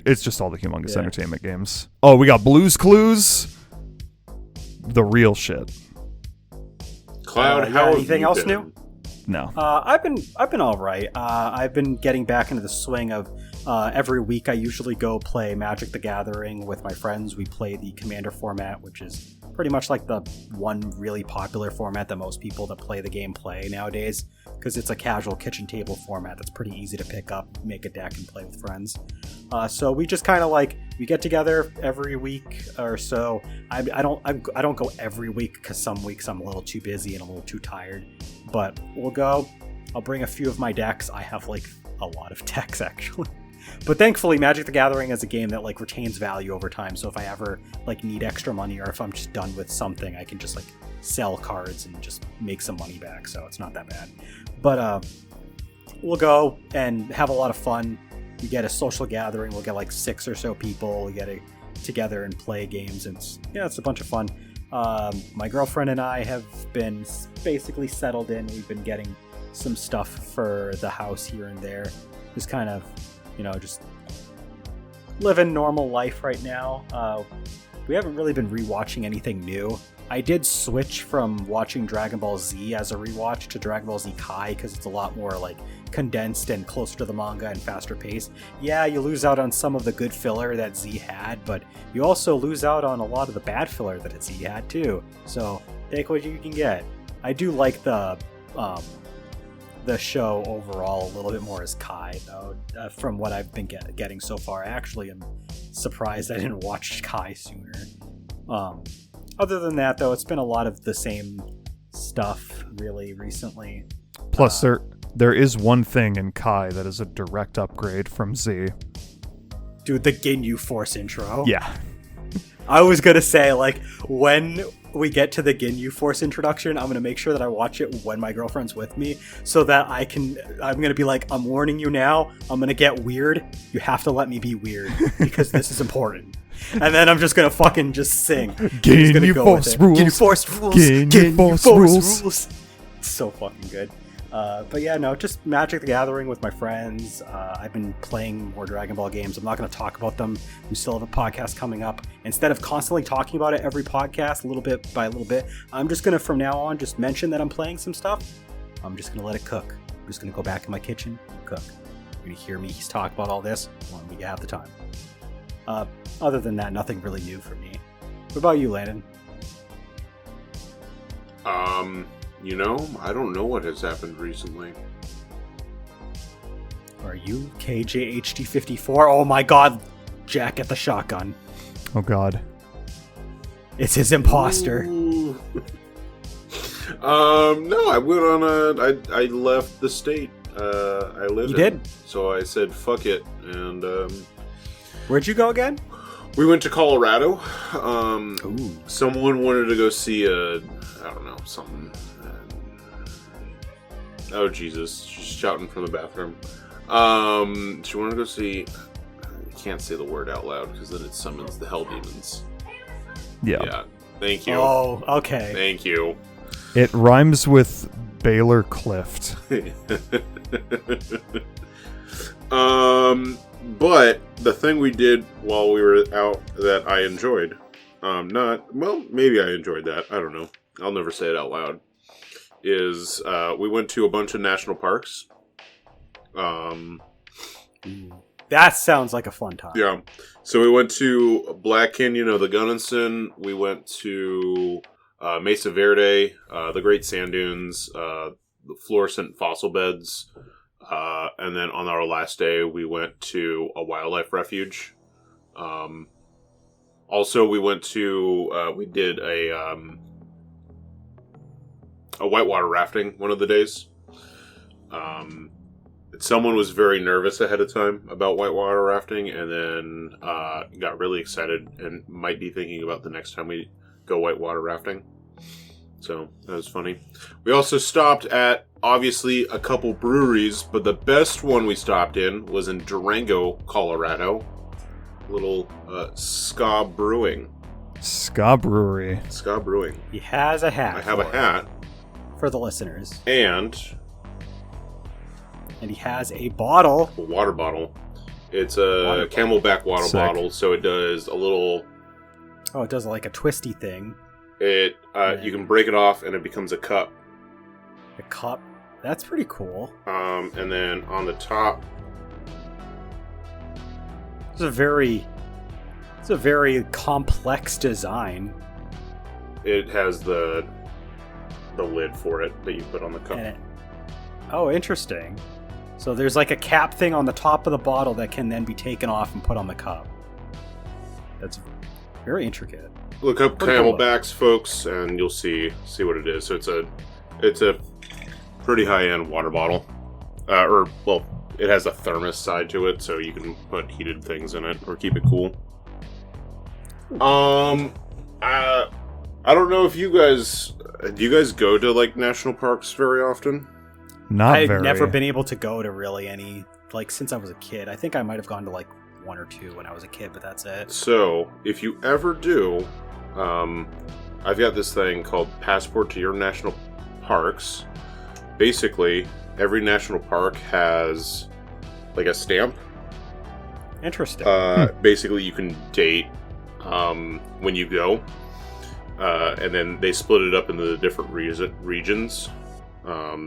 it's just all the humongous entertainment games. Oh, we got Blue's Clues. The real shit. Cloud, how anything else new? No. I've been all right. I've been getting back into the swing of every week I usually go play Magic the Gathering with my friends. We play the Commander format, which is pretty much like the one really popular format that most people that play the game play nowadays. because it's a casual kitchen table format that's pretty easy to pick up, make a deck, and play with friends. So we just kind of we get together every week or so. I don't go every week because some weeks I'm a little too busy and a little too tired. But we'll go. I'll bring a few of my decks. I have a lot of decks actually. But thankfully, Magic the Gathering is a game that retains value over time. So if I ever need extra money, or if I'm just done with something, I can just sell cards and just make some money back. So it's not that bad. But we'll go and have a lot of fun. We get a social gathering. We'll get 6 or so people. We get together and play games, and it's a bunch of fun. My girlfriend and I have been basically settled in. We've been getting some stuff for the house here and there. Just kind of, just living normal life right now. We haven't really been rewatching anything new. I did switch from watching Dragon Ball Z as a rewatch to Dragon Ball Z Kai because it's a lot more condensed and closer to the manga and faster paced. Yeah, you lose out on some of the good filler that Z had, but you also lose out on a lot of the bad filler that Z had too. So take what you can get. I do like the show overall a little bit more as Kai, though, from what I've been getting so far. Actually, I'm surprised I didn't watch Kai sooner. Other than that, though, it's been a lot of the same stuff, really, recently. Plus, there is one thing in Kai that is a direct upgrade from Z. Dude, the Ginyu Force intro. Yeah. I was going to say, when we get to the Ginyu Force introduction, I'm going to make sure that I watch it when my girlfriend's with me, so that I'm going to be I'm warning you now, I'm going to get weird. You have to let me be weird, because this is important. And then I'm just going to fucking just sing. Ginyu Force rules. Ginyu Force rules. Ginyu Force rules. It's so fucking good. But yeah, no, just Magic the Gathering with my friends. I've been playing more Dragon Ball games. I'm not going to talk about them. We still have a podcast coming up. Instead of constantly talking about it every podcast, little bit by little bit, I'm just going to, from now on, just mention that I'm playing some stuff. I'm just going to let it cook. I'm just going to go back in my kitchen and cook. You're going to hear me talk about all this when we have the time. Other than that, nothing really new for me. What about you, Landon? I don't know what has happened recently. Are you KJHD54? Oh my god, Jack, get the shotgun. Oh god. It's his imposter. No, I went on I left the state. I live You in. did? So I said fuck it, and Where'd you go again? we went to Colorado. Ooh. Someone wanted to go see something. Oh Jesus, she's shouting from the bathroom. She wanted to go see. I can't say the word out loud because then it summons the hell demons. Yeah. Thank you. Oh, okay. Thank you. It rhymes with Baylor Clift. But the thing we did while we were out that I enjoyed, maybe I enjoyed that. I don't know. I'll never say it out loud. Is we went to a bunch of national parks. That sounds like a fun time. Yeah. So we went to Black Canyon of the Gunnison. We went to Mesa Verde, the Great Sand Dunes, the fluorescent fossil beds. And then on our last day, we went to a wildlife refuge. Also, we went to, we did a whitewater rafting one of the days. Someone was very nervous ahead of time about whitewater rafting, and then got really excited and might be thinking about the next time we go whitewater rafting. So that was funny. We also stopped at, obviously, a couple breweries, but the best one we stopped in was in Durango, Colorado. Little Ska Brewing. Ska Brewery. Ska Brewing. He has a hat. I have a hat. For the listeners. And he has a bottle. A water bottle. It's a Camelback water Sick. bottle, so it does a little... Oh, it does like a twisty thing. You can break it off and it becomes a cup. A cup. That's pretty cool. And then on the top... It's a very complex design. It has the lid for it that you put on the cup. Oh, interesting. So there's like a cap thing on the top of the bottle that can then be taken off and put on the cup. That's very intricate. Look up Pretty cool. Camelbacks, folks, and you'll see what it is. So it's a pretty high-end water bottle. It has a thermos side to it, so you can put heated things in it or keep it cool. I don't know if do you guys go to like national parks very often? I've never been able to go to really any, like, since I was a kid. I think I might have gone to like 1 or 2 when I was a kid, but that's it. So if you ever do, I've got this thing called Passport to Your National Parks. Basically, every national park has like a stamp. Interesting. Basically, you can date when you go, and then they split it up into the different regions.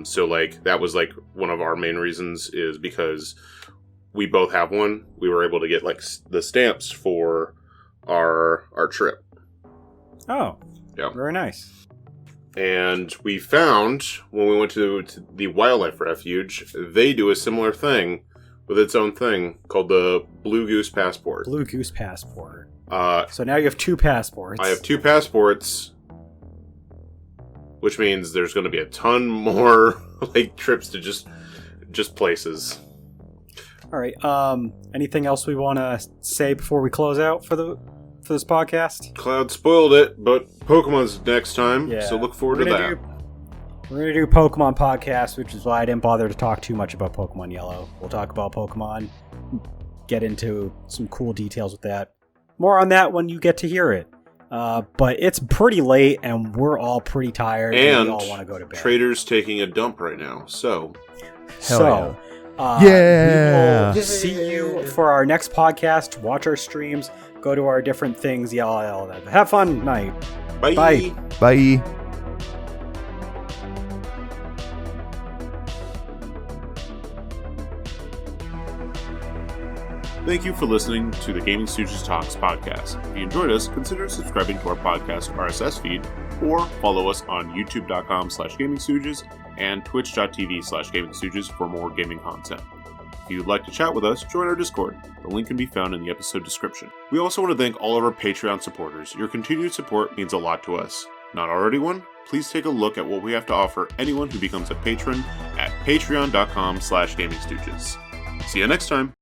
So like that was like one of our main reasons is because we both have one. We were able to get like the stamps for our trip. Oh, yeah, very nice. And we found when we went to the wildlife refuge, they do a similar thing with its own thing called the Blue Goose Passport. Blue Goose Passport. So now you have 2 passports. I have 2 passports, which means there's going to be a ton more like trips to just places. All right. Anything else we want to say before we close out for this podcast? Cloud spoiled it, but Pokemon's next time, Yeah. so look forward to that. We're going to do Pokemon podcast, which is why I didn't bother to talk too much about Pokemon Yellow. We'll talk about Pokemon, get into some cool details with that. More on that when you get to hear it. But it's pretty late, and we're all pretty tired, and we all want to go to bed. Trader's taking a dump right now, so... Hell we will see you for our next podcast. Watch our streams. Go to our different things. All that. Have fun night. Bye. Bye. Bye. Thank you for listening to the GamingStooges Talks podcast. If you enjoyed us, consider subscribing to our podcast RSS feed, or follow us on youtube.com/GamingStooges and twitch.tv/GamingStooges for more gaming content. If you'd like to chat with us, join our Discord. The link can be found in the episode description. We also want to thank all of our Patreon supporters. Your continued support means a lot to us. Not already one? Please take a look at what we have to offer anyone who becomes a patron at patreon.com/GamingStooges. See you next time!